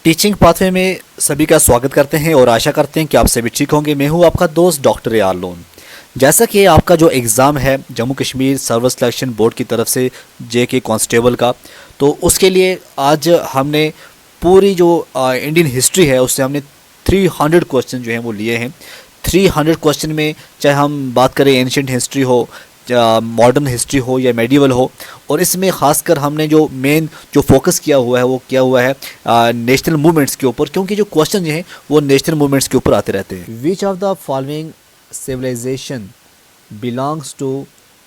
Teaching pathway में सभी का स्वागत करते हैं और आशा करते हैं कि आप सभी ठीक होंगे। मैं हूं आपका दोस्त डॉक्टर यार लोन। जैसा कि आपका जो एग्ज़ाम है Jammu Kashmir service selection board की तरफ से जेके कांस्टेबल का, तो उसके लिए आज हमने पूरी जो इंडियन हिस्ट्री है उससे हमने 300 क्वेश्चन जो हैं वो लिए हैं। 300 क्वेश्चन में चाहे हम बात करें एंशियंट हिस्ट्री हो, मॉडर्न हिस्ट्री हो या मेडिवल हो, और इसमें ख़ासकर हमने जो मेन जो फोकस किया हुआ है वो किया हुआ है नेशनल मूवमेंट्स के ऊपर, क्योंकि जो क्वेश्चन जो हैं वो नेशनल मूवमेंट्स के ऊपर आते रहते हैं। Which of the following civilization belongs to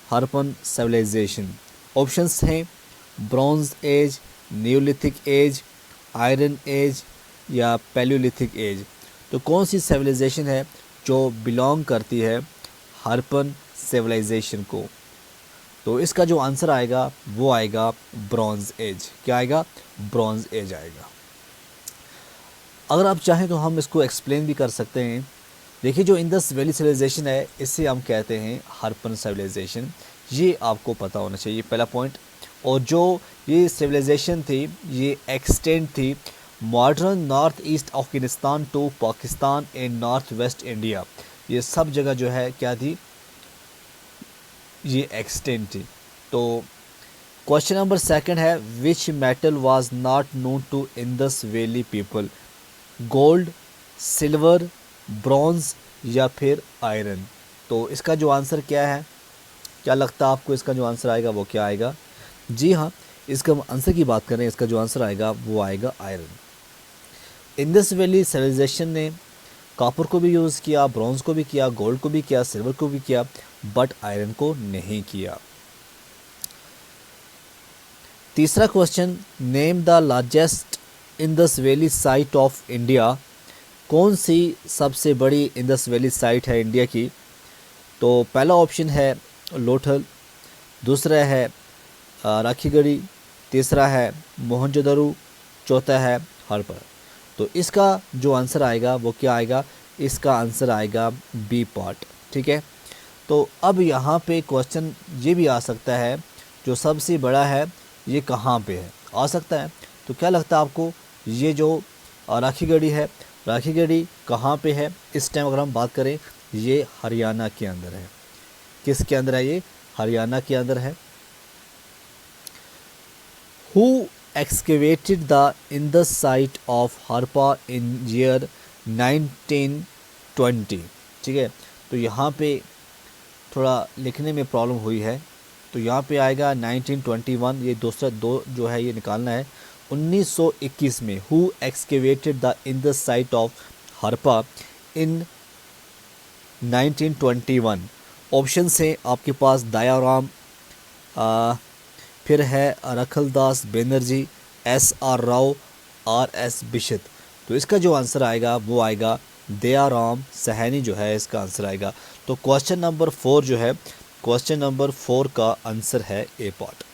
Harappan civilization? Options हैं bronze age, neolithic age, iron age या पैलियोलिथिक एज। तो कौन सी सिविलाइजेशन है जो बिलोंग करती है हरपन सिविलाइजेशन को? तो इसका जो आंसर आएगा वो आएगा ब्रॉन्ज एज। क्या आएगा? ब्रॉन्ज एज आएगा। अगर आप चाहें तो हम इसको एक्सप्लेन भी कर सकते हैं। देखिए, जो इंडस वैली सिविलाइजेशन है इसे हम कहते हैं हरपन सिविलाइजेशन। ये आपको पता होना चाहिए, पहला पॉइंट। और जो ये सिविलाइजेशन थी ये एक्सटेंड थी modern north east Afghanistan to Pakistan and north west India. ये सब जगह जो है क्या थी, ये एक्सटेंड थी। तो क्वेश्चन नंबर सेकंड है which metal was not known to Indus valley people? Gold, silver, bronze या फिर आयरन? तो इसका जो आंसर क्या है, क्या लगता है आपको इसका जो आंसर आएगा वो क्या आएगा? जी हाँ, इसका आंसर की बात करें, इसका जो आंसर आएगा वो आएगा आयरन। इंडस वैली सिविलाइजेशन ने कॉपर को भी यूज़ किया, ब्रॉन्ज को भी किया, गोल्ड को भी किया, सिल्वर को भी किया, बट आयरन को नहीं किया। तीसरा question, name the largest Indus valley site of India. कौन सी सबसे बड़ी इंडस वैली साइट है इंडिया की? तो पहला ऑप्शन है लोथल, दूसरा है राखीगढ़ी, तीसरा है मोहनजोदड़ो, चौथा है हरप्पा। तो इसका जो आंसर आएगा वो क्या आएगा? इसका आंसर आएगा बी पार्ट। ठीक है, तो अब यहाँ पे क्वेश्चन ये भी आ सकता है जो सबसे बड़ा है ये कहाँ पे है, आ सकता है। तो क्या लगता है आपको, ये जो राखीगढ़ी है, राखीगढ़ी कहाँ पे है? इस टाइम अगर हम बात करें, ये हरियाणा के अंदर है। किसके अंदर है ये? हरियाणा के अंदर है। Who excavated the Indus site of Harappa in year 1920? ठीक है, तो यहाँ पे थोड़ा लिखने में प्रॉब्लम हुई है, तो यहाँ पे आएगा 1921। ये दूसरा दो जो है ये निकालना है। 1921 में Who excavated the Indus site of Harappa in 1921? Option से आपके पास दयाराम, फिर है Rakhaldas Banerjee, S R Rao, R S Bisht. तो इसका जो आंसर आएगा वो आएगा दयाराम सैनी जो है इसका आंसर आएगा। तो क्वेश्चन नंबर 4 जो है, क्वेश्चन नंबर 4 का आंसर है A part.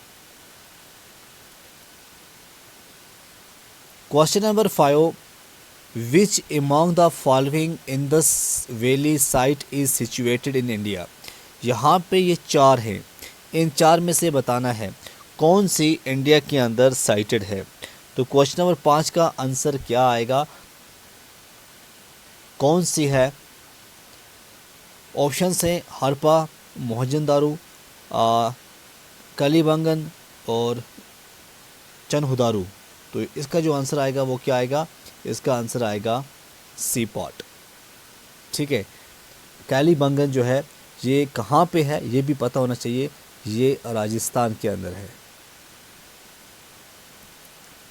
Question number 5, which among the following Indus valley site is situated in India? यहाँ पे ये 4 हैं, इन 4 में से बताना है कौन सी इंडिया के अंदर साइटेड है। तो क्वेश्चन नंबर 5 का आंसर क्या आएगा, कौन सी है? ऑप्शन हैं हरप्पा, मोहनजोदड़ो, कलीबंगन और चनहुदारू। तो इसका जो आंसर आएगा वो क्या आएगा? इसका आंसर आएगा सी पार्ट। ठीक है, कलीबंगन जो है ये कहाँ पे है ये भी पता होना चाहिए, ये राजस्थान के अंदर है।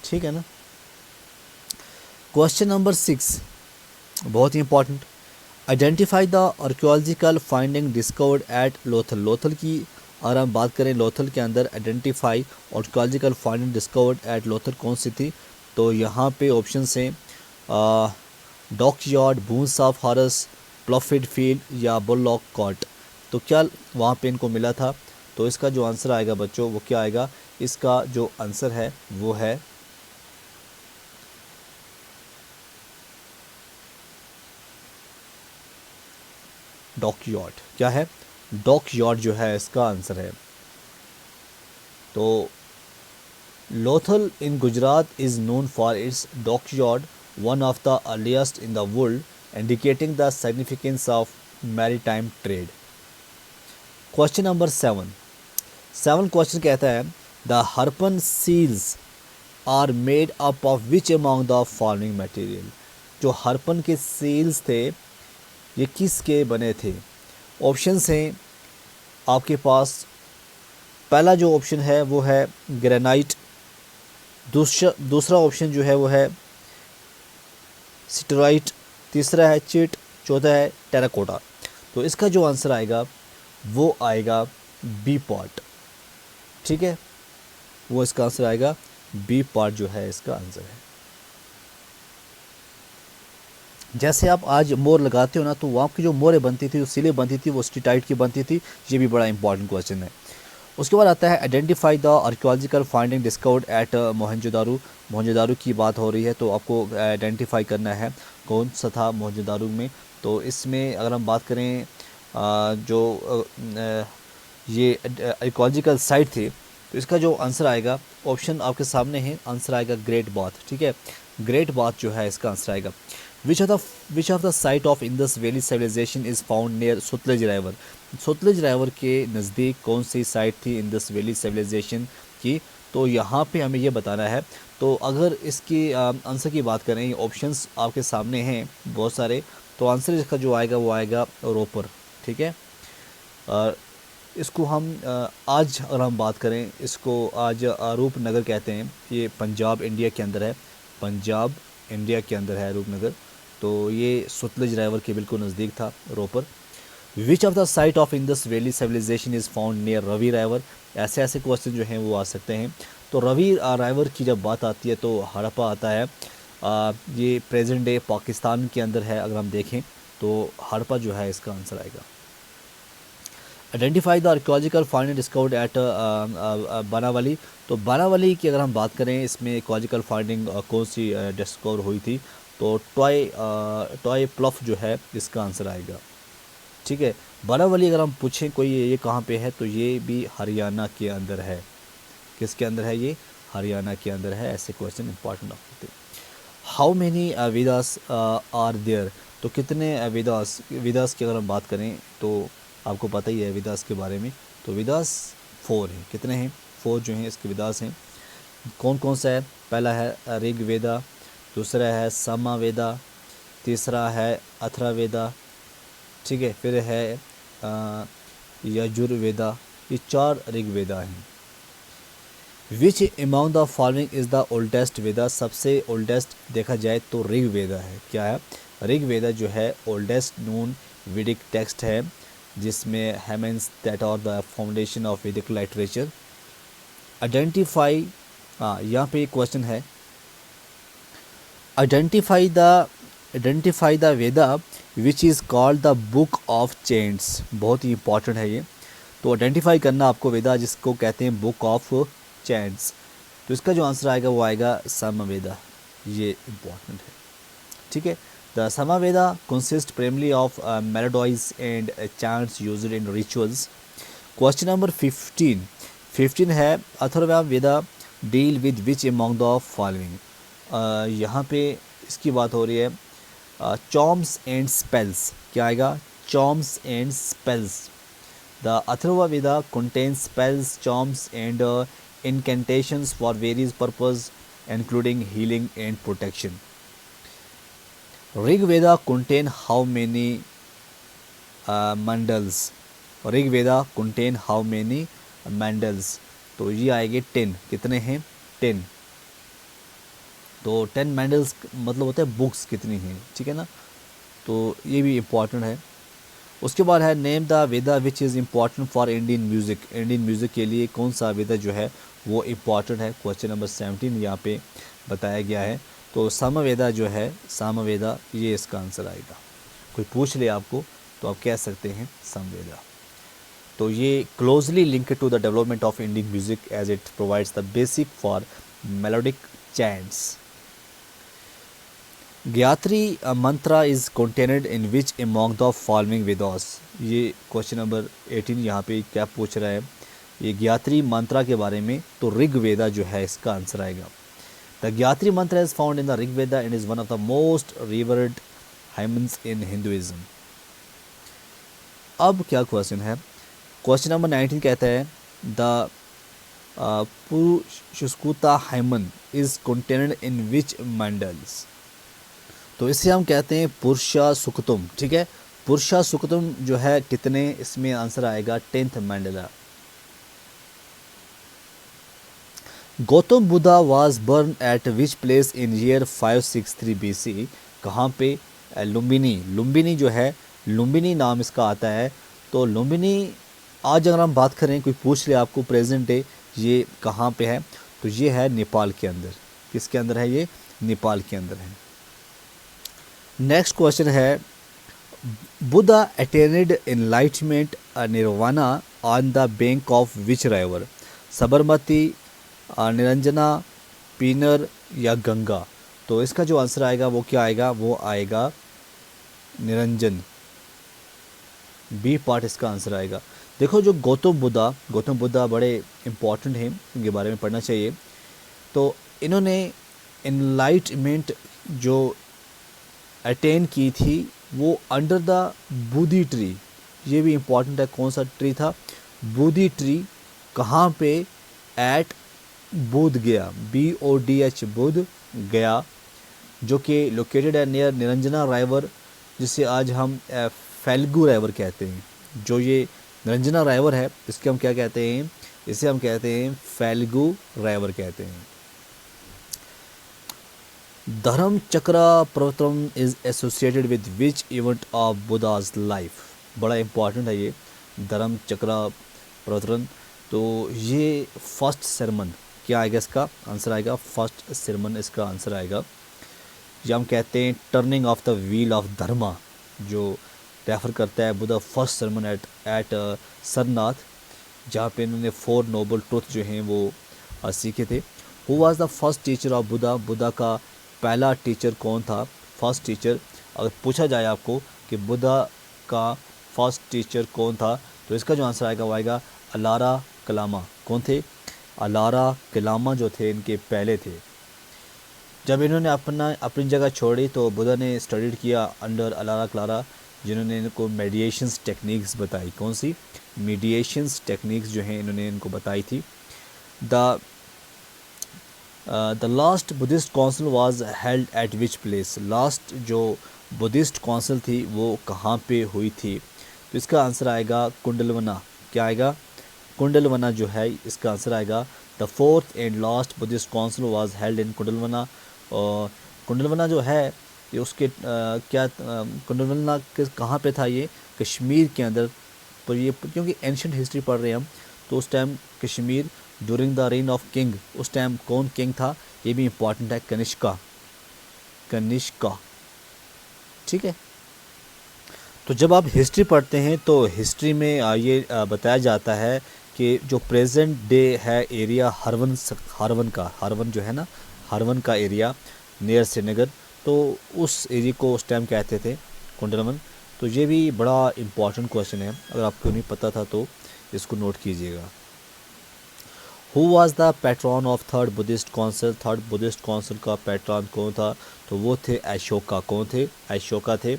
ठीक है ना। क्वेश्चन नंबर 6 बहुत ही important, identify the archaeological finding discovered at Lothal. Lothal की अगर हम बात करें, लोथल के अंदर identify archaeological finding discovered at Lothal कौन सी थी? तो यहाँ पे ऑप्शन हैं dockyard, bones of horse, ploughed field या बुलॉक कॉट। तो क्या वहाँ पे इनको मिला था? तो इसका जो आंसर आएगा बच्चों वो क्या आएगा? इसका जो आंसर है वो है डॉक यार्ड। क्या है? डॉक यार्ड जो है इसका आंसर है। तो Lothal in Gujarat is known for its dockyard, one of the earliest in the world, indicating the significance of maritime trade. Question number 7 question कहता है the Harappan seals are made up of which among the following material. जो हरपन के seals थे ये किसके बने थे? Options हैं आपके पास। पहला जो ऑप्शन है वो है ग्रेनाइट, दूसरा ऑप्शन जो है वो है सिटराइट, तीसरा है चिट, चौथा है टेराकोटा। तो इसका जो आंसर आएगा वो आएगा बी पार्ट। ठीक है, वो इसका आंसर आएगा बी पार्ट जो है इसका आंसर है। जैसे आप आज मोर लगाते हो ना, तो वहाँ की जो मोरें बनती थी, जो सिलें बनती थी, वो स्टीटाइट की बनती थी। ये भी बड़ा इंपॉर्टेंट क्वेश्चन है। उसके बाद आता है identify the archaeological finding discovered at Mohenjodaro. Mohenjodaro की बात हो रही है, तो आपको आइडेंटिफाई करना है कौन सा था मोहनजोदारो में। तो इसमें अगर हम बात करें ये आर्कियोलॉजिकल साइट थी, तो इसका जो आंसर आएगा, ऑप्शन आपके सामने है, आंसर आएगा ग्रेट बाथ। ठीक है, ग्रेट बाथ जो है इसका आंसर आएगा। Which of the site of Indus valley civilization is found near Sutlej river. Sutlej river के नज़दीक कौन सी साइट थी इंडस वैली सिविलाइजेशन की? तो यहाँ पे हमें ये बताना है। तो अगर इसकी आंसर की बात करें, ऑप्शंस आपके सामने हैं बहुत सारे, तो आंसर इसका जो आएगा वो आएगा रोपर। ठीक है, और इसको हम आज अगर हम बात करें, इसको आज रूपनगर कहते हैं। ये पंजाब इंडिया के अंदर है, पंजाब इंडिया के अंदर है रूपनगर। तो ये सतलज रिवर के बिल्कुल नज़दीक था Ropar. Which of the site of Indus valley civilization is found near Ravi river. ऐसे ऐसे क्वेश्चन जो हैं वो आ सकते हैं। तो रवि रिवर की जब बात आती है तो हड़प्पा आता है। ये प्रेजेंट डे पाकिस्तान के अंदर है। अगर हम देखें तो हड़प्पा जो है इसका आंसर आएगा। Identify the archaeological finding discovered at Banawali. तो बानावाली की अगर हम बात करें, इसमें आर्कियोलॉजिकल फाइंडिंग कौन सी डिस्कवर हुई थी? तो टॉय प्लफ जो है इसका आंसर आएगा। ठीक है, बानावाली अगर हम पूछें कोई ये कहाँ पे है, तो ये भी हरियाणा के अंदर है। किसके अंदर है? ये हरियाणा के अंदर है। ऐसे क्वेश्चन इंपॉर्टेंट होते हैं। How many Vedas are there. तो कितने वेदास की अगर हम बात करें तो आपको पता ही है वेदास के बारे में। तो वेदास 4 हैं। कितने हैं? 4 जो हैं इसके वेदास हैं। कौन कौन सा है? पहला है ऋग वेदा, दूसरा है सामा वेदा, तीसरा है अथर्ववेदा, ठीक है, फिर है यजुर्वेदा। ये 4 ऋग्वेदा हैं। Which among the following is the oldest Veda. सबसे ओल्डेस्ट देखा जाए तो ऋग्वेदा है। क्या है? ऋग्वेदा जो है ओल्डेस्ट नोन वैदिक टेक्स्ट है, जिसमें hymns that are the foundation of Vedic literature. Identify, यहाँ पे एक क्वेश्चन है, identify the Veda which is called the book of chants. बहुत ही इंपॉर्टेंट है ये। तो आइडेंटिफाई करना आपको वेदा जिसको कहते हैं बुक ऑफ चेंट्स। तो इसका जो आंसर आएगा वो आएगा सामवेदा। ये इंपॉर्टेंट है। ठीक है, the Samaveda consist primarily of melodies and chants used in rituals. Question number 15 है Atharvaveda Veda deal with which among the following. यहाँ पे इसकी बात हो रही है चॉम्स एंड स्पेल्स। क्या आएगा? Charms and spells. The Atharvaveda contains spells, charms and incantations for various purposes including healing and protection. Rig Veda contain how many mandals? Rig Veda contain how many mandals? तो ये आएंगे 10। कितने हैं? 10। तो 10 mandals मतलब होता है बुक्स कितनी हैं। ठीक है ना, तो ये भी इम्पॉर्टेंट है। उसके बाद है name the Veda which is important for Indian music. Indian music के लिए कौन सा वेदा जो है वो इम्पॉर्टेंट है। क्वेश्चन नंबर 17 यहाँ पे बताया गया है। तो सामवेदा जो है, सामवेदा ये इसका आंसर आएगा। कोई पूछ ले आपको तो आप कह सकते हैं सामवेदा। तो ये closely linked to the development of Indian music as it provides the basic for melodic chants. Gayatri mantra is contained in which among the following Vedas. ये क्वेश्चन नंबर 18 यहाँ पे क्या पूछ रहा है? ये ज्ञात्री मंत्रा के बारे में, तो ऋग्वेदा जो है इसका आंसर आएगा। The Gayatri mantra is found in the Rigveda and is one of the most revered hymns in Hinduism. अब क्या क्वेश्चन है, क्वेश्चन नंबर 19 कहता है the Purushasukta hymn is contained in which mandals. तो इसे हम कहते हैं पुरुषा सुक्तम, ठीक है। पुरुषा सुक्तम जो है कितने, इसमें आंसर आएगा 10th Mandla. Gautam Buddha was born eight which place in year 563 BC। कहाँ पे, लुम्बिनी। लुम्बिनी जो है, लुम्बिनी नाम इसका आता है। तो लुम्बिनी, आज अगर हम बात करें, कोई पूछ ले आपको प्रेजेंट डे ये कहाँ पे है, तो ये है नेपाल के अंदर। किसके अंदर है ये, नेपाल के अंदर है। नेक्स्ट क्वेश्चन है Buddha attained enlightenment nirvana on the bank of which river. Sabarmati, Niranjana, Penner या गंगा। तो इसका जो आंसर आएगा वो क्या आएगा, वो आएगा निरंजन, बी पार्ट इसका आंसर आएगा। देखो जो गौतम बुद्धा बड़े इम्पॉर्टेंट हैं, इनके बारे में पढ़ना चाहिए। तो इन्होंने एनलाइटमेंट जो अटेन की थी वो अंडर द बोधि ट्री। ये भी इम्पॉर्टेंट है, कौन सा ट्री था, बोधि ट्री। कहाँ पे, एट बोध गया, BODH बोध गया, जो कि लोकेटेड है नियर निरंजना राइवर, जिसे आज हम फैल्गू राइवर कहते हैं। जो ये निरंजना राइवर है इसके हम क्या कहते हैं, इसे हम कहते हैं फैल्गू राइवर कहते हैं। धर्म चक्र प्रवर्तन is associated with which event of Buddha's life. बड़ा इंपॉर्टेंट है ये धर्म चक्र प्रवर्तन। तो ये फर्स्ट सरमन, क्या आएगा इसका आंसर आएगा फर्स्ट सरमन, इसका आंसर आएगा। ये हम कहते हैं turning of the wheel of dharma, जो रेफर करता है Buddha first sermon at Sarnath, जहाँ पे इन्होंने 4 नोबल ट्रुथ जो हैं वो सीखे थे। Who was the first teacher of Buddha. Buddha का पहला टीचर कौन था, फर्स्ट टीचर। अगर पूछा जाए आपको कि बुद्धा का फर्स्ट टीचर कौन था, तो इसका जो आंसर आएगा वो आएगा अलारा कलामा। कौन थे, अलारा कलामा जो थे इनके पहले थे। जब इन्होंने अपनी जगह छोड़ी तो बुद्धा ने स्टडीड किया अंडर अलारा कलारा, जिन्होंने इनको मेडिएशंस टेक्निक्स बताई। कौन सी, मीडिएशंस टेक्निक्स जो हैं इन्होंने इनको बताई थी। The last Buddhist council was held eight which place. Last जो बुद्धिस्ट काउंसिल थी वो कहाँ पे हुई थी, तो इसका आंसर आएगा कुंडलवना। क्या आएगा, कुंडलवना जो है इसका आंसर आएगा। The 4th and last Buddhist council was held in Kundalvana. और कुंडलवना जो है ये उसके कुंडलवना कहाँ पे था, ये कश्मीर के अंदर। तो ये क्योंकि एंशिएंट हिस्ट्री पढ़ रहे हैं हम, तो उस time Kashmir during the reign of king, उस टाइम कौन किंग था, ये भी इम्पॉर्टेंट है, कनिष्का। ठीक है। तो जब आप हिस्ट्री पढ़ते हैं तो हिस्ट्री में ये बताया जाता है कि जो प्रेजेंट डे है एरिया हरवन जो है ना, हरवन का एरिया नियर श्रीनगर, तो उस एरिया को उस टाइम कहते थे कुंडलवन। तो ये भी बड़ा इम्पॉर्टेंट क्वेश्चन है, अगर आपको नहीं पता था तो इसको नोट कीजिएगा। Who was the patron of third Buddhist council. Third Buddhist council का पैट्रॉन कौन था, तो वो थे अशोका। कौन थे, अशोका थे।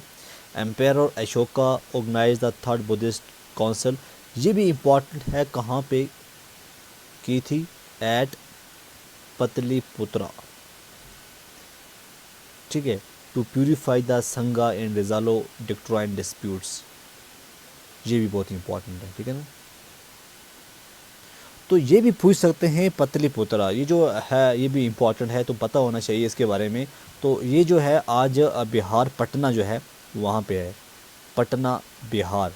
Empire Ashoka organise the third Buddhist council. ये भी इम्पॉर्टेंट है, कहाँ पे की थी, एट पतलीपुत्रा। ठीक है। टू प्यूरिफाई द संगा एंड रिजॉल्व डिक्ट्राइन डिस्प्यूट्स, ये भी बहुत इंपॉर्टेंट है। ठीक है ना। तो ये भी पूछ सकते हैं पतलीपुत्रा, ये जो है ये भी इम्पॉर्टेंट है, तो पता होना चाहिए इसके बारे में। तो ये जो है आज बिहार पटना जो है वहाँ पे है, Patna Bihar.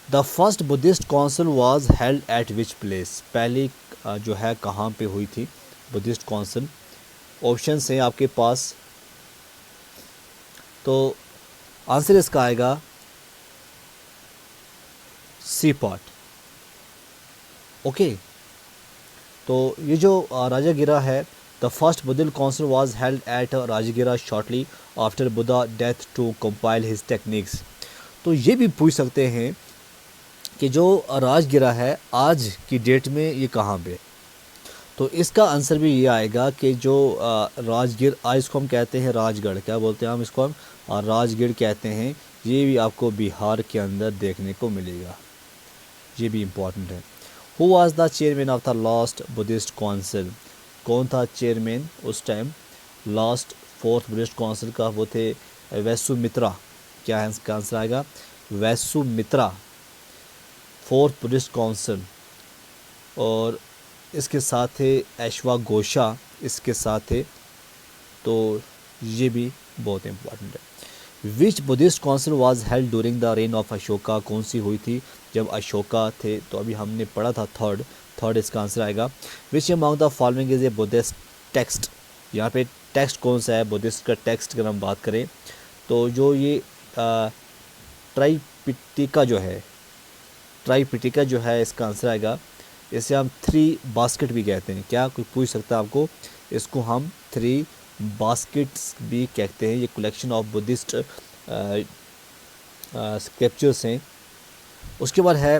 The first Buddhist council was held eight which place. पहली जो है कहाँ पे हुई थी बुद्धिस्ट काउंसिल। ऑप्शन हैं आपके पास, तो आंसर इसका आएगा सी पार्ट। ओके। तो ये जो राजागिरा है, the first Buddhist council was held at Rajagriha shortly after Buddha death to compile his techniques. तो ये भी पूछ सकते हैं कि जो राजगिरा है आज की डेट में ये कहाँ पे। तो इसका आंसर भी ये आएगा कि जो राजगीर, आज इसको हम कहते हैं राजगढ़, क्या बोलते हैं हम इसको, हम राजगीर कहते हैं। ये भी आपको बिहार के अंदर देखने को मिलेगा, ये भी इम्पोर्टेंट है। Who was the chairman of the last Buddhist council, कौन था चेयरमैन उस time last fourth Buddhist council का, वो थे वैसुमित्रा। क्या है इसका आंसर आएगा, वैसुमित्रा, फोर्थ बुद्धिस्ट काउंसिल। और इसके साथ थे ऐश्वाघोषा, इसके साथ थे, तो ये भी बहुत इम्पोर्टेंट है। Which Buddhist council was held during the reign of Ashoka, कौन सी हुई थी जब अशोका थे, तो अभी हमने पढ़ा था थर्ड इसका आंसर आएगा। विच among the following is a Buddhist text, यहाँ पे टेक्स्ट कौन सा है बुद्धिस्ट का टेक्स्ट अगर हम बात करें, तो जो ये ट्राइपिटिका जो है, ट्राइपिटिका जो है इसका आंसर आएगा। इसे हम थ्री बास्केट भी कहते हैं, क्या कोई पूछ सकता है आपको, इसको हम थ्री बास्केट्स भी कहते हैं। ये कलेक्शन ऑफ बुद्धिस्ट स्क्रिप्चर्स हैं। उसके बाद है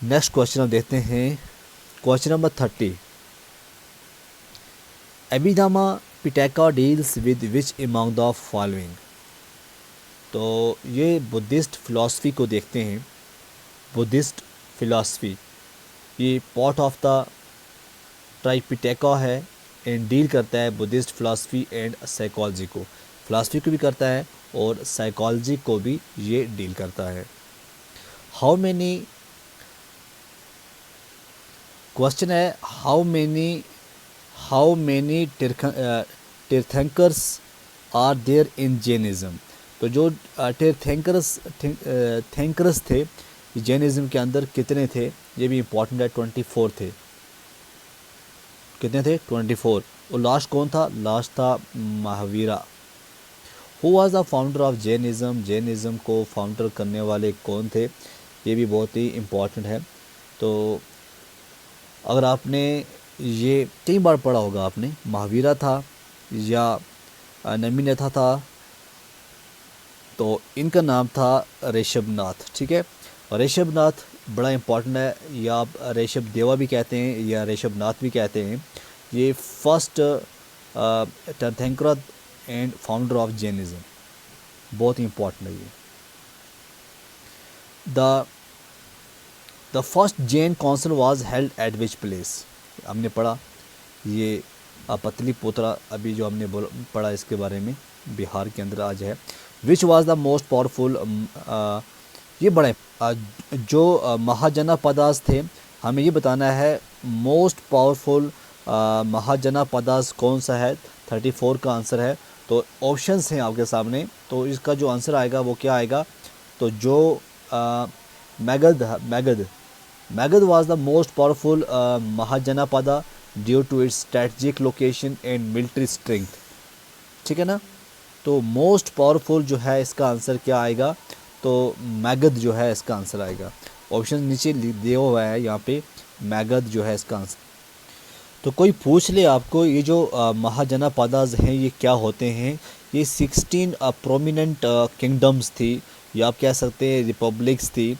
नेक्स्ट क्वेश्चन, हम देखते हैं question number 30। Abhidhamma Pitaka deals with which among the following, तो ये बुद्धिस्ट फिलॉसफी को देखते हैं। बुद्धिस्ट फिलॉसफी, ये पार्ट ऑफ द ट्राइपिटेका है एंड डील करता है बुद्धिस्ट फिलॉसफी एंड साइकोलॉजी को, फिलॉसफी को भी करता है और साइकोलॉजी को भी ये डील करता है। हाउ मैनी, क्वेश्चन है how many Tirthankaras are there in Jainism, तो जो थैंकर्स थे जैनिज्म के अंदर कितने थे, ये भी इम्पोर्टेंट है। 24 थे, कितने थे 24। और लास्ट कौन था, लास्ट था Mahavira. Who was the founder of Jainism, Jainism को फाउंडर करने वाले कौन थे, ये भी बहुत ही इम्पोर्टेंट है। तो अगर आपने ये कई बार पढ़ा होगा आपने, महावीरा था या नमिनथा था, तो इनका नाम था ऋषभनाथ, ठीक है। ऋषभनाथ बड़ा इम्पोर्टेंट है, या आप ऋषभ देवा भी कहते हैं या ऋषभनाथ भी कहते हैं। ये फर्स्ट तीर्थंकर एंड फाउंडर ऑफ जैनिज्म, बहुत इम्पोर्टेंट है ये। The first Jan council was held eight which place, हमने पढ़ा ये पतलीपुत्रा, अभी जो हमने पढ़ा इसके बारे में, बिहार के अंदर आज है। विच वाज द मोस्ट पावरफुल, ये बड़ा जो महाजनापदास थे, हमें ये बताना है मोस्ट पावरफुल महाजनापदास कौन सा है। 34 का आंसर है। तो ऑप्शंस हैं आपके सामने, तो इसका जो आंसर आएगा वो क्या आएगा, तो जो Magadha was the most powerful mahajanapada due to its strategic location and military strength, ठीक है ना। तो मोस्ट पावरफुल जो है इसका आंसर क्या आएगा, तो मैगध जो है इसका आंसर आएगा। ऑप्शन नीचे दिया हुआ है यहाँ पे, मैगध जो है इसका आंसर। तो कोई पूछ ले आपको ये जो महाजनापदास हैं ये क्या होते हैं, ये 16 प्रोमिनेंट किंगडम्स थी, या आप कह सकते हैं रिपब्लिक्स थी,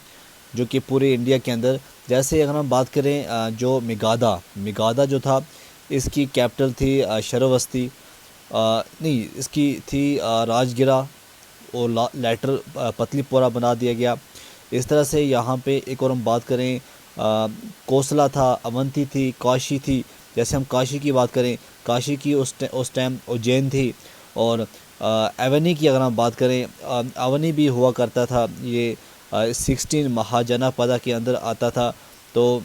जो कि पूरे इंडिया के अंदर, जैसे अगर हम बात करें जो मिगादा जो था, इसकी कैपिटल थी शरवस्ती, नहीं इसकी थी राजगिरा, और लेटर पतलीपुरा बना दिया गया। इस तरह से यहाँ पे एक और हम बात करें कोसला था, अवंती थी, काशी थी। जैसे हम काशी की बात करें, काशी की उस टाइम उज्जैन थी। और अवनी की अगर हम बात करें, अवनी भी हुआ करता था, ये 16 महाजनापदा के अंदर आता था। तो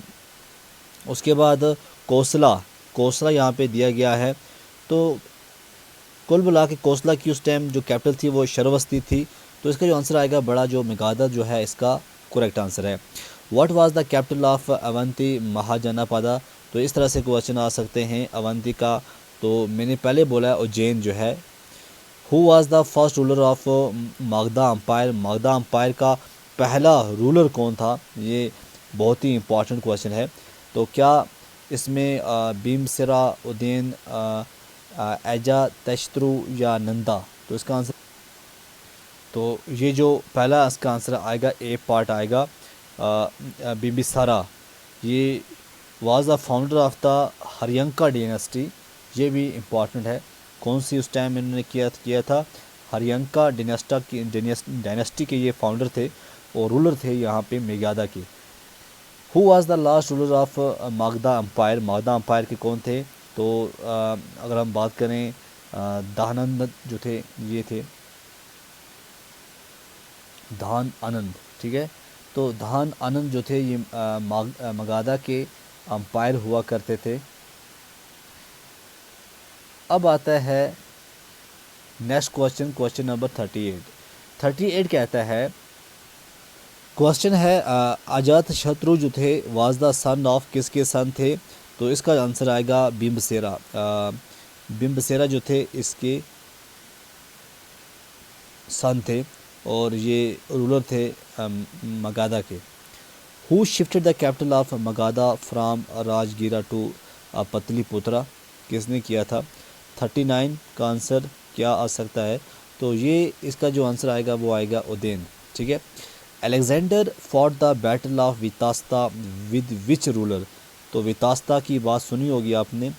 उसके बाद कोसला यहाँ पे दिया गया है। तो कुल मिला के कोसला की उस टाइम जो कैपिटल थी वो शरवस्ती थी। तो इसका जो आंसर आएगा बड़ा जो मिगादा जो है इसका करेक्ट आंसर है। What was the capital of Avanti mahajanapada, तो इस तरह से क्वेश्चन आ सकते हैं अवंती का। तो मैंने पहले बोला उज्जैन जो है। Who was the first ruler of Magadha empire, Magadha empire का पहला रूलर कौन था, ये बहुत ही इम्पोर्टेंट क्वेश्चन है। तो क्या इसमें भीमसेरा, उदयन, अजातशत्रु या नंदा, तो इसका आंसर तो ये जो पहला इसका आंसर आएगा, ए पार्ट आएगा बिम्बिसारा। ये was the founder of the Haryanka dynasty. ये भी इम्पॉर्टेंट है, कौन सी उस टाइम इन्होंने किया था, हरियंका डायनेस्टी के ये फाउंडर थे और रूलर थे यहाँ पे मेघादा के। Who was the last ruler of Magadha empire. Magadha empire के कौन थे, तो अगर हम बात करें दानंद जो थे, ये थे धान आनंद, ठीक है। तो धान आनंद जो थे ये मगाधा के अंपायर हुआ करते थे। अब आता है नेक्स्ट क्वेश्चन, क्वेश्चन नंबर 38 कहता है, क्वेश्चन है अजात शत्रु जो थे वाज द सन ऑफ किसके सन थे, तो इसका आंसर आएगा बिम्बसेरा। बिम्बसेरा जो थे इसके सन थे और ये रूलर थे मगाधा के। Who shifted the capital of Magadha from Rajagriha to Pataliputra. किसने किया था। 39 का आंसर क्या आ सकता है, तो ये इसका जो आंसर आएगा वो आएगा उदेन, ठीक है। Alexander fought the battle of Vitasta with which ruler, तो वितास्ता की बात सुनी होगी आपने।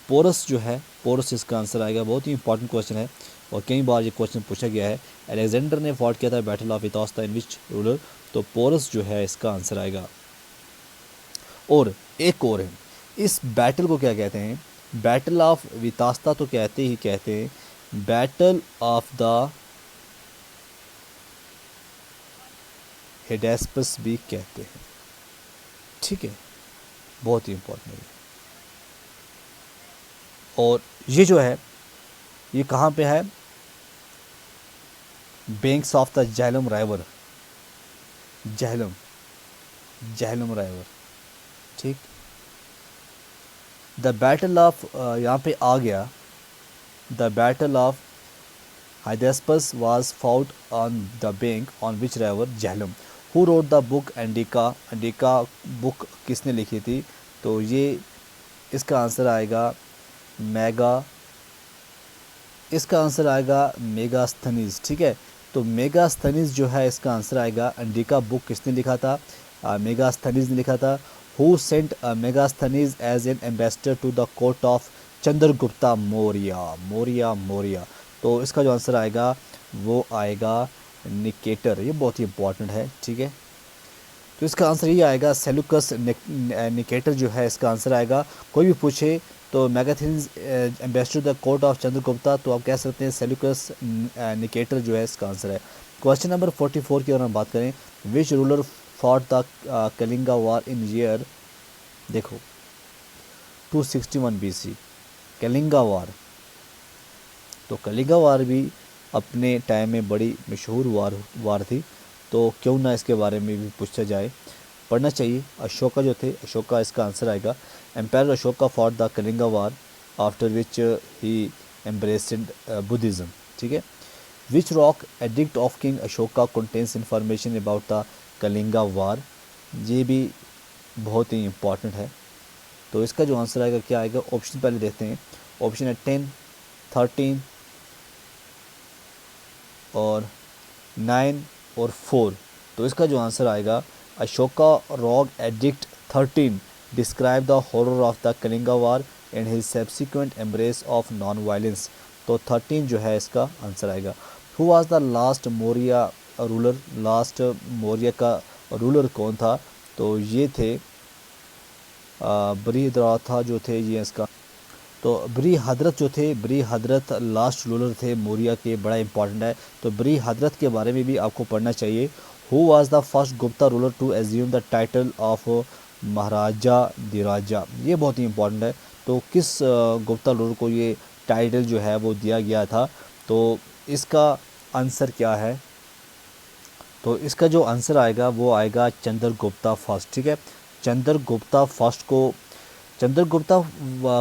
पोरस जो है, पोरस इसका आंसर आएगा। बहुत ही इंपॉर्टेंट क्वेश्चन है और कई बार ये क्वेश्चन पूछा गया है। अलेक्जेंडर ने फॉट किया था battle of Vitasta in which ruler, तो पोरस जो है इसका आंसर आएगा। और एक और है, इस बैटल को क्या कहते हैं, बैटल ऑफ वितास्ता तो कहते हैं, बैटल ऑफ द हेडेस्पस भी कहते हैं, ठीक है। बहुत ही इंपॉर्टेंट है। और ये जो है ये कहाँ पे है, banks of the Jhelum river, Jhelum river, ठीक। द बैटल ऑफ यहाँ पे आ गया, the battle of Hydaspes was fought on the bank on which river, Jhelum. Who wrote the book Indica, Indica book किसने लिखी थी, तो ये इसका आंसर आएगा इसका आंसर आएगा मेगास्थनीज, ठीक है। तो मेगास्थनीज जो है इसका आंसर आएगा। अंडिका बुक किसने लिखा था, मेगास्थनीज ने लिखा था। Who sent Megasthenes as an ambassador to the court of Chandragupta Maurya. तो इसका जो आंसर आएगा वो आएगा निकेटर। ये बहुत ही इंपॉर्टेंट है, ठीक है। तो इसका आंसर ये आएगा सेल्यूकस निकेटर जो है इसका आंसर आएगा। कोई भी पूछे तो Megasthenes ambassador the court of Chandragupta, तो आप कह सकते हैं सेल्यूकस निकेटर जो है इसका आंसर है। क्वेश्चन नंबर 44 की अगर हम बात करें, which ruler fought the Kalinga war in year, देखो 261 BC कलिंगा वार। तो कलिंगा वार भी अपने टाइम में बड़ी मशहूर वार थी, तो क्यों ना इसके बारे में भी पूछा जाए, पढ़ना चाहिए। अशोका जो थे, अशोका इसका आंसर आएगा। Emperor Ashoka fought the Kalinga war after which he embraced Buddhism, ठीक है। Which rock edict of king Ashoka contains information about the Kalinga war, ये भी बहुत ही इंपॉर्टेंट है। तो इसका जो आंसर आएगा क्या आएगा, ऑप्शन पहले देखते हैं। ऑप्शन है 10, 13 और 9 और 4। तो इसका जो आंसर आएगा Ashoka rock edict 13 describe the horror of the Kalinga war and his subsequent embrace of non violence, तो 13 जो है इसका आंसर आएगा। Who was the last Maurya ruler, last Maurya का रूलर कौन था, तो ये थे बृहद्रथ जो थे, ये इसका। तो बृहद्रथ जो थे, बृहद्रथ लास्ट रूलर थे मौर्य के, बड़ा इंपॉर्टेंट है। तो बृहद्रथ के बारे में भी आपको पढ़ना चाहिए। Who was the first Gupta ruler to assume the title of Maharajadhiraja, ये बहुत ही इंपॉर्टेंट है। तो किस गुप्ता रूलर को ये टाइटल जो है वो दिया गया था, तो इसका आंसर क्या है, तो इसका जो आंसर आएगा वो आएगा चंद्रगुप्ता फर्स्ट, ठीक है। Chandragupta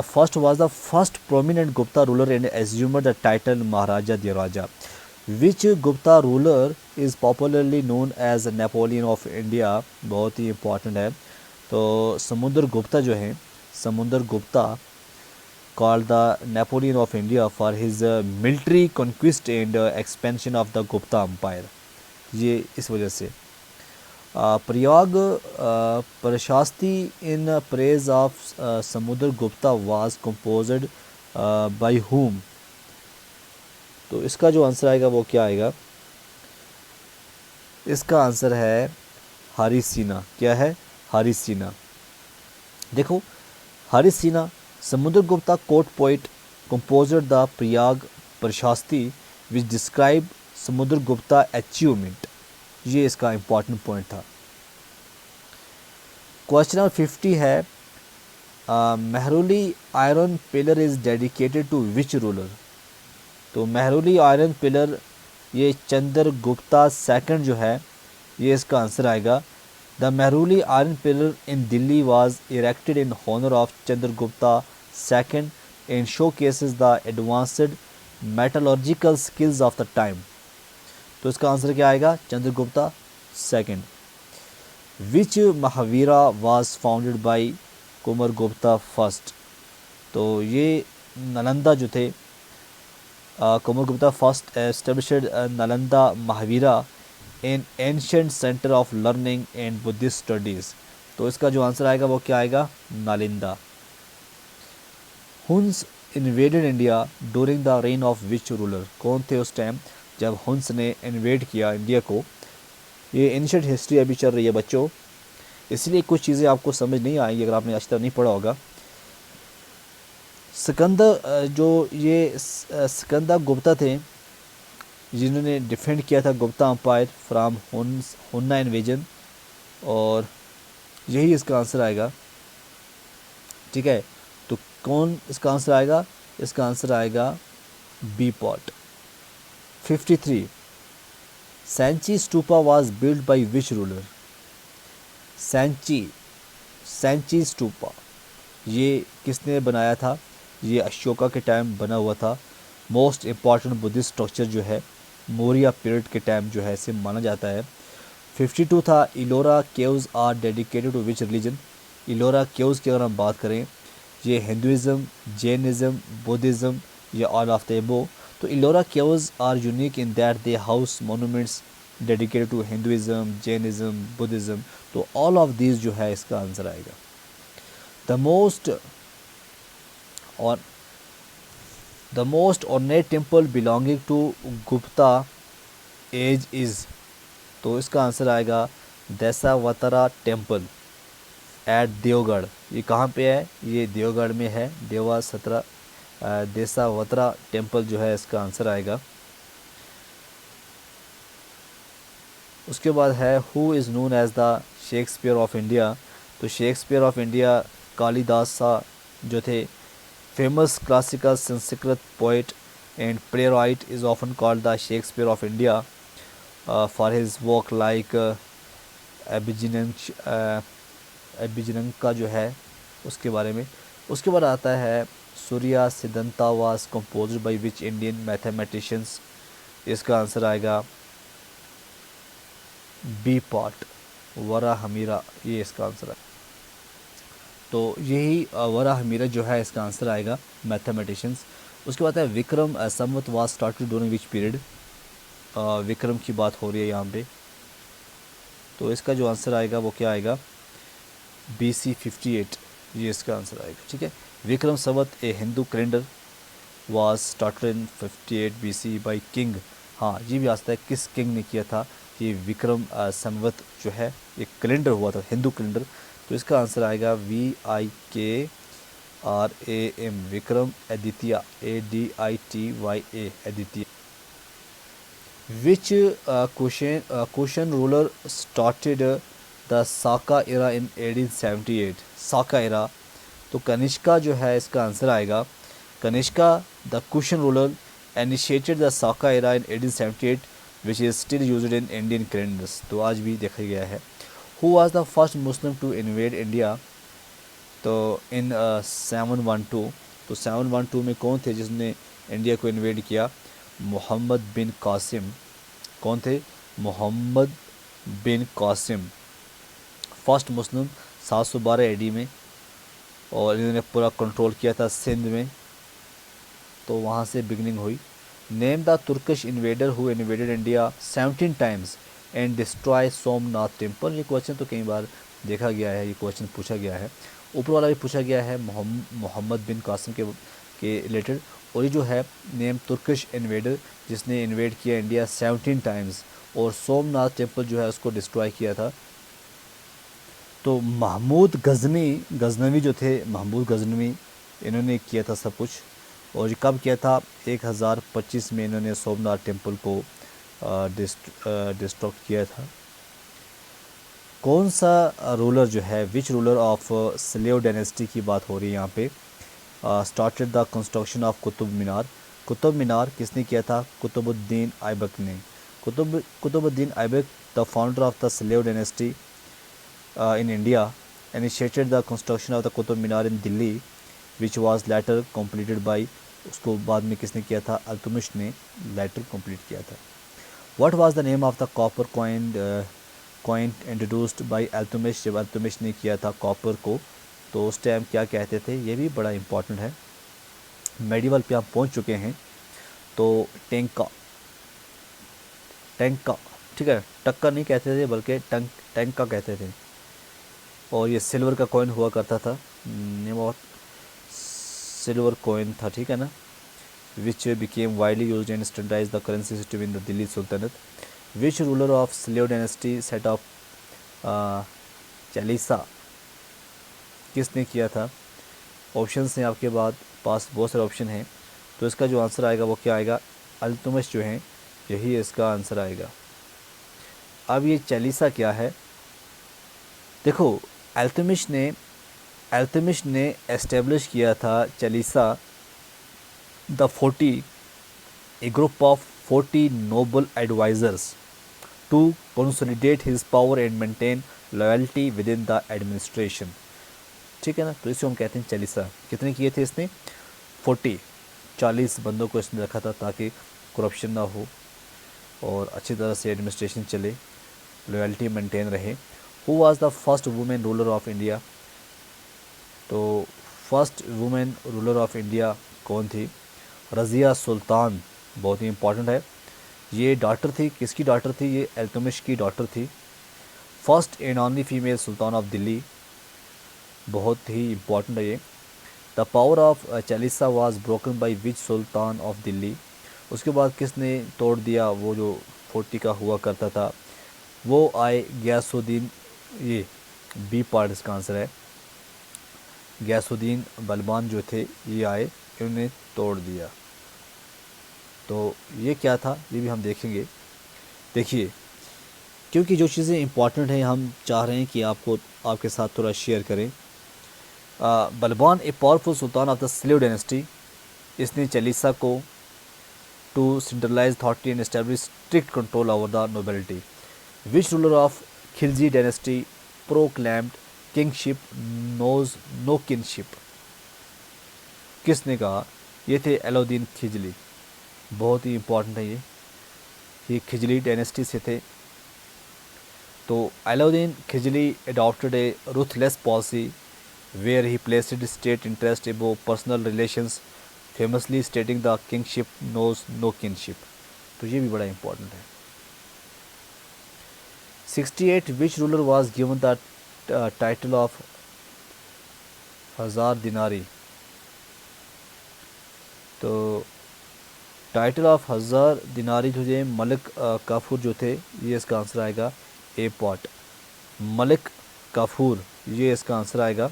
first was the first prominent Gupta ruler and assumed the title Maharajadhiraja. Which Gupta ruler is popularly known as Napoleon of India, बहुत ही इंपॉर्टेंट है। तो समुद्र गुप्ता जो हैं, समुद्र Gupta called the Napoleon of India for his military conquest and expansion of the Gupta Empire. ये इस वजह से Prayag prashasti in praise of Samudra Gupta was composed by whom? तो इसका जो आंसर आएगा वो क्या आएगा? इसका आंसर है हरी सिन्हा। क्या है? हरी सिन्हा। देखो, Harisena Samudragupta court poet composed the Prayaga Prashasti which describe Samudragupta achievement. ये इसका इम्पॉर्टेंट पॉइंट था। क्वेश्चन नंबर 50 है Mehrauli iron pillar is dedicated to which ruler? तो मेहरौली आयरन पिलर ये चंद्रगुप्ता सेकंड जो है, ये इसका आंसर आएगा। The Mehrauli iron pillar in Delhi was erected in honour of Chandragupta second and showcases the advanced metallurgical skills of the time. तो इसका answer क्या आएगा? Chandragupta second. Which Mahavihara was founded by Kumaragupta first? तो ये नालंदा जो थे, Kumaragupta first established Nalanda Mahavihara in ancient centre of learning and Buddhist studies. तो इसका जो आंसर आएगा वो क्या आएगा? Nalanda. Huns invaded India during the reign of which ruler? कौन थे उस टाइम जब हुन्स ने इन्वेड किया इंडिया को? ये एंशिएंट हिस्ट्री अभी चल रही है बच्चों, इसलिए कुछ चीज़ें आपको समझ नहीं आएंगी अगर आपने आज तक नहीं पढ़ा होगा। सिकंदर जो ये सिकंदर गुप्ता थे जिन्होंने डिफेंड किया था गुप्ता अम्पायर फ्राम हुन्ना इन्वेजन, और यही इसका आंसर आएगा। ठीक है, तो कौन इसका आंसर आएगा? इसका आंसर आएगा बी पॉट। 53 Sanchi stupa was build by which ruler? Sanchi stupa ये किसने बनाया था? ये अशोका के टाइम बना हुआ था। मोस्ट इम्पॉर्टेंट बुद्धिस्ट स्ट्रक्चर जो है मौर्य पीरियड के टाइम जो है इसे माना जाता है। 52 था Ellora caves are dedicated to which religion? Ellora caves की अगर हम बात करें, ये हिंदुइज़्म, जैनिज़्म, बुद्धिज़्म या ऑल ऑफ द अबव। तो Ellora caves are unique in that they house monuments dedicated to Hinduism, Jainism, Buddhism. तो ऑल ऑफ दीज जो है इसका आंसर आएगा। The most ornate temple belonging to Gupta age is? तो इसका answer आएगा देसावतरा टेम्पल एट देवगढ़। ये कहाँ पे है? ये देवगढ़ में है। देसावतरा टेम्पल जो है इसका आंसर आएगा। उसके बाद है who is known as the Shakespeare of India? तो Shakespeare of India Kalidasa जो थे, famous classical Sanskrit poet and playwright is often called the Shakespeare of India for his work like एबिजिनंका जो है उसके बारे में। उसके बाद आता है Surya Siddhanta was composed by which Indian mathematicians? इसका आंसर आएगा बी पॉट, वराहमिरा। ये इसका आंसर है। तो यही वराहमिरा जो है इसका आंसर आएगा मैथमेटिशियंस। उसके बाद है Vikram Samvat was started during which period? Vikram की बात हो रही है यहाँ पे, तो इसका जो आंसर आएगा वो क्या आएगा? BC 58। ये इसका आंसर आएगा। ठीक है, Vikram Samvat a Hindu calendar was started in 58 BC by king. हाँ, ये भी आ सकता है किस किंग ने किया था ये विक्रम संवत जो है एक कैलेंडर हुआ था, हिंदू कैलेंडर। तो इसका आंसर आएगा VIKRAM, Vikram Aditya, ADITYA, Aditya. Which question ruler started the Saka era in 1878? Saka era, तो कनिष्का जो है इसका आंसर आएगा। Kanishka the question ruler initiated the Saka era in 1878 which is still used in Indian calendars. तो आज भी देखा गया है। Who was the first Muslim to invade India? तो इन 712। तो 712 में कौन थे जिसने इंडिया को इन्वेड किया? मोहम्मद बिन कासिम। कौन थे? मोहम्मद बिन कासिम, फर्स्ट मुस्लिम 712 AD में, और इन्होंने पूरा कंट्रोल किया था सिंध में तो वहाँ से बिगनिंग हुई। Name the Turkish invader who invaded India 17 times and destroy Somnath temple. ये क्वेश्चन तो कई बार देखा गया है, ये क्वेश्चन पूछा गया है। ऊपर वाला भी पूछा गया है मोहम्मद बिन कासिम के रिलेटेड। और ये जो है नेम तुर्किश इन्वेडर जिसने इन्वेड किया इंडिया 17 टाइम्स और सोमनाथ टेम्पल जो है उसको डिस्ट्रॉय किया था। तो महमूद गजनवी जो थे, महमूद गजनवी, इन्होंने किया था सब कुछ। और ये कब किया था? 1025 में इन्होंने सोमनाथ टेम्पल को डिस्ट्रॉय किया था। कौन सा रूलर जो है, which ruler of slave dynasty की बात हो रही है यहाँ पे, started the construction of Qutub Minar. Qutub Minar किसने किया था? कुतुबुद्दीन ऐबक ने। Qutubuddin Aibak, the founder of the slave dynasty in India, initiated the construction of the Qutub Minar in Delhi, which was later completed by, उसको बाद में किसने किया था? अल्तुमिश ने later complete किया था। What was the name of the copper coin introduced by अल्तुमिश? जब अल्तुमिश ने किया था कॉपर को तो उस टाइम क्या कहते थे? ये भी बड़ा इंपॉर्टेंट है। मेडिवल पे आप पहुंच चुके हैं तो टेंका, ठीक है, टक्का नहीं कहते थे बल्कि टैंका कहते थे। और ये सिल्वर का कॉइन हुआ करता था, नेम ऑफ सिल्वर कॉइन था, ठीक है ना, which became widely used and standardised the currency system in the Delhi Sultanate. Which ruler of slave dynasty set of Chalisa, किसने किया था? ऑप्शन हैं आपके पास बहुत सारे ऑप्शन हैं, तो इसका जो आंसर आएगा वो क्या आएगा? अल्तुमिश जो हैं, यही इसका आंसर आएगा। अब ये चालीसा क्या है? देखो, अल्तुमिश ने एस्टेब्लिश किया था Chalisa, the 40, a group of 40 noble advisers to consolidate his power and maintain loyalty within the administration, ठीक है ना। तो इसे हम कहते हैं चालीसा। कितने किए थे इसने? 40 बंदों को इसने रखा था ताकि करप्शन ना हो और अच्छी तरह से एडमिनिस्ट्रेशन चले, लॉयल्टी मेंटेन रहे। Who was the first women ruler of India? तो first women ruler of India कौन थी? रज़िया सुल्तान, बहुत ही इंपॉर्टेंट है। ये डॉटर थी, किसकी डॉटर थी? ये अल्तुमिश की डॉटर थी। First and only female Sultan of Delhi, बहुत ही इंपॉर्टेंट है ये। The power of Chalisa was broken by which Sultan of Delhi? उसके बाद किसने तोड़ दिया? वो जो 40 का हुआ करता था वो आए गयासुद्दीन, ये बी पार्ट इसका आंसर है। गयासुद्दीन बलबान जो थे ये आए, इन्होंने तोड़ दिया। तो ये क्या था ये भी हम देखेंगे। देखिए, क्योंकि जो चीज़ें इंपॉर्टेंट हैं हम चाह रहे हैं कि आपके साथ थोड़ा शेयर करें। Balban a powerful sultan of the slave dynasty, इसने चालीसा को to centralise authority and establish strict control over the nobility. Which ruler of Khilji dynasty proclaimed kingship knows no kinship? किसने कहा? ये थे अलाउद्दीन खिजली, बहुत ही इंपॉर्टेंट है ये खिजली डायनेस्टी से थे। तो Alauddin खिजली adopted a ruthless policy where he placed state interest above personal relations, famously stating the kingship knows no kinship। तो ये भी बड़ा इंपॉर्टेंट है। 68 which ruler was given the title of हजार दिनारी? तो टाइटल ऑफ हजार दिनारी जो है मलिक काफूर जो थे, ये इसका आंसर आएगा ए पॉट। मलिक काफूर, ये इसका आंसर आएगा।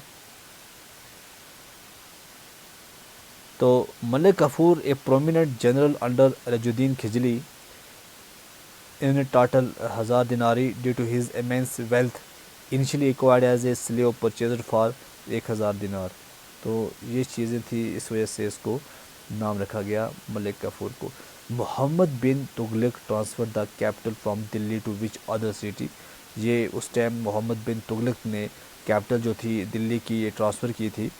तो Malik Kafur a prominent general under रजुद्दीन खिजली, इन्होंने title Hazar Dinari due to his immense wealth initially acquired as a slave purchased for 1000 dinar. तो ये चीज़ें थी, इस वजह से इसको नाम रखा गया मलिक काफूर को। Mohammad bin Tughlaq transfer the capital from Delhi to which other city? ये उस टाइम मोहम्मद बिन तुगलक ने कैपिटल जो थी दिल्ली की ये ट्रांसफ़र की थी।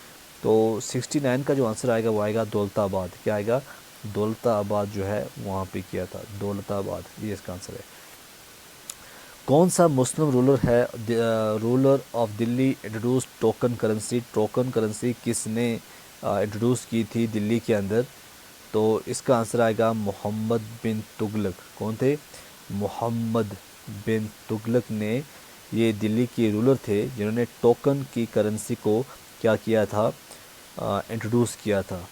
तो 69 का जो आंसर आएगा वो आएगा दौलताबाद। क्या आएगा? दौलताबाद जो है वहाँ पे किया था, दौलताबाद, ये इसका आंसर है। कौन सा मुस्लिम रूलर है ruler of Delhi introduce token currency? Token currency किसने इंट्रोड्यूस की थी दिल्ली के अंदर? तो इसका आंसर आएगा मोहम्मद बिन तुगलक। कौन थे? मोहम्मद बिन तुगलक ने, ये दिल्ली के रूलर थे जिन्होंने टोकन की करेंसी को क्या किया था, इंट्रोड्यूस किया था।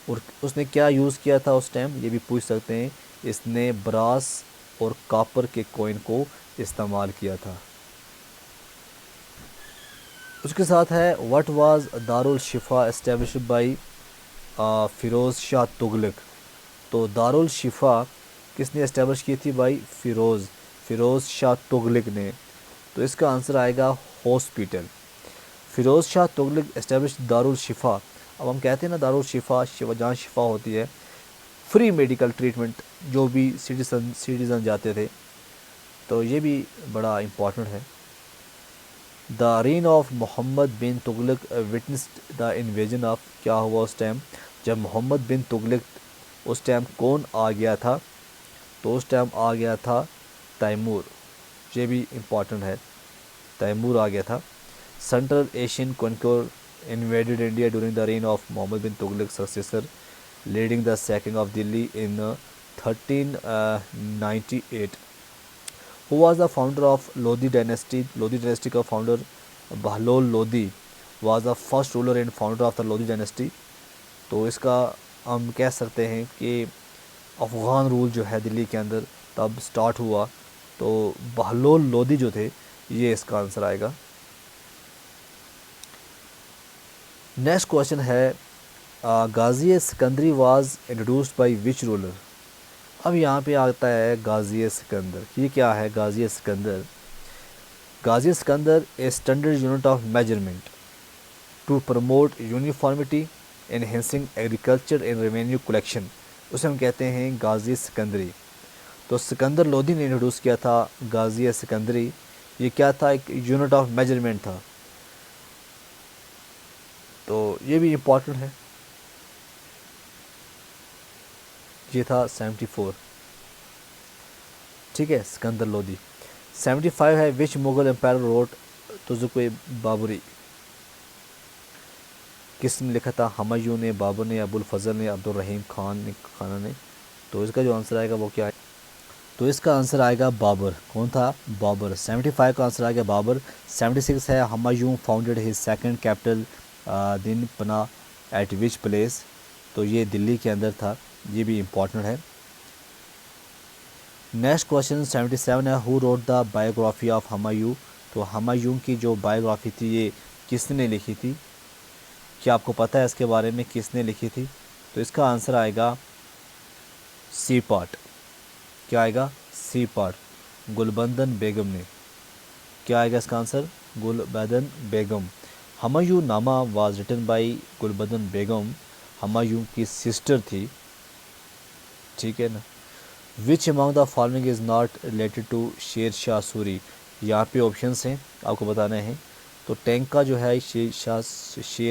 और उसने क्या यूज़ किया था उस टाइम, ये भी पूछ सकते हैं। इसने ब्रास और कापर के कॉइन को इस्तेमाल किया था। उसके साथ है what was Darul Shifa established by Firoz Shah Tughlaq. तो दारुल शिफा किसने इस्टेब्लिश की थी? भाई फ़िरोज़ शाह तुगलक ने। तो इसका आंसर आएगा हॉस्पिटल। फ़िरोज़ शाह तुगलक इस्टेब्लिश दारुल शिफा। अब हम कहते हैं ना दारुल शिफा, जहाँ शिफा होती है, फ्री मेडिकल ट्रीटमेंट जो भी सिटीज़न जाते थे। तो ये भी बड़ा इम्पोर्टेंट है। The reign of Mohammad bin Tughlaq witnessed the invasion of, क्या हुआ उस टाइम जब मोहम्मद बिन तुगलक, उस टाइम कौन आ गया था? तो उस टाइम आ गया था तैमूर। ये भी इम्पोर्टेंट है, तैमूर आ गया था। Central Asian conqueror invaded India during the reign of Mohammad bin Tughlaq successor leading the sacking of Delhi in 1398। Who was the founder of Lodi dynasty? Lodi dynasty का founder Bahlol Lodi was the first ruler and founder of the Lodi dynasty। तो इसका हम कह सकते हैं कि Afghan rule जो है दिल्ली के अंदर तब स्टार्ट हुआ। तो बहलोल लोदी जो थे, ये इसका आंसर आएगा। नेक्स्ट क्वेश्चन है Gazi Sikandari was introduced by which ruler. अब यहाँ पे आता है गाजी सिकंदर। ये क्या है Gazi Sikandar? Gazi Sikandar a standard unit of measurement to promote uniformity enhancing agriculture and revenue collection, उसे हम कहते हैं गाजी सिकंदरी। तो सिकंदर लोदी ने इंट्रोड्यूस किया था गाजी सिकंदरी। ये क्या था? एक यूनिट ऑफ मेजरमेंट था। तो ये भी इम्पोर्टेंट है। ये था 74, ठीक है, सिकंदर लोदी। 75 है विच मुगल एम्पायर रोट तुजुक बाबरी। किसने लिखा था? हुमायूं ने, बाबर ने, अबुल फजल ने, अब्दुल रहीम खाना ने। तो इसका जो आंसर आएगा वो क्या है? तो इसका आंसर आएगा बाबर। कौन था? बाबर। 75 का आंसर आएगा बाबर। 76 है Humayun founded his second capital दिन पना एट विच प्लेस। तो ये दिल्ली के अंदर था। ये भी इम्पोर्टेंट है। नेक्स्ट क्वेश्चन 77 है who wrote the biography of Humayun. तो हुमायूं की जो बायोग्राफी थी ये किसने लिखी थी? क्या आपको पता है इसके बारे में किसने लिखी थी? तो इसका आंसर आएगा सी पार्ट। क्या आएगा? सी पार्ट, गुलबंदन बेगम ने। क्या आएगा इसका answer? Gulbadan Begum. Humayun Nama was written by Gulbadan Begum, Humayun की सिस्टर थी, ठीक है ना। Which among the following is not related to Sher Shah Suri. यहाँ पे ऑप्शंस हैं, आपको बताना है। तो टैंक का जो है शेर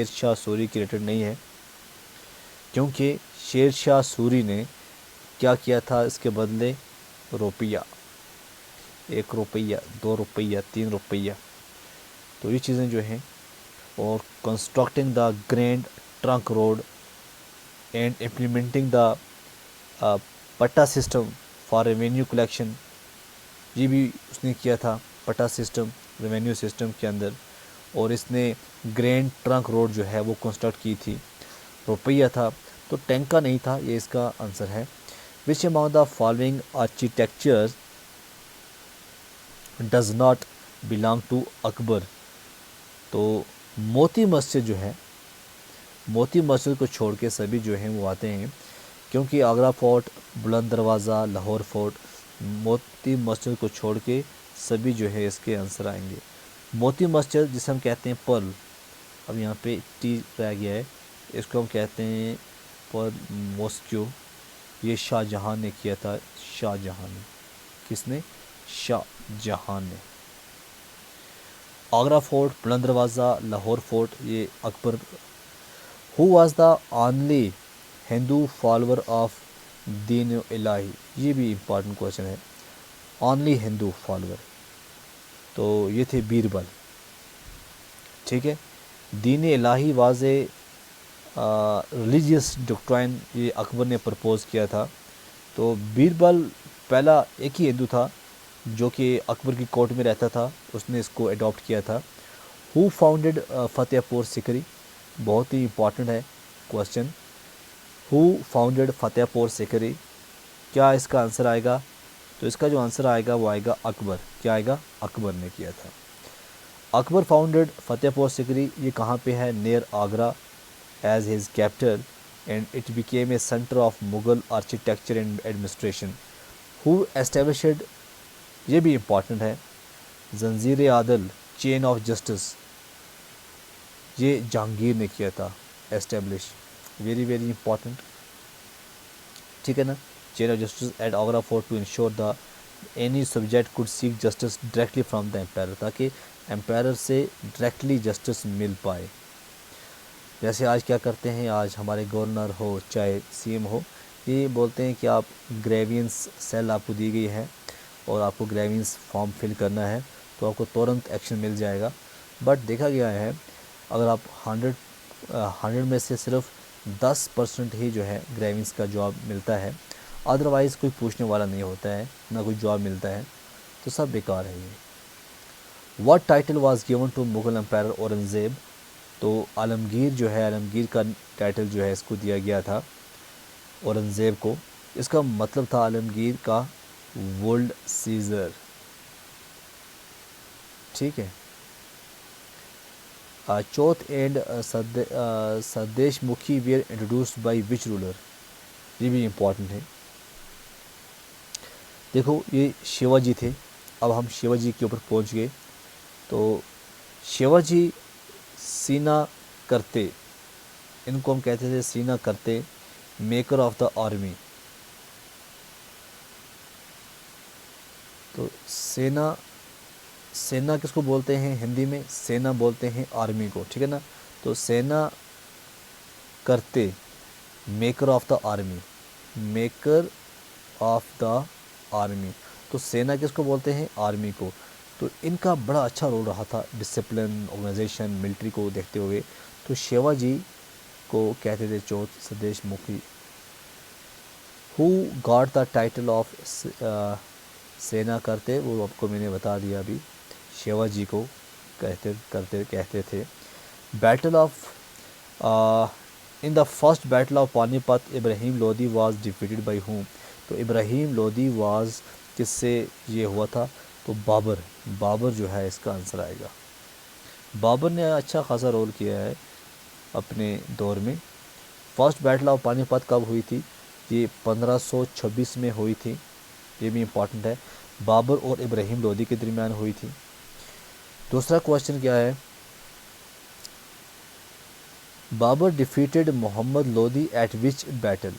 शाह सूरी के रिलेटेड नहीं है, क्योंकि शेर शाह सूरी ने क्या किया था इसके बदले? रुपया, 1 रुपया, 2 रुपया, 3 रुपया। तो ये चीज़ें जो हैं, और constructing the grand trunk road and implementing the पट्टा सिस्टम फॉर रेवेन्यू कलेक्शन, ये भी उसने किया था, पट्टा सिस्टम रेवेन्यू सिस्टम के अंदर। और इसने ग्रैंड ट्रंक रोड जो है वो कंस्ट्रक्ट की थी। रुपया था, तो टैंक का नहीं था, ये इसका आंसर है। Which among the following architecture does not belong to Akbar. तो मोती मस्जिद जो है, मोती मस्जिद को छोड़ के सभी जो हैं वो आते हैं, क्योंकि आगरा फोर्ट, बुलंद दरवाज़ा, लाहौर फोर्ट, मोती मस्जिद को छोड़ के सभी जो है इसके आंसर आएंगे। मोती मस्जिद जिसे हम कहते हैं पर्ल, अब यहाँ पे टी रह गया है, इसको हम कहते हैं पर्ल मॉस्क्यू। ये शाहजहां ने किया था, शाहजहां ने। किसने? शाहजहां ने। आगरा फोर्ट, बुलंद दरवाज़ा, लाहौर फोर्ट, ये Akbar. Who was the only Hindu follower of दीन इलाही। ये भी इम्पॉर्टेंट क्वेश्चन है। ओनली हिंदू फॉलोअर, तो ये थे बीरबल, ठीक है। दीन इलाही वाज ए रिलीजियस डॉक्ट्राइन ये अकबर ने प्रपोज़ किया था। तो बीरबल पहला एक ही हिंदू था जो कि अकबर की कोर्ट में रहता था, उसने इसको अडॉप्ट किया था। हु फाउंडेड फतेहपुर सिकरी, बहुत ही इम्पॉर्टेंट है question. Who founded Fatehpur Sikri, क्या इसका आंसर आएगा? तो इसका जो आंसर आएगा वो आएगा अकबर। क्या आएगा? अकबर ने किया था। अकबर फाउंडेड फतेहपुर सिकरी, ये कहाँ पे है? Near Agra as his capital and it became a centre of Mughal architecture and administration. Who established, ये भी इम्पॉर्टेंट है, जंजीर आदल चेन ऑफ जस्टिस, ये जहांगीर ने किया था एस्टेब्लिश। वेरी वेरी इंपॉर्टेंट, ठीक है ना। Chain of justice at Agra fort to ensure the any subject could seek justice directly from the empire, ताकि एम्पायर से डायरेक्टली जस्टिस मिल पाए। जैसे आज क्या करते हैं, आज हमारे गवर्नर हो चाहे सीएम हो, ये बोलते हैं कि आप ग्रेवियंस सेल आपको दी गई है और आपको ग्रेवियंस फॉर्म फिल करना है तो आपको तुरंत एक्शन मिल जाएगा। बट देखा गया है अगर आप 100 में से सिर्फ 10% ही जो है ग्रेवियंस का जॉब मिलता है, अदरवाइज़ कोई पूछने वाला नहीं होता है, ना कोई जॉब मिलता है, तो सब बेकार है ये। What title was given to Mughal empire Aurangzeb, तो आलमगीर जो है, आलमगीर का टाइटल जो है इसको दिया गया था औरंगज़ेब को। इसका मतलब था आलमगीर का वर्ल्ड सीजर, ठीक है। चौथ and Sardeshmukhi were introduced by which ruler, ये भी इम्पॉर्टेंट है। देखो ये शिवाजी थे, अब हम शिवाजी के ऊपर पहुंच गए। तो शिवाजी सीना करते, इनको हम कहते थे सीना करते, मेकर ऑफ द आर्मी। तो सेना, सेना किसको बोलते हैं हिंदी में? सेना बोलते हैं आर्मी को, ठीक है ना। तो सेना करते, maker of the army, maker of the army. तो सेना किसको बोलते हैं? आर्मी को। तो इनका बड़ा अच्छा रोल रहा था डिसिप्लिन, ऑर्गेनाइजेशन, मिलिट्री को देखते हुए। तो शिवाजी को कहते थे चौथ सदेश मुखी। Who got the title of सेना करते, वो आपको मैंने बता दिया अभी, शिवाजी को कहते थे। Battle of in the first battle of Panipat Ibrahim Lodi was defeated by whom. तो इब्राहिम लोदी वाज किससे ये हुआ था? तो बाबर, बाबर जो है इसका आंसर आएगा। बाबर ने अच्छा खासा रोल किया है अपने दौर में। फर्स्ट बैटल ऑफ पानीपत कब हुई थी? ये 1526 में हुई थी, ये भी इम्पॉर्टेंट है। बाबर और इब्राहिम लोदी के दरमियान हुई थी। दूसरा क्वेश्चन क्या है? Babur defeated Mohammad Lodi at which battle.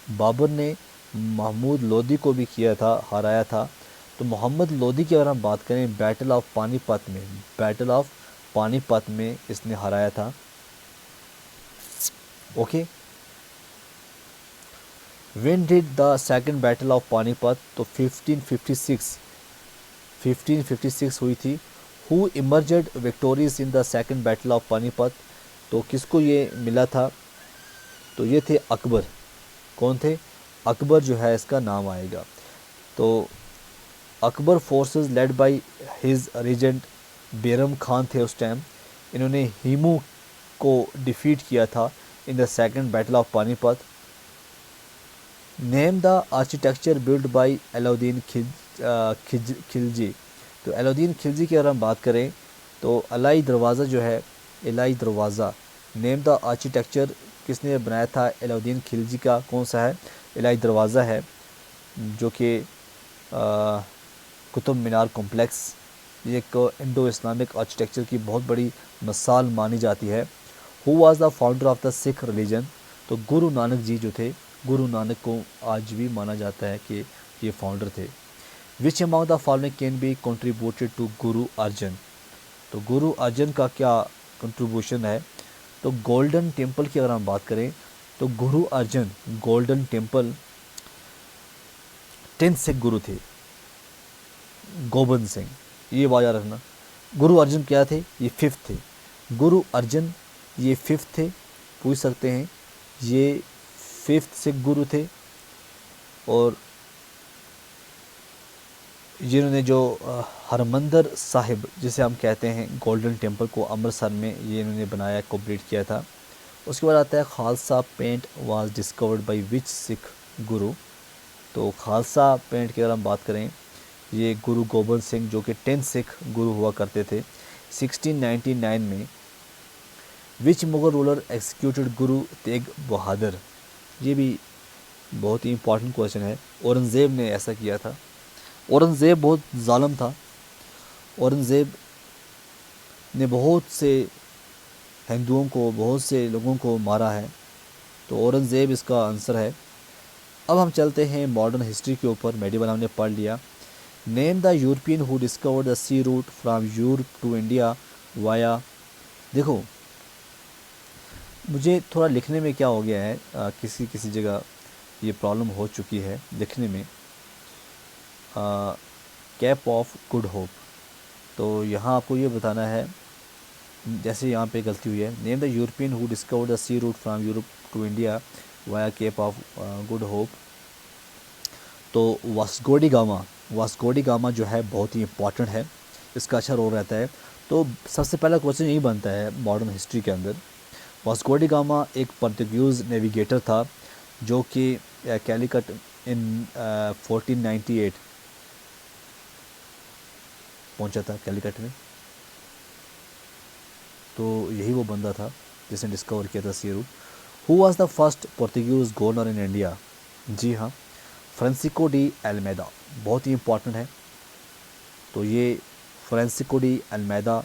Babur ने महमूद लोदी को भी किया था, हराया था। तो मोहम्मद लोदी की अगर हम बात करें बैटल ऑफ पानीपत में, बैटल ऑफ पानीपत में इसने हराया था, okay. When did the second battle of Panipat? तो 1556 हुई थी। Who emerged victorious in the second battle of Panipat? तो किसको ये मिला था? तो ये थे अकबर। कौन थे? अकबर जो है इसका नाम आएगा। तो Akbar forces led by his regent Bairam Khan थे उस टाइम। इन्होंने हिमू को डिफीट किया था in the second battle of Panipat. Name the architecture build by Alauddin Khilji. तो अलाउद्दीन खिलजी की अगर हम बात करें तो अलाई दरवाज़ा जो है, अलाई दरवाज़ा, नेम द आर्किटेक्चर किसने बनाया था? अलाउद्दीन खिलजी का कौन सा है? अलाई दरवाज़ा है, जो कि कुतुब मीनार कॉम्प्लेक्स, ये एक इंडो इस्लामिक आर्किटेक्चर की बहुत बड़ी मिसाल मानी जाती है। Who was the founder of the Sikh religion? तो गुरु नानक जी जो थे, गुरु नानक को आज भी माना जाता है कि ये फाउंडर थे। Which among the following can be contributed to Guru Arjan? तो गुरु अर्जन का क्या कंट्रीब्यूशन है? तो गोल्डन टेम्पल की अगर हम बात करें तो गुरु अर्जन गोल्डन टेम्पल 10 सिख गुरु थे, गोबंद सिंह, ये बात याद रखना। गुरु अर्जन क्या थे? ये 5th थे। गुरु अर्जन ये 5th थे पूछ सकते हैं। ये 5th सिख गुरु थे और जिन्होंने जो हरमंदिर साहिब जिसे हम कहते हैं गोल्डन टेम्पल को अमृतसर में ये इन्होंने बनाया, कंप्लीट किया था। उसके बाद आता है Khalsa Panth was discovered by which Sikh Guru. तो खालसा पेंट की अगर हम बात करें, ये गुरु गोबिंद सिंह जो कि 10th सिख गुरु हुआ करते थे 1699 में। विच मुगल रूलर एक्सिक्यूटेड गुरु तेग बहादुर। ये भी बहुत ही इंपॉर्टेंट क्वेश्चन है। औरंगज़ेब ने ऐसा किया था। औरंगज़ेब बहुत ज़ालिम था। औरंगज़ेब ने बहुत से हिंदुओं को, बहुत से लोगों को मारा है। तो औरंगज़ेब इसका आंसर है। अब हम चलते हैं मॉडर्न हिस्ट्री के ऊपर। मेडिवल हमने पढ़ लिया। Name the European who discovered the sea route from Europe to India via. देखो, मुझे थोड़ा लिखने में क्या हो गया है, किसी किसी जगह ये प्रॉब्लम हो चुकी है लिखने में। Cap of Good Hope. तो यहाँ आपको ये बताना है, जैसे यहाँ पे गलती हुई है। Name the European who discovered the sea route from Europe to India via Cape of Good Hope. तो वास्को डी गामा जो है बहुत ही इंपॉर्टेंट है, इसका अच्छा रोल रहता है। तो सबसे पहला क्वेश्चन यही बनता है मॉडर्न हिस्ट्री के अंदर। वास्को डी गामा एक पोर्तुगीज़ नेविगेटर था जो कि कैलिकट इन 1498 पहुंचा था कैलिकट में। तो यही वो बंदा था जिसने डिस्कवर किया था sea route. Who was the first Portuguese governor in India. जी हाँ, फ्रांसिस्को डी अल्मेदा। बहुत ही इंपॉर्टेंट है। तो ये Francisco de Almeida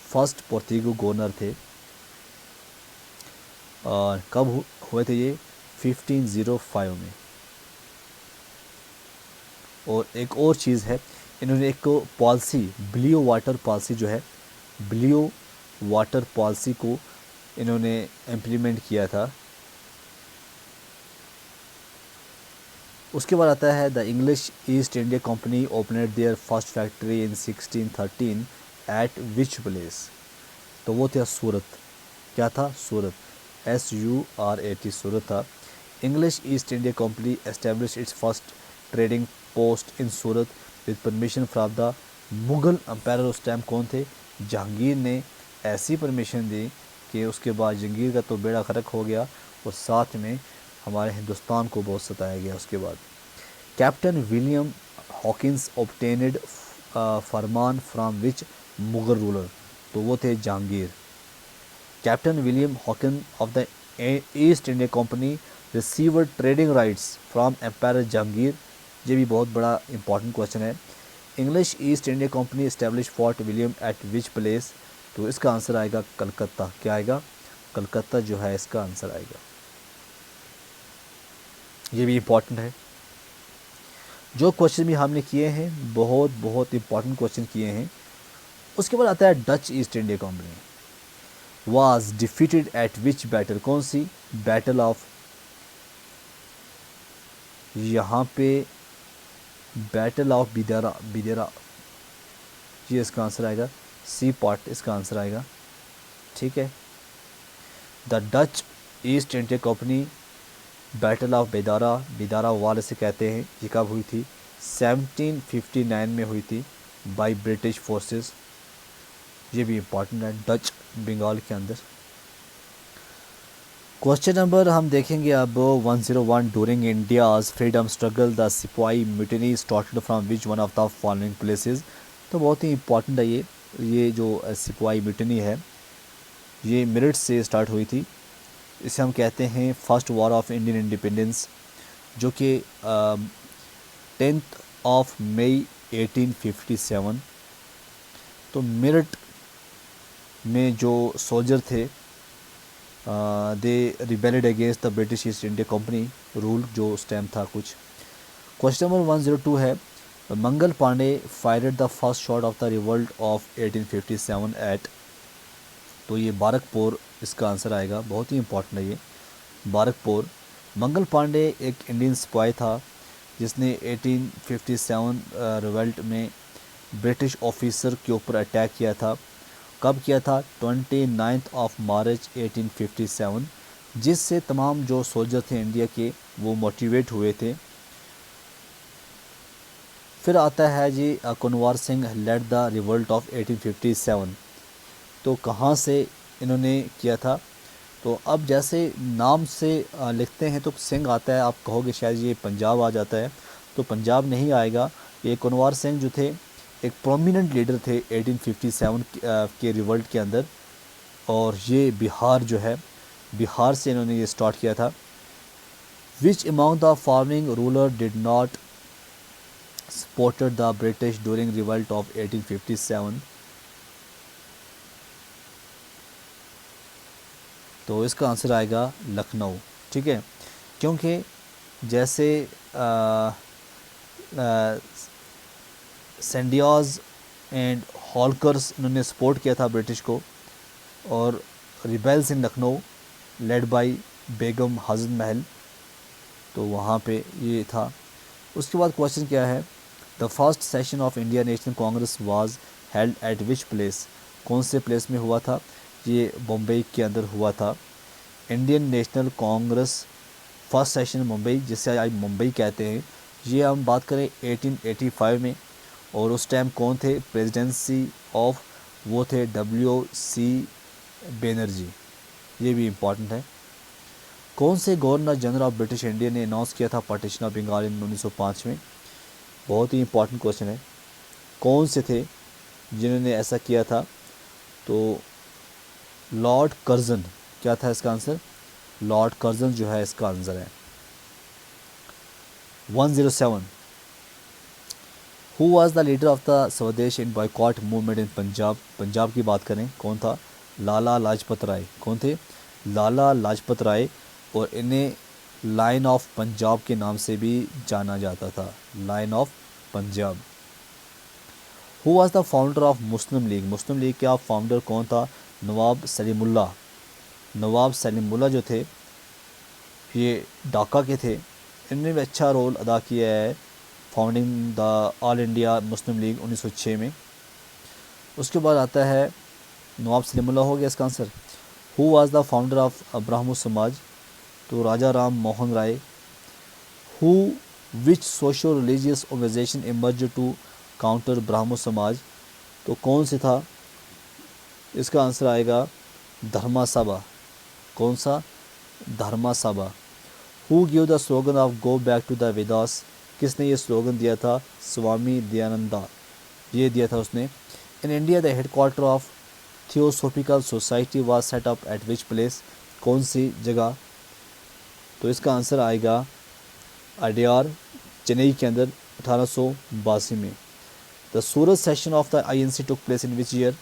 first Portuguese governor थे। और कब हुए थे ये? 1505 में। और एक और चीज़ है, इन्होंने एक पॉलिसी, ब्लू वाटर पॉलिसी जो है, ब्लू वाटर पॉलिसी को इन्होंने इम्प्लीमेंट किया था। उसके बाद आता है the English East India company opened their first factory in 1613 at which place. तो वो था सूरत। क्या था? सूरत। SURAT, सूरत था। English East India company establish its first trading post in Surat with permission from the Mughal empire. उस टाइम कौन थे? जहांगीर ने ऐसी परमिशन दी कि उसके बाद जहांगीर का तो बेड़ा गर्क हो गया और साथ में हमारे हिंदुस्तान को बहुत सताया गया। उसके बाद captain William Hawkins obtained farman from which Mughal ruler. तो वो थे Jahangir. Captain William Hawkins of the East India company received trading rights from emperor Jahangir. ये भी बहुत बड़ा इंपॉर्टेंट क्वेश्चन है। English East India company establish fort William at which place. तो इसका आंसर आएगा कलकत्ता। क्या आएगा? कलकत्ता जो है इसका आंसर आएगा। ये भी इम्पॉर्टेंट है। जो क्वेश्चन भी हमने किए हैं बहुत बहुत इंपॉर्टेंट क्वेश्चन किए हैं। उसके बाद आता है Dutch East India company was defeated eight which battle. कौन सी? बैटल ऑफ, यहाँ पे बैटल ऑफ बिदेरा। ये इसका आंसर आएगा। सी पार्ट इसका आंसर आएगा। ठीक है। The Dutch East India company battle of Bedara war इसे कहते हैं। ये कब हुई थी? 1759 में हुई थी बाय ब्रिटिश फोर्सेस। ये भी इम्पॉर्टेंट है डच बंगाल के अंदर। क्वेश्चन नंबर हम देखेंगे अब 101। During India's freedom struggle the sipahi mutiny started from which one of the following places. तो बहुत ही इम्पॉर्टेंट है ये जो सिपाही म्यूटिनी है ये मेरठ से स्टार्ट हुई थी। इसे हम कहते हैं first war of Indian independence, जो कि 10th ऑफ मई 1857। तो मेरठ में जो सोल्जर थे they rebelled against the British East India company rule जो उस टाइम था कुछ। क्वेश्चन नंबर 102 है Mangal Pandey fired the first shot of the revolt of 1857 at. तो ये बारकपुर इसका आंसर आएगा। बहुत ही इंपॉर्टेंट है ये बारकपुर। मंगल पांडे एक इंडियन सिपाही था जिसने 1857 रिवोल्ट में ब्रिटिश ऑफिसर के ऊपर अटैक किया था। कब किया था? 29 ऑफ मार्च 1857। जिससे तमाम जो सोल्जर थे इंडिया के वो मोटिवेट हुए थे। फिर आता है जी Kunwar Singh led the revolt of 1857। तो कहाँ से इन्होंने किया था? तो अब जैसे नाम से लिखते हैं तो सिंह आता है, आप कहोगे शायद ये पंजाब आ जाता है, तो पंजाब नहीं आएगा। ये कुनवार सिंह जो थे एक प्रोमिनेंट लीडर थे 1857 के रिवोल्ट के अंदर, और ये बिहार जो है, बिहार से इन्होंने ये स्टार्ट किया था। Which among the following ruler did not supported the British during revolt of 1857? तो इसका आंसर आएगा लखनऊ। ठीक है, क्योंकि जैसे सेंडियाज एंड हॉलकर्स इन्होंने सपोर्ट किया था ब्रिटिश को, और rebels in Lucknow led by Begum हाजन महल, तो वहाँ पे ये था। उसके बाद क्वेश्चन क्या है? The first session of India national Congress was held eight which place? कौन से प्लेस में हुआ था? ये बम्बई के अंदर हुआ था। Indian national Congress first session Mumbai, जिसे आज मुंबई कहते हैं, ये हम बात करें 1885 में। और उस टाइम कौन थे प्रेसिडेंसी ऑफ? वो थे WC बैनर्जी। ये भी इम्पॉर्टेंट है। कौन से governor general of British India ने अनाउंस किया था पार्टीशन ऑफ बंगाल इन 1905 में? बहुत ही इंपॉर्टेंट क्वेश्चन है। कौन से थे जिन्होंने ऐसा किया था? तो लॉर्ड कर्जन। क्या था इसका आंसर? लॉर्ड कर्जन जो है इसका आंसर है। 107। Who was the leader of the Swadesh in boycott movement in Punjab? Punjab की बात करें, कौन था? लाला लाजपत राय। कौन थे? लाला लाजपत राय। और इन्हें लायन ऑफ पंजाब के नाम से भी जाना जाता था, lion of Punjab. Who was the founder of Muslim League? Muslim League का फाउंडर कौन था? नवाब सलीमुल्लाह। नवाब सलीमुल्लाह जो थे ये ढाका के थे। इन्होंने भी अच्छा रोल अदा किया है founding the all India Muslim league 1906 में। उसके बाद आता है नवाब सलीमुल्लाह, हो गया इसका आंसर। Who was the founder of Brahmo Samaj? तो Raja Ram Mohan Roy. Who which social religious organisation emerge to counter Brahmo Samaj? तो कौन से था? इसका आंसर आएगा धर्मा सभा। कौन सा? Dharma Sabha. Who give the slogan of go back to the Vedas? किसने ये स्लोगन दिया था? स्वामी दयानंदा, ये दिया था उसने। In India the headquarter of theosophical society was set up at which place? कौन सी जगह? तो इसका आंसर आएगा अडयार, चेन्नई के अंदर 1882 में। The Surat session of the INC took place in which year?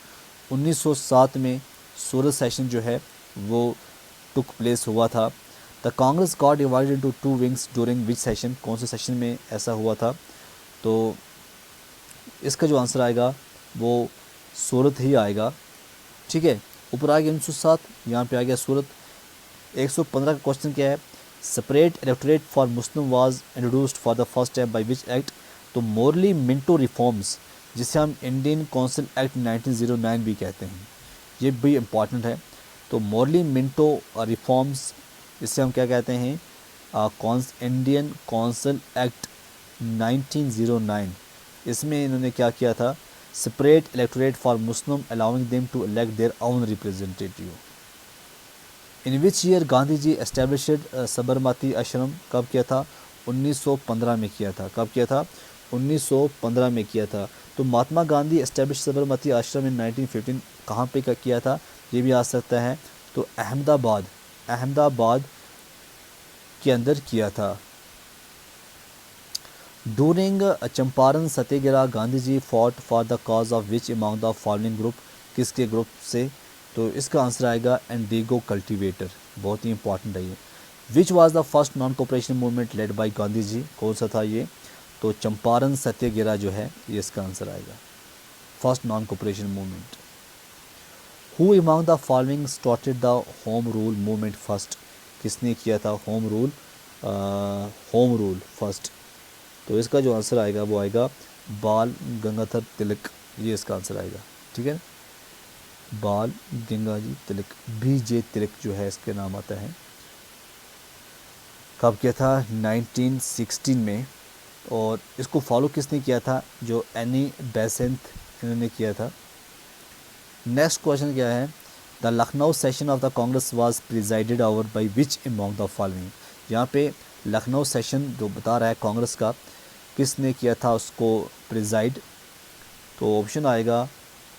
1907 में सूरत सेशन जो है वो टुक प्लेस हुआ था। The Congress got divided into two wings during which session? कौन से सेशन में ऐसा हुआ था? तो इसका जो आंसर आएगा वो सूरत ही आएगा। ठीक है, ऊपर आ गया 1907, यहाँ पे आ गया सूरत। 115 का क्वेश्चन क्या है? Separate electorate for Muslim was introduced for the first time by which act? तो मोरली मिंटो रिफॉर्म्स, जिसे हम इंडियन काउंसिल एक्ट 1909 भी कहते हैं, ये भी इम्पॉर्टेंट है। तो मोरली मिंटो रिफॉर्म्स, इसे हम क्या कहते हैं? Indian council Act 1909। इसमें इन्होंने क्या किया था? Separate electorate for Muslim allowing them to elect their own representative. In which year Gandhi ji established Sabarmati Ashram? कब किया था? 1915 में किया था। कब किया था? 1915 में किया था। तो महात्मा गांधी एस्टेब्लिश साबरमती आश्रम इन 1915 कहाँ पे किया था? ये भी आ सकता है। तो अहमदाबाद, अहमदाबाद के अंदर किया था। During Champaran Satyagraha Gandhi ji fought for the cause of which among the following group? किसके ग्रुप से? तो इसका आंसर आएगा इंडिगो कल्टीवेटर। बहुत ही इंपॉर्टेंट है ये। Which was the first non cooperation movement led by Gandhi ji? कौन सा था ये? तो चंपारण सत्याग्रह जो है ये इसका आंसर आएगा, first non cooperation movement. Who among the following started the home rule movement first? किसने किया था home rule? Home rule first? तो इसका जो आंसर आएगा वो आएगा बाल गंगाधर तिलक, ये इसका आंसर आएगा। ठीक है, बाल गंगाजी तिलक, BJ तिलक जो है इसके नाम आता है। कब किया था? 1916 में। और इसको फॉलो किसने किया था? जो एनी बेसेंट इन्होंने किया था। नेक्स्ट क्वेश्चन क्या है? The Lucknow session of the Congress was presided over by which among the following. यहाँ पे लखनऊ सेशन जो बता रहा है कांग्रेस का, किसने किया था उसको प्रिजाइड? तो ऑप्शन आएगा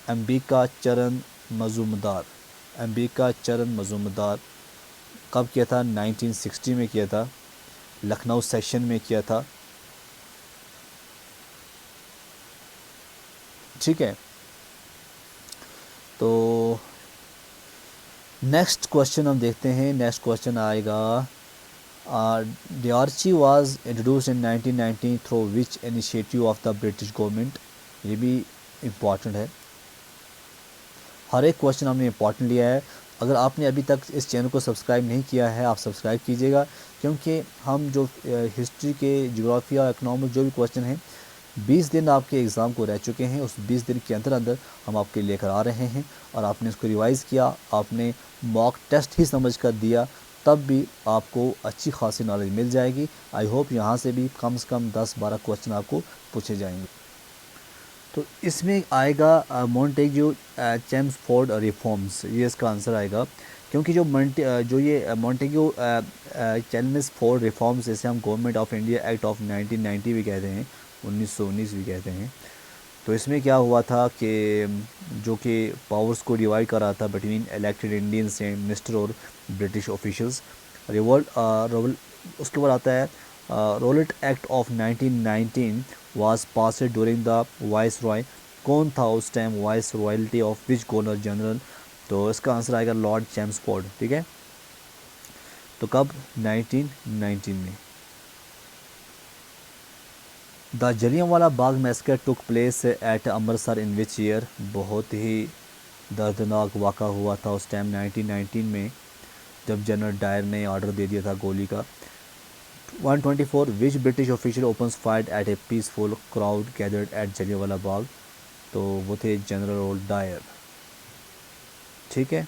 अंबिका चरण मजूमदार। अंबिका चरण मजूमदार। कब किया था? 1960 में किया था, लखनऊ सेशन में किया था। ठीक है, तो नेक्स्ट क्वेश्चन हम देखते हैं। नेक्स्ट क्वेश्चन आएगा dyarchy was introduced in 1990 through which initiative of the British government. ये भी इम्पॉर्टेंट है, हर एक क्वेश्चन हमने इम्पॉर्टेंट लिया है। अगर आपने अभी तक इस चैनल को सब्सक्राइब नहीं किया है, आप सब्सक्राइब कीजिएगा, क्योंकि हम जो हिस्ट्री के, ज्योग्राफी और इकनॉमिक जो भी क्वेश्चन हैं, 20 दिन आपके एग्ज़ाम को रह चुके हैं, उस 20 दिन के अंदर अंदर हम आपके लेकर आ रहे हैं। और आपने इसको रिवाइज़ किया, आपने मॉक टेस्ट ही समझ कर दिया, तब भी आपको अच्छी खासी नॉलेज मिल जाएगी। आई होप यहाँ से भी कम से कम 10-12 क्वेश्चन आपको पूछे जाएंगे। तो इसमें आएगा मॉन्टेग्यू चेम्सफोर्ड रिफॉर्म्स, ये इसका आंसर आएगा। क्योंकि जो ये मॉन्टेग्यू चेम्सफोर्ड रिफॉर्म्स, जैसे हम government of India act of 1990 भी कहते हैं, 1919 भी कहते हैं। तो इसमें क्या हुआ था कि जो कि पावर्स को डिवाइड कर रहा था between elected Indians and minister और ब्रिटिश ऑफिशियल्स। उसके बाद आता है Rowlatt Act of 1919 was passed during the viceroy. कौन था उस time viceroyalty of which governor general? तो इसका आंसर आएगा लॉर्ड चेम्सफोर्ड। ठीक है, तो कब? 1919 में। The Jallianwala Bagh massacre took place at Amritsar in which year. बहुत ही दर्दनाक वाक़ा हुआ था उस टाइम 1919 में, जब जनरल डायर ने ऑर्डर दे दिया था गोली का। 124 which British official opens fire at a peaceful crowd gathered at Jallianwala Bagh. तो वो थे जनरल डायर। ठीक है,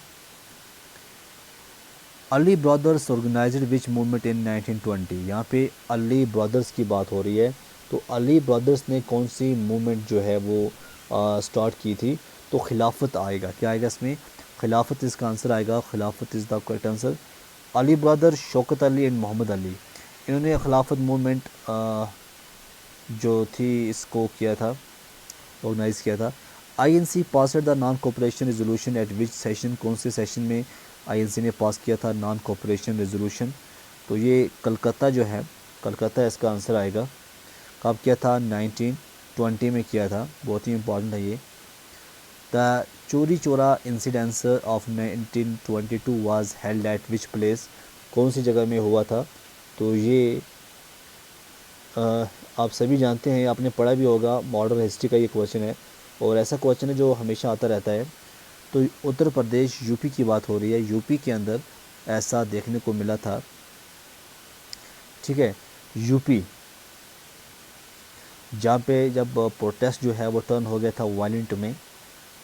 Ali brothers organised which movement in 1920। यहाँ पे अली ब्रदर्स की बात हो रही है, तो अली ब्रदर्स ने कौन सी मूवमेंट जो है वो स्टार्ट की थी? तो खिलाफत आएगा। क्या आएगा इसमें? खिलाफत इसका आंसर आएगा। Khilafat is the correct answer. Ali brother, Shaukat Ali and Mohammad Ali, इन्होंने खिलाफत मूवमेंट जो थी इसको किया था, ऑर्गेनाइज़ किया था। INC passed the non cooperation resolution eight which session. कौन से सेशन में आईएनसी ने पास किया था नॉन कोऑपरेशन रेजोल्यूशन? तो ये कलकत्ता जो है, कलकत्ता इसका आंसर आएगा। कब किया था? 1920 में किया था। बहुत ही इंपॉर्टेंट है ये। द चोरी चोरा incidence of 1922 was held eight which place. कौन सी जगह में हुआ था? तो ये आप सभी जानते हैं, आपने पढ़ा भी होगा, मॉडर्न हिस्ट्री का ये क्वेश्चन है, और ऐसा क्वेश्चन है जो हमेशा आता रहता है। तो उत्तर प्रदेश, यूपी की बात हो रही है, यूपी के अंदर ऐसा देखने को मिला था। ठीक है, यूपी, जहाँ पे जब प्रोटेस्ट जो है वो टर्न हो गया था वायलेंट में,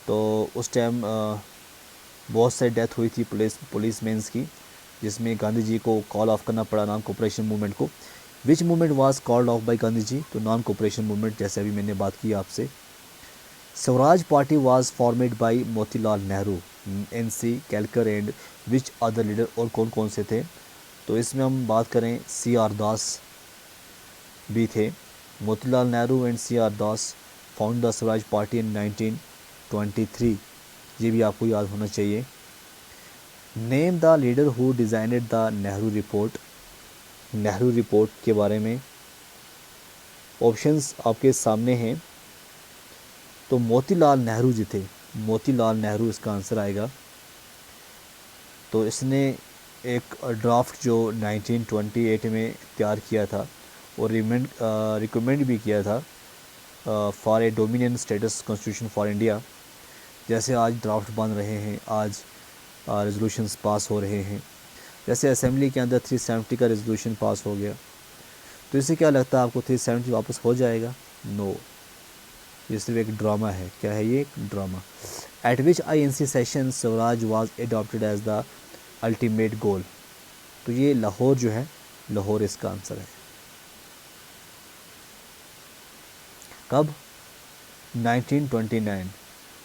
तो उस टाइम बहुत सारी डेथ हुई थी पुलिस मेंस की, जिसमें गांधी जी को कॉल ऑफ करना पड़ा नॉन कोऑपरेशन मूवमेंट को। Which movement was called off by Gandhi ji? तो नॉन कोऑपरेशन मूवमेंट, जैसे अभी मैंने बात की आपसे। Swaraj party was formed by Motilal Nehru, N C Kelkar and which other leader. और कौन कौन से थे? तो इसमें हम बात करें, सी आर दास भी थे। Motilal Nehru and C R Das found the Swaraj party in 1923। ये भी आपको याद होना चाहिए। Name the leader who designed the Nehru report. Nehru report के बारे में ऑप्शंस आपके सामने हैं। तो मोतीलाल नेहरू जी थे, मोतीलाल नेहरू इसका आंसर आएगा। तो इसने एक ड्राफ्ट जो 1928 में तैयार किया था और रिकमेंड भी किया था for a dominion status constitution for India. जैसे आज ड्राफ्ट बन रहे हैं, आज रेजोल्यूशंस पास हो रहे हैं, जैसे असेंबली के अंदर 370 का रेजोल्यूशन पास हो गया, तो इससे क्या लगता है आपको 370 वापस हो जाएगा? नो, ये सिर्फ एक ड्रामा है। क्या है ये? एक drama. At which INC session Swaraj was adopted as the ultimate goal. तो ये लाहौर जो है, लाहौर इसका आंसर है। कब? 1929।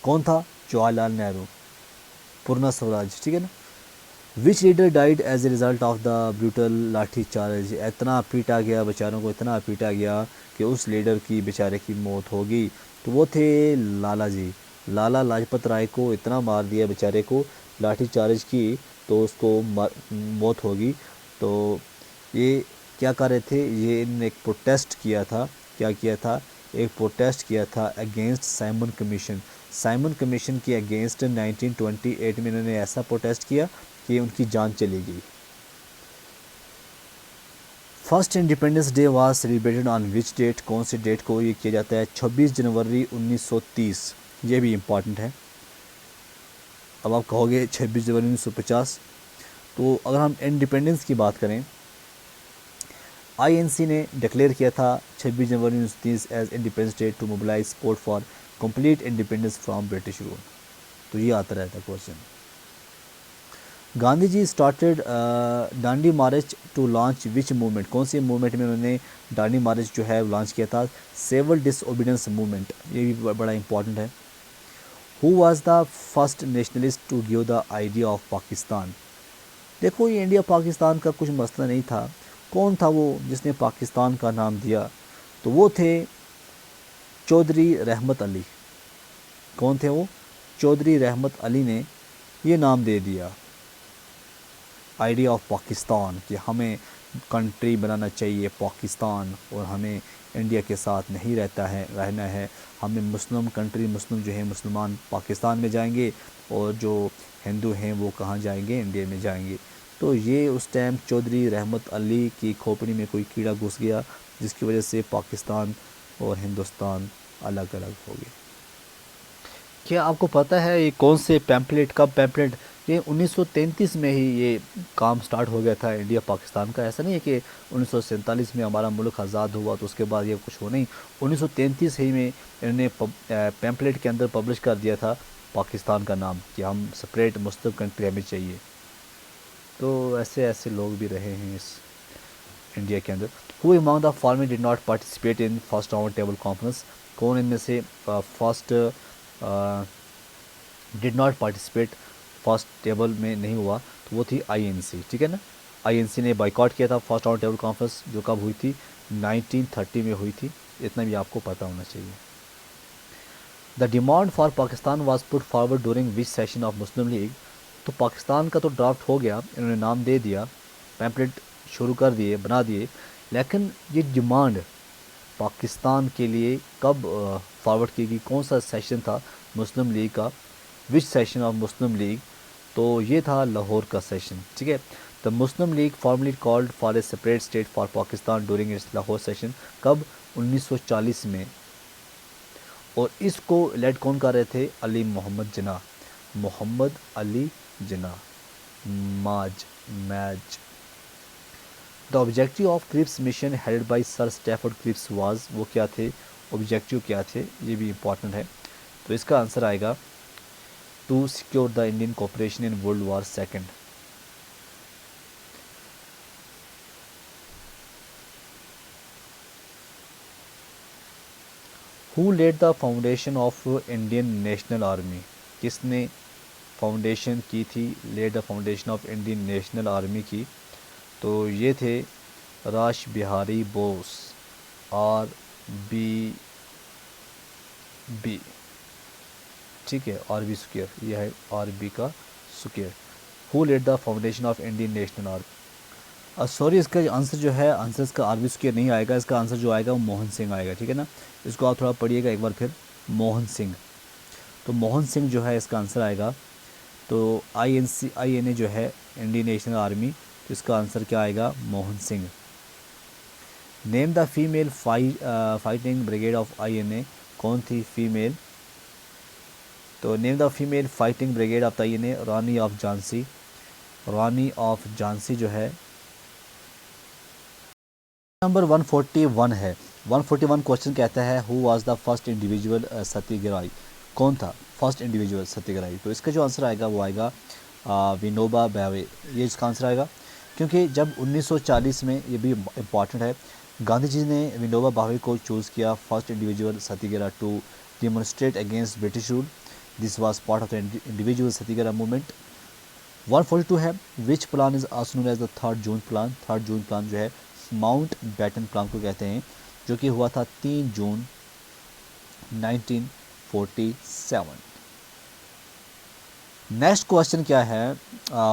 कौन था? जवाहरलाल नेहरू। पूर्ण स्वराज, ठीक है ना। Which leader died as a result of the brutal lathi charge. इतना पीटा गया बेचारों को, इतना पीटा गया कि उस लीडर की बेचारे की मौत होगी। तो वो थे लाला जी। लाला लाजपत राय को इतना मार दिया बेचारे को, लाठी चार्ज की, तो उसको मौत होगी। तो ये क्या कर रहे थे, ये इन्होंने एक प्रोटेस्ट किया था। क्या किया था? एक प्रोटेस्ट किया था against Simon commission. Simon commission के अगेंस्ट 1928 में इन्होंने ऐसा प्रोटेस्ट किया कि उनकी जान चली गई। First independence day was celebrated on which date. कौन सी डेट को ये किया जाता है? 26 जनवरी 1930। ये भी इम्पॉर्टेंट है। अब आप कहोगे 26 जनवरी 1950, तो अगर हम इंडिपेंडेंस की बात करें, आईएनसी ने डिक्लेयर किया था 26 January 1930 as independence day to mobilise support for complete independence from British rule. तो ये आता रहता है question. Gandhi ji started Dandi march to launch which movement. कौन सी मूवमेंट में उन्होंने डांडी मार्च जो है लॉन्च किया था? Civil disobedience movement. ये भी बड़ा इंपॉर्टेंट है। Who was the first nationalist to give the idea of Pakistan. देखो, ये इंडिया पाकिस्तान का कुछ मसला नहीं था। कौन था वो जिसने पाकिस्तान का नाम दिया? तो वो थे चौधरी रहमत अली। कौन थे वो? चौधरी रहमत अली ने ये नाम दे दिया, आइडिया ऑफ पाकिस्तान, कि हमें कंट्री बनाना चाहिए पाकिस्तान, और हमें इंडिया के साथ नहीं रहना है। हमें मुस्लिम कंट्री, मुस्लिम जो है मुसलमान पाकिस्तान में जाएंगे, और जो हिंदू हैं वो कहाँ जाएंगे? इंडिया में जाएंगे। तो ये उस टाइम चौधरी रहमत अली की खोपड़ी में कोई कीड़ा घुस गया, जिसकी वजह से पाकिस्तान और हिंदुस्तान अलग अलग हो गए। क्या आपको पता है ये कौन से पैम्पलेट, कब पैम्पलेट? ये 1933 में ही ये काम स्टार्ट हो गया था इंडिया पाकिस्तान का। ऐसा नहीं है कि 1947 में हमारा मुल्क आज़ाद हुआ तो उसके बाद ये कुछ हो नहीं। 1933 ही में इन्होंने पैम्पलेट के अंदर पब्लिश कर दिया था पाकिस्तान का नाम, कि हम सेपरेट मुस्लिम कंट्री हमें चाहिए। तो ऐसे ऐसे लोग भी रहे हैं इस इंडिया के अंदर। Who among the following did not participate in first round table conference. कौन इनमें से first did not participate, first table में नहीं हुआ? तो वो थी आईएनसी, ठीक है ना। आईएनसी ने बाइकआउट किया था फर्स्ट राउंड टेबल कॉन्फ्रेंस, जो कब हुई थी? 1930 में हुई थी। इतना भी आपको पता होना चाहिए। The demand for Pakistan was put forward during which session of Muslim league. तो पाकिस्तान का तो ड्राफ्ट हो गया, इन्होंने नाम दे दिया, पैम्पलेट शुरू कर दिए, बना दिए, लेकिन ये डिमांड पाकिस्तान के लिए कब फॉरवर्ड की गई? कौन सा सेशन था मुस्लिम लीग का? विच सेशन ऑफ मुस्लिम लीग? तो ये था लाहौर का सेशन, ठीक है। The Muslim league formally called for a separate state for Pakistan during its Lahore session. कब? 1940 में। और इसको लेड कौन कर रहे थे? अली मोहम्मद जिन्ना, मोहम्मद अली जिन्ना, मैज। The objective of Cripps mission headed by sir Stafford Cripps was. वो क्या थे? ऑब्जेक्टिव क्या थे? ये भी इंपॉर्टेंट है। तो इसका आंसर आएगा to secure the Indian cooperation in world war second. Who led the foundation of Indian National Army. किसने फाउंडेशन की थी, led the foundation of Indian National Army की? तो ये थे राश बिहारी बोस, RBB, ठीक है, RB स्क्वायर, यह है RB का square. Who led the foundation of Indian National Army. Sorry, इसका आंसर जो है, आंसर इसका RB स्क्वायर नहीं आएगा, इसका आंसर जो आएगा वो मोहन सिंह आएगा, ठीक है ना। इसको आप थोड़ा पढ़िएगा एक बार फिर, मोहन सिंह। तो मोहन सिंह जो है इसका आंसर आएगा। तो INA जो है इंडियन नेशनल आर्मी, तो इसका आंसर क्या आएगा? Mohan Singh. Name the female fighting brigade of INA। कौन थी फीमेल? तो name the female fighting brigade of INA, Rani of Jhansi. Rani of Jhansi जो है नंबर 141 है। 141 क्वेश्चन कहता है who was the first individual satyagrahi. कौन था फर्स्ट इंडिविजुअल सत्याग्रही? तो इसका जो आंसर आएगा वो आएगा विनोबा भावे, ये इसका आंसर आएगा। क्योंकि जब 1940 में, ये भी इम्पॉर्टेंट है, गांधी जी ने विनोबा भावे को चूज़ किया first individual satyagraha to demonstrate against British rule. This was part of the individual satyagraha movement. 142 है, which plan is also known as the 3 June plan. 3 June plan जो है माउंट बैटन प्लान को कहते हैं, जो कि हुआ था 3 जून 1947। नेक्स्ट क्वेश्चन क्या है,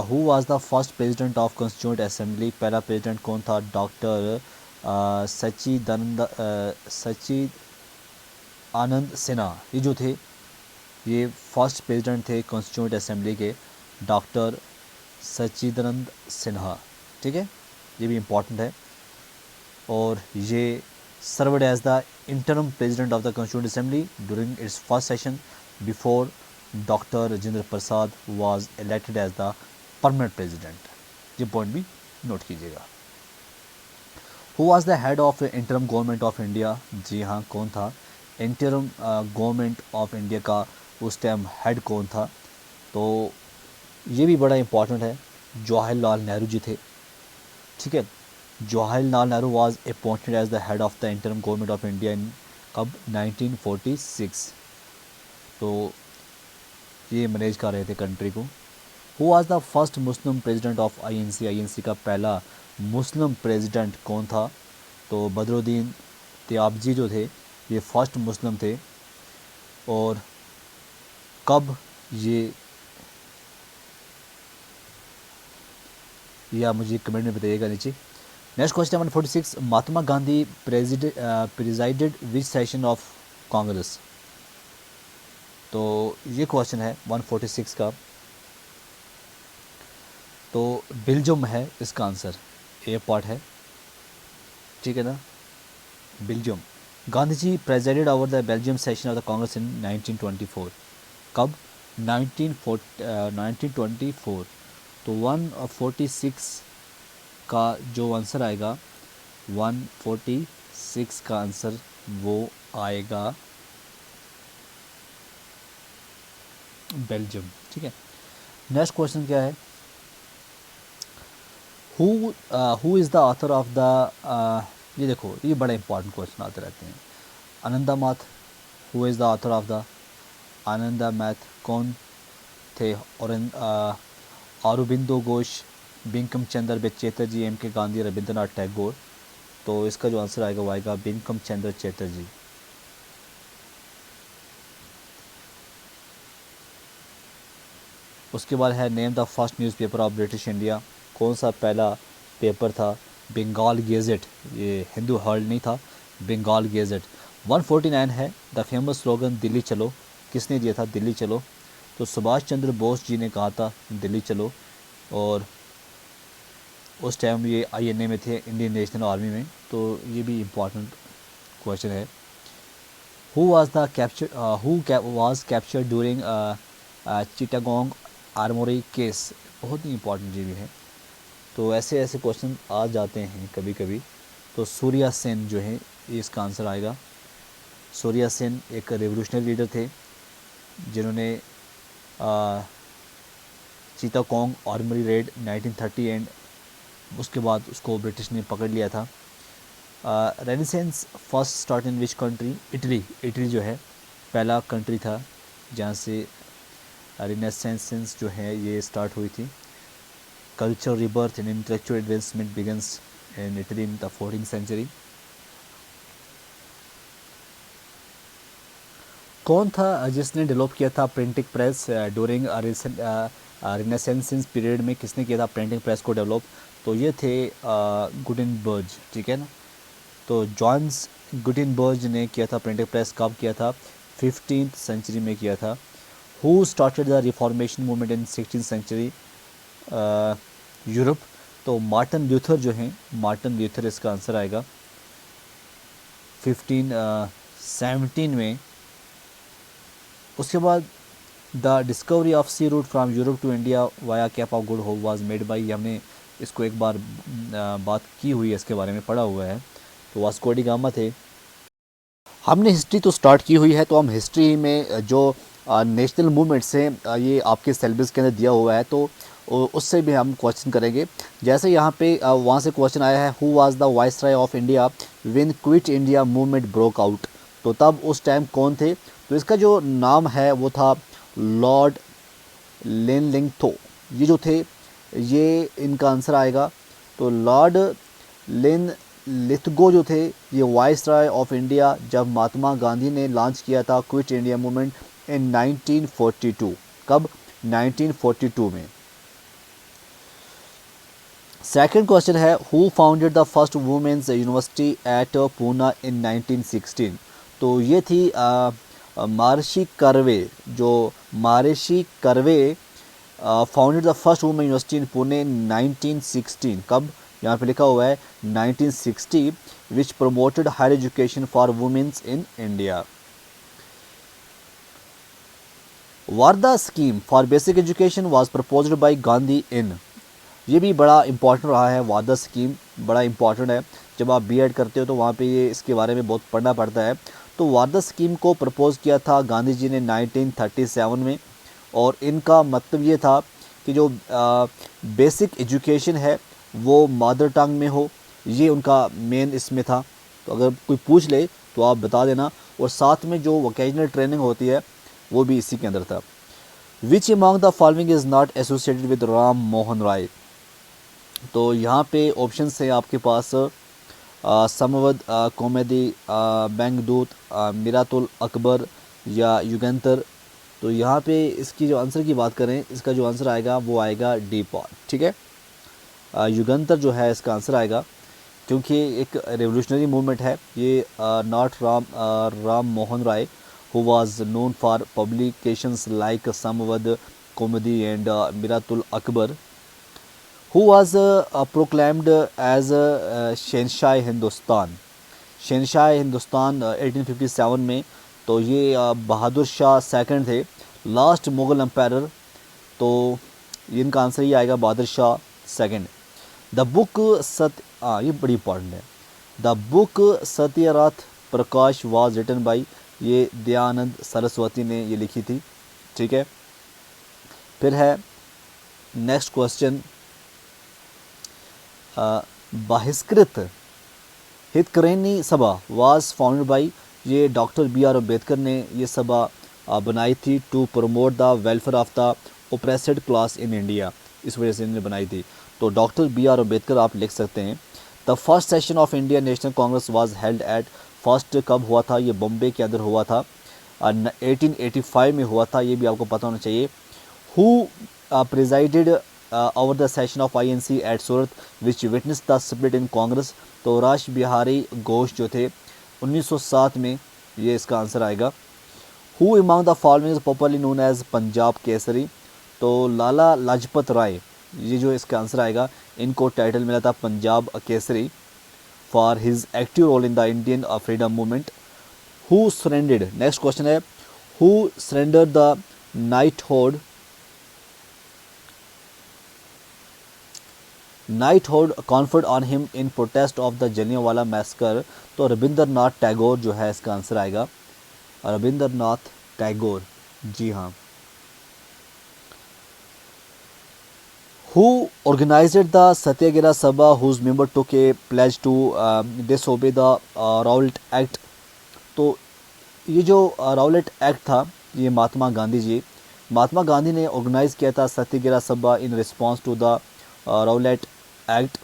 who was the first president of constituent assembly. पहला प्रेसिडेंट कौन था, डॉक्टर सच्चिद आनंद सिन्हा। ये जो थे, ये फर्स्ट प्रेसिडेंट थे कॉन्स्टिट्यूंट असेंबली के, डॉक्टर सच्चिदानंद सिन्हा। ठीक है, ये भी इम्पॉर्टेंट है। और ये served as the interim president of the constituent assembly during its first session before doctor Rajendra Prasad was elected as the permanent president. ये पॉइंट भी नोट कीजिएगा। Who was the head of interim government of India. जी हाँ, कौन था interim government of India का उस time head कौन था। तो ये भी बड़ा इंपॉर्टेंट है, जवाहरलाल नेहरू जी थे। ठीक है, Jawaharlal Nehru was appointed as the head of the interim government of India in कब 1946। तो ये मैनेज कर रहे थे कंट्री को। Who was the first Muslim president of INC. INC का पहला मुस्लिम प्रेसिडेंट कौन था। तो बदरुद्दीन त्याबजी जो थे, ये फर्स्ट मुस्लिम थे। और कब ये, या मुझे कमेंट में बताइएगा नीचे। Next question 146, Mahatma Gandhi preceded which session of Congress. तो ये क्वेश्चन है 146 का। तो बेल्जियम है इसका आंसर, ए पार्ट है। ठीक है ना, Belgium. Gandhi ji presided over the Belgium session of the Congress in 1924। कब 1924। तो 146 का जो आंसर आएगा, 146 का आंसर वो आएगा बेल्जियम। ठीक है, नेक्स्ट क्वेश्चन क्या है, who is the author of the, ये देखो, ये बड़े इंपॉर्टेंट क्वेश्चन आते रहते हैं। Anandamath, who is the author of the Anandamath, कौन थे। और अरबिंदो घोष, बिंकम चंद्र चटर्जी, एम के गांधी, रविंद्रनाथ टैगोर। तो इसका जो आंसर आएगा वो आएगा बिंकम चंद्र चटर्जी। उसके बाद है name the first newspaper of British India. कौन सा पहला पेपर था, बंगाल गेजेट। ये हिंदू हर्ल्ड नहीं था, बंगाल गेजेट। 149 है, द फेमस स्लोगन दिल्ली चलो, किसने दिया था दिल्ली चलो। तो सुभाष चंद्र बोस जी ने कहा था दिल्ली चलो। और उस टाइम ये आईएनए में थे, इंडियन नेशनल आर्मी में। तो ये भी इम्पॉर्टेंट क्वेश्चन है। Who was captured during Chittagong Armori case. बहुत ही इंपॉर्टेंट जी भी है। तो ऐसे ऐसे क्वेश्चन आ जाते हैं कभी कभी। तो सूर्या सेन जो है, ये इसका आंसर आएगा। सूर्या सेन एक रेवोल्यूशनरी लीडर थे, जिन्होंने चिटागोंग आर्मरी रेड 1930 एंड उसके बाद उसको ब्रिटिश ने पकड़ लिया था। Renaissance first start in which country. Italy. Italy जो है पहला कंट्री था जहाँ से रेनेसेंस जो है ये स्टार्ट हुई थी। Culture rebirth and intellectual advancement begins in Italy in the 14th century. कौन था जिसने डेवलप किया था printing press during renaissance period में, किसने किया था प्रिंटिंग प्रेस को डेवलप। तो ये थे गुटेनबर्ग। ठीक है ना, तो जॉन्स गुटेनबर्ग ने किया था प्रिंटिंग प्रेस। कब किया था, 15th सेंचुरी में किया था। Who started the reformation movement in 16th century Europe. तो मार्टिन ल्यूथर जो हैं, मार्टिन ल्यूथर इसका आंसर आएगा 1517 में। उसके बाद the discovery of sea route from Europe to India via Cape of Good Hope was made by. हमने इसको एक बार बात की हुई है, इसके बारे में पढ़ा हुआ है। तो वास्को डी गामा थे। हमने हिस्ट्री तो स्टार्ट की हुई है, तो हम हिस्ट्री में जो नेशनल मूवमेंट्स हैं ये आपके सिलेबस के अंदर दिया हुआ है। तो उससे भी हम क्वेश्चन करेंगे। जैसे यहाँ पे वहाँ से क्वेश्चन आया है, who was the viceroy of India when quit India movement broke out. तो तब उस टाइम कौन थे? तो इसका जो नाम है वो था लॉर्ड लेनलिंगथो। ये जो थे, ये इनका आंसर आएगा। तो लॉर्ड लेन लिथगो जो थे, ये वाइसराय ऑफ इंडिया जब महात्मा गांधी ने लॉन्च किया था क्विट इंडिया मूवमेंट इन 1942। कब? 1942 में। सेकंड क्वेश्चन है, who founded the first women's university at Poona in 1916। तो ये थी महर्षि कर्वे। जो Maharshi Karve founded the first women university in Pune 1916। कब? यहाँ पे लिखा हुआ है 1960, which promoted higher education for womens in India. Wardha scheme for basic education was proposed by Gandhi in. ये भी बड़ा इंपॉर्टेंट रहा है। वारदा स्कीम बड़ा इंपॉर्टेंट है। जब आप बीएड करते हो तो वहाँ पे ये इसके बारे में बहुत पढ़ना पड़ता है। तो वारदा स्कीम को प्रपोज किया था गांधी जी ने 1937 में, और इनका मतलब ये था कि जो बेसिक एजुकेशन है वो मदर टंग में हो। ये उनका मेन इसमें था। तो अगर कोई पूछ ले तो आप बता देना। और साथ में जो वोकेशनल ट्रेनिंग होती है वो भी इसी के अंदर था। Which among the following is not associated with Ram Mohan Roy. तो यहाँ पे ऑप्शन है आपके पास समवद, कॉमेडी, बैंगदूत, मिरातुल अकबर या युगंतर। तो यहाँ पे इसकी जो आंसर की बात करें, इसका जो आंसर आएगा वो आएगा डी पॉट। ठीक है, युगंतर जो है इसका आंसर आएगा, क्योंकि एक रेवोल्यूशनरी मूवमेंट है ये। Not Ram Mohan Roy, who was known for publications like Sambad, Kaumudi and Miratul Akbar, who was proclaimed as Shahenshah Hindustan. Shahenshah Hindustan 1857 में। तो ये बहादुर शाह सेकंड थे, लास्ट मुग़ल एम्पायर। तो इनका आंसर ये आएगा Bahadur Shah second. The book ये बड़ी इंपॉर्टेंट है। The book Satyarth Prakash was written by, ये दयानंद सरस्वती ने ये लिखी थी। ठीक है, फिर है next question, Bahishkrit Hitakarini Sabha was founded by, ये डॉक्टर बी आर अम्बेडकर ने ये सभा बनाई थी to promote the welfare of the oppressed class in India. इस वजह से इन्होंने बनाई थी। तो डॉक्टर बी आर अम्बेडकर आप लिख सकते हैं। The first session of Indian national Congress was held eight, first कब हुआ था? ये बॉम्बे के अंदर हुआ था, 1885 में हुआ था। ये भी आपको पता होना चाहिए। Who presided over the session of INC at Surat which witnessed the split in Congress। तो राश बिहारी घोष जो थे 1907 में, ये इसका आंसर आएगा। Who among the following is popularly known as Punjab Kesari. तो लाला लाजपत राय, ये जो इसका आंसर आएगा, इनको टाइटल मिला था Punjab Kesari for his active role in the Indian freedom movement. Who surrendered, next question है, Who surrendered the knighthood conferred on him in protest of the Jallianwala massacre. तो रविंद्रनाथ टैगोर जो है इसका आंसर आएगा, रविंद्रनाथ टैगोर। जी हाँ। Who organized the सत्याग्रह सभा whose member took a pledge to disobey the Rowlatt act. तो ये जो राउलेट एक्ट था, ये महात्मा गांधी ने ऑर्गेनाइज किया था Satyagraha Sabha in response to the Rowlatt Act,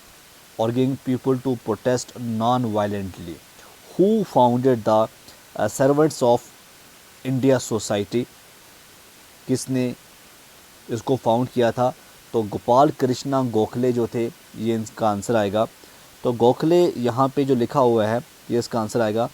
urging people to protest non-violently। Who founded the servants of India society, किसने इसको फाउंड किया था? तो गोपाल कृष्णा गोखले जो थे, ये इसका आंसर आएगा। तो गोखले यहाँ पे जो लिखा हुआ है ये इसका आंसर आएगा।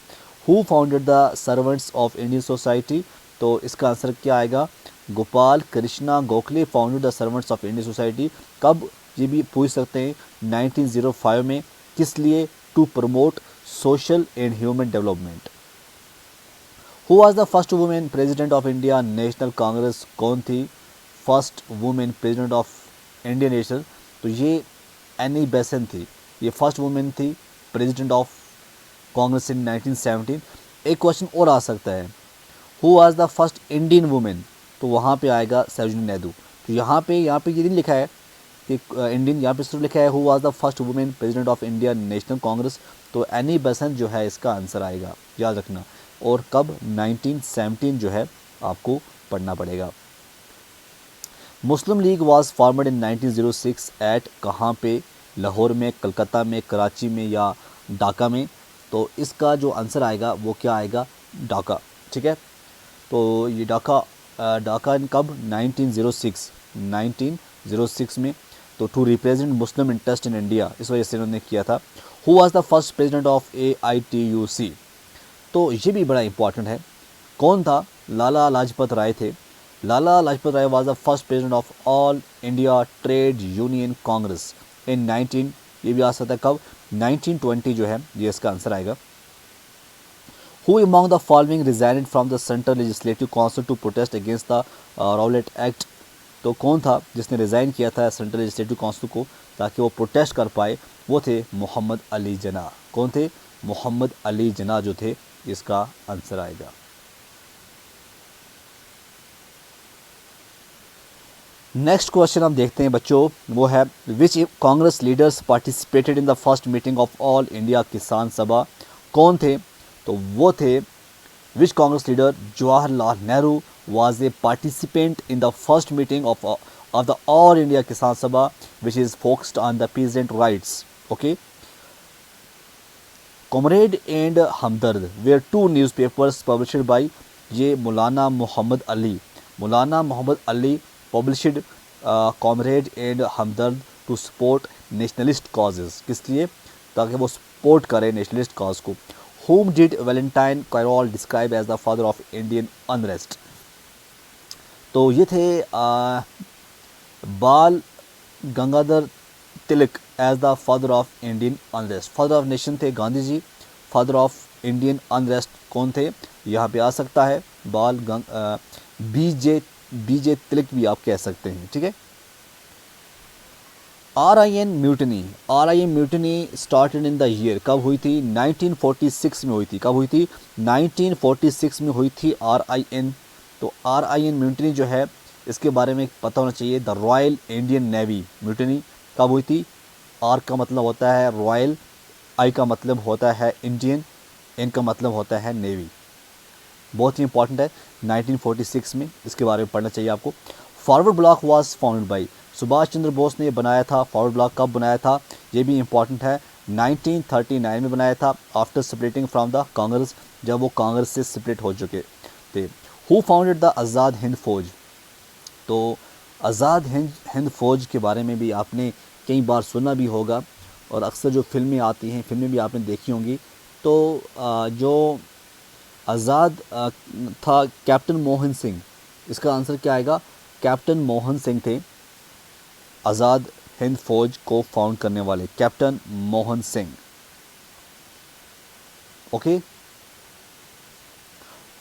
Who founded the servants of Indian society? तो इसका आंसर क्या आएगा? Gopal Krishna Gokhale founded the servants of Indian society. कब? ये भी पूछ सकते हैं, 1905 में। किस लिए? To promote social and human development. Who was the first women president of India national Congress? कौन थी first women president of Indian National? तो ये एनी बेसेंट थी, ये फर्स्ट वुमेन थी प्रेसिडेंट ऑफ कांग्रेस इन 1917। एक क्वेश्चन और आ सकता है, who was the first Indian women? तो वहाँ पे आएगा सरोजिनी नायडू। तो यहाँ पे ये नहीं लिखा है कि इंडियन, यहाँ पे सिर्फ लिखा है who was the first women president of India national Congress, तो एनी बेसेंट जो है इसका आंसर आएगा, याद रखना। और कब, 1917 जो है आपको पढ़ना पड़ेगा। Muslim League was formed in 1906 at, कहाँ पे, लाहौर में, कलकत्ता में, कराची में या ढाका में, तो इसका जो आंसर आएगा वो क्या आएगा, ढाका, ठीक है। तो ये ढाका कब, 1906 में, तो to represent Muslim interest in India, इस वजह से इन्होंने किया था। Who was the first president of AITUC, तो ये भी बड़ा इंपॉर्टेंट है, कौन था, लाला लाजपत राय थे। Lala Lajpat Rai was the first president of all India Trade Union Congress in 19, ये भी आ सकता है कब, 1920 जो है ये इसका आंसर आएगा। Who among the following resigned from the Central Legislative Council to protest against the Rowlatt Act, तो कौन था जिसने रिज़ाइन किया था सेंट्रल लेजिस्लेटिव काउंसिल को ताकि वो प्रोटेस्ट कर पाए, वो थे मोहम्मद अली जिन्ना। कौन थे, मोहम्मद अली जिन्ना जो थे, इसका आंसर आएगा। नेक्स्ट क्वेश्चन हम देखते हैं बच्चों, वो है which Congress leaders participated in the first meeting of all India Kisan Sabha, कौन थे, तो वो थे which Congress leader, Jawaharlal Nehru was a participant in the first meeting of the All India Kisan Sabha, which is focused on the peasant rights. Okay. Comrade and Hamdard were two newspapers published by ये मौलाना Mohammad Ali published Comrade and Hamdard to support nationalist causes, किस लिए, ताकि वो support करें nationalist cause को। Whom did Valentine Carroll describe as the father of Indian unrest, तो ये थे Bal Gangadhar Tilak as the father of Indian unrest. Father of nation थे Gandhi ji, father of Indian unrest कौन थे, यहाँ पे आ सकता है बीजे तिलक भी आप कह सकते हैं, ठीक है। RIN mutiny started in the year, कब हुई थी, 1946 में हुई थी। कब हुई थी, 1946 में हुई थी RIN। तो RIN म्यूटनी जो है इसके बारे में पता होना चाहिए, the royal Indian navy mutiny कब हुई थी। R का मतलब होता है रॉयल, I का मतलब होता है इंडियन, N का मतलब होता है नेवी, बहुत ही इंपॉर्टेंट है, 1946 में इसके बारे में पढ़ना चाहिए आपको। Forward Bloc was founded by, Subhash Chandra Bose ने बनाया था। फॉरवर्ड ब्लॉक कब बनाया था, ये भी इंपॉर्टेंट है, 1939 में बनाया था, after splitting from the Congress, जब वो कांग्रेस से स्प्लिट हो चुके थे। Who founded the Azad Hind फौज, तो आज़ाद हिंद फौज के बारे में भी आपने कई बार सुना भी होगा, और अक्सर जो फिल्में आती हैं, फिल्में भी आपने देखी होंगी। तो जो आज़ाद था कैप्टन मोहन सिंह, इसका आंसर क्या आएगा, कैप्टन मोहन सिंह थे आज़ाद हिंद फौज को फाउंड करने वाले, कैप्टन मोहन सिंह। ओके,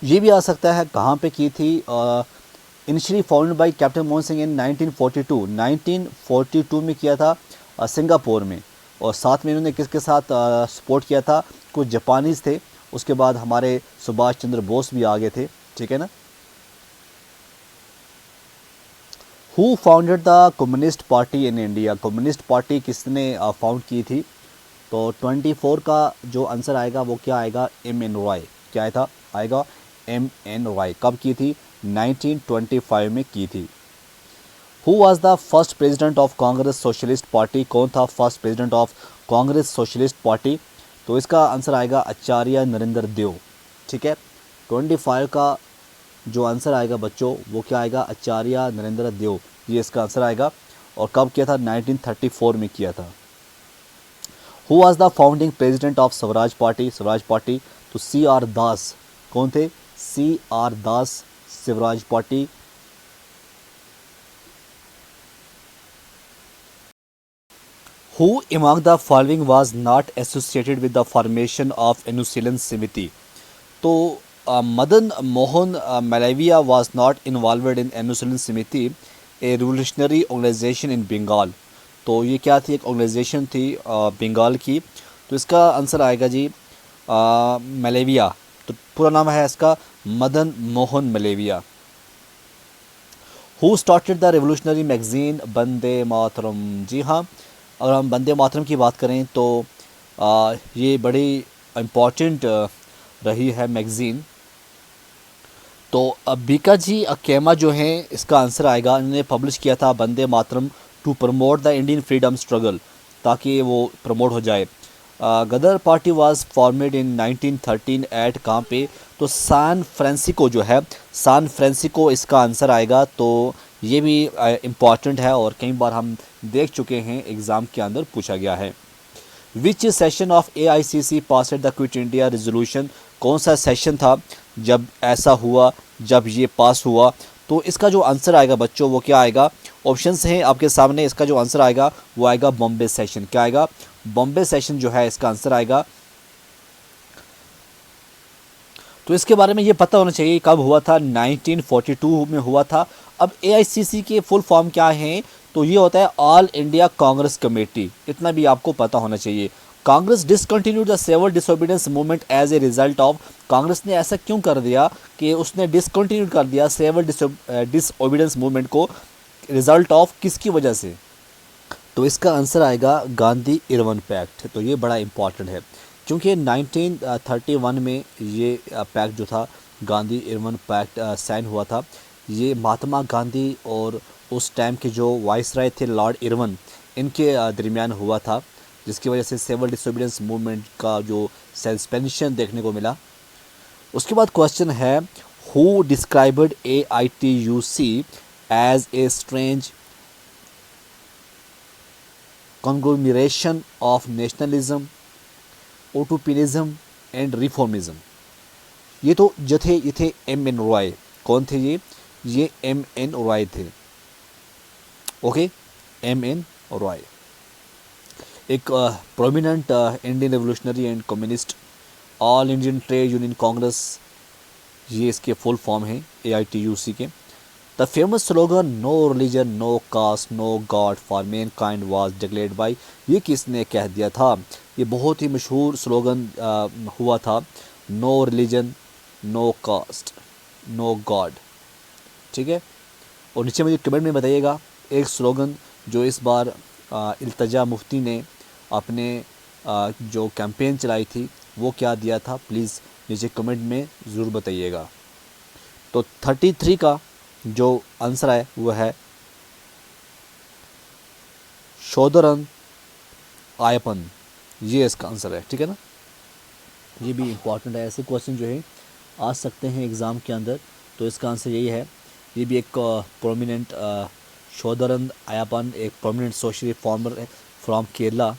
ये भी आ सकता है कहाँ पे की थी, initially founded by captain Mohan Singh in 1942 में किया था सिंगापुर में, और साथ में इन्होंने किसके साथ सपोर्ट किया था, कुछ जापानीज़ थे, उसके बाद हमारे सुभाष चंद्र बोस भी आ गए थे, ठीक है ना। Who founded the Communist party in India, communist party किसने फाउंड की थी, तो 24 का जो आंसर आएगा वो क्या आएगा, MN रॉय, क्या था आएगा MN रॉय। कब की थी, 1925 में की थी। Who was the first president of Congress socialist party, कौन था first president of Congress socialist party, तो इसका आंसर आएगा आचार्य नरेंद्र देव, ठीक है। 25 का जो आंसर आएगा बच्चों वो क्या आएगा, आचार्य नरेंद्र देव, ये इसका आंसर आएगा। और कब किया था, 1934 में किया था। Who was the founding president of Swaraj party, Swaraj party, तो CR दास, कौन थे, CR Das, Swaraj party. Who among the following was not associated with the formation of अनुशीलन समिति, तो Madan Mohan Malviya was not involved in अनुशीलन समिति, ए रिवोल्यूशनरी ऑर्गेनाइजेशन इन बंगाल, तो ये क्या थी, एक ऑर्गेनाइजेशन थी बंगाल की, तो इसका आंसर आएगा जी मालवीय, तो पूरा नाम है इसका Madan Mohan Malviya. Who started the revolutionary magazine Vande Mataram? जी हाँ, अगर हम वंदे मातरम की बात करें तो ये बड़ी इम्पॉर्टेंट रही है मैगज़ीन। तो बीका जी अकेमा जो हैं, इसका आंसर आएगा, इन्होंने पब्लिश किया था Vande Mataram to promote the Indian freedom struggle, ताकि वो प्रमोट हो जाए। Ghadar party was formed in 1913 at कहाँ पे? तो सैन फ्रांसिस्को जो है, सैन फ्रांसिस्को इसका आंसर आएगा। तो ये भी इम्पॉर्टेंट है और कई बार हम देख चुके हैं, एग्ज़ाम के अंदर पूछा गया है। विच session of AICC pass the quit India resolution? कौन सा सेशन था जब ऐसा हुआ, जब ये पास हुआ? तो इसका जो आंसर आएगा बच्चों, वो क्या आएगा? ऑप्शंस हैं आपके सामने, इसका जो आंसर आएगा वो आएगा बॉम्बे सेशन। क्या आएगा? बॉम्बे सेशन जो है इसका आंसर आएगा। तो इसके बारे में ये पता होना चाहिए कब हुआ था, 1942 में हुआ था। अब AICC के फुल फॉर्म क्या हैं? तो ये होता है ऑल इंडिया कांग्रेस कमेटी, इतना भी आपको पता होना चाहिए। Congress discontinued the civil disobedience movement as a result of? Congress ने ऐसा क्यों कर दिया कि उसने डिसकंटिन्यू कर दिया सिविल डिसोबीडियंस मूवमेंट को? रिजल्ट ऑफ किसकी वजह से? तो इसका आंसर आएगा गांधी इरविन पैक्ट। तो ये बड़ा इंपॉर्टेंट है, क्योंकि 1931 में ये पैक्ट जो था, गांधी इरविन पैक्ट साइन हुआ था। ये महात्मा गांधी और उस टाइम के जो वाइसराय थे लॉर्ड इरविन, इनके दरमियान हुआ था, जिसकी वजह से सिविल डिसोबीडियंस मूवमेंट का जो सस्पेंशन देखने को मिला। उसके बाद क्वेश्चन है, who described AITUC as a strange conglomeration of nationalism, utopianism and reformism? ये तो जो थे, ये थे M.N. रॉय। कौन थे ये M.N. रॉय थे। Okay, M.N. रॉय एक prominent Indian revolutionary and communist All Indian Trade Union Congress, ये इसके फुल फॉर्म हैं AITUC के। The famous slogan no religion no caste no god for mankind was declared by? ये किसने कह दिया था? ये बहुत ही मशहूर स्लोगन हुआ था, no religion no caste no god. ठीक है, और नीचे मुझे कमेंट में बताइएगा एक स्लोगन जो इस बार इल्तिजा मुफ्ती ने अपने जो कैंपेन चलाई थी वो क्या दिया था, प्लीज़ नीचे कमेंट में ज़रूर बताइएगा। तो 33 का जो आंसर है वो है शोदरन आयपन, ये इसका आंसर है। ठीक है ना, ये भी इम्पॉर्टेंट है। ऐसे क्वेश्चन जो है आ सकते हैं एग्ज़ाम के अंदर, तो इसका आंसर यही है। ये भी एक प्रोमिनेंट शोदरन आयपन एक प्रोमिनेंट सोशल रिफॉर्मर है फ्रॉम केरला।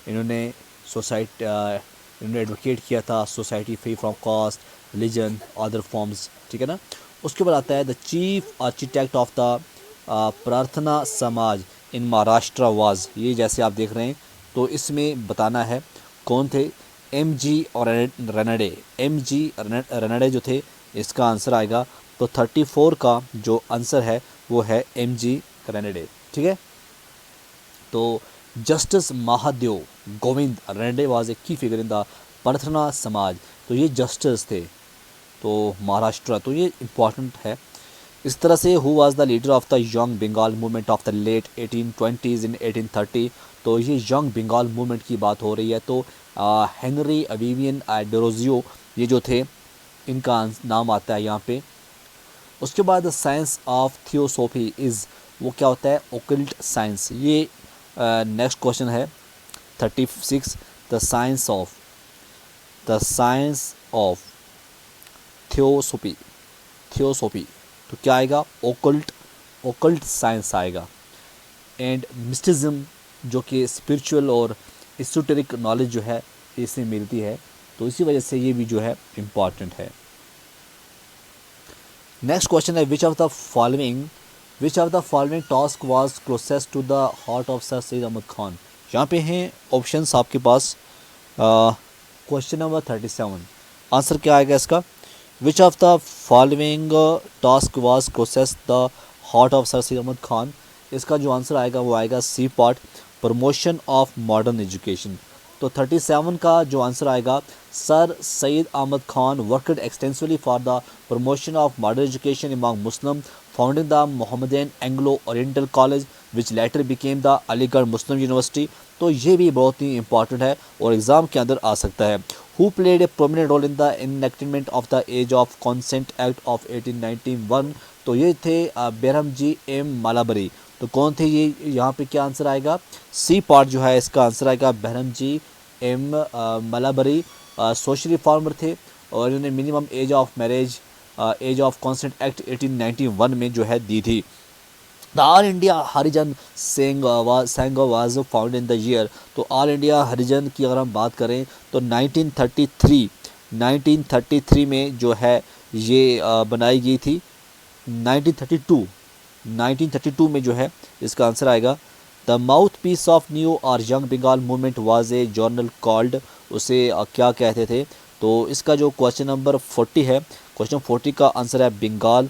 इन्होंने इन्होंने एडवोकेट किया था society free from caste religion other forms. ठीक है ना। उसके बाद आता है the chief architect of the प्रार्थना समाज इन महाराष्ट्र वाज, ये जैसे आप देख रहे हैं, तो इसमें बताना है कौन थे। MG और रनडे, MG रनडे जो थे, इसका आंसर आएगा। तो 34 का जो आंसर है वो है MG रनडे। ठीक है, तो justice Mahadev Govind Ranade was a key figure in the प्रार्थना समाज, तो ये जस्टिस थे तो महाराष्ट्र, तो ये इम्पॉर्टेंट है। इस तरह से who was the leader of the Young Bengal movement of the late 1820s in 1830, तो ये यंग बंगाल मूवमेंट की बात हो रही है। तो हेनरी विवियन डेरोजियो ये जो थे, इनका नाम आता है यहाँ पे। उसके बाद साइंस ऑफ थियोसॉफी इज़, वो क्या होता है, ओकल्ट साइंस। ये नेक्स्ट क्वेश्चन है 36, द साइंस ऑफ थियोसॉफी, तो क्या आएगा, ओकल्ट साइंस आएगा। एंड मिस्टिज्म जो कि स्पिरिचुअल और एसोटेरिक नॉलेज जो है इससे मिलती है, तो इसी वजह से ये भी जो है इम्पॉर्टेंट है। नेक्स्ट क्वेश्चन है which of the following task was closest to the heart of sir Syed Ahmed Khan. यहाँ पे हैं ऑप्शंस आपके पास। क्वेश्चन नंबर 37, आंसर क्या आएगा इसका, which of the following task was closest the heart of sir Syed Ahmed Khan. इसका जो आंसर आएगा वो आएगा C part, promotion of modern education. तो 37 का जो आंसर आएगा, sir Syed Ahmed Khan worked extensively for the promotion of modern education among Muslim founding the Mohammedan Anglo Oriental College which later became the Aligarh Muslim University. तो ये भी बहुत ही इंपॉर्टेंट है और एग्ज़ाम के अंदर आ सकता है। Who played a prominent role in the enactment of the as of consent Act of 1891। तो ये थे बेरहम जी एम मालाबरी। तो कौन थे ये, यहाँ पे क्या आंसर आएगा, सी पार्ट जो है इसका आंसर आएगा Behram ji M Malabari. Social reformer थे और इन्होंने minimum age of marriage age of consent act 1891 में जो है दी थी। द ऑल इंडिया हरिजन संघ was found in the year. तो ऑल इंडिया हरिजन की अगर हम बात करें तो 1933 में जो है ये बनाई गई थी। 1932 में जो है इसका आंसर आएगा। The mouthpiece of new और young Bengal movement was a journal called. उसे क्या कहते थे। तो इसका जो क्वेश्चन नंबर 40 है, क्वेश्चन 40 का आंसर है बंगाल।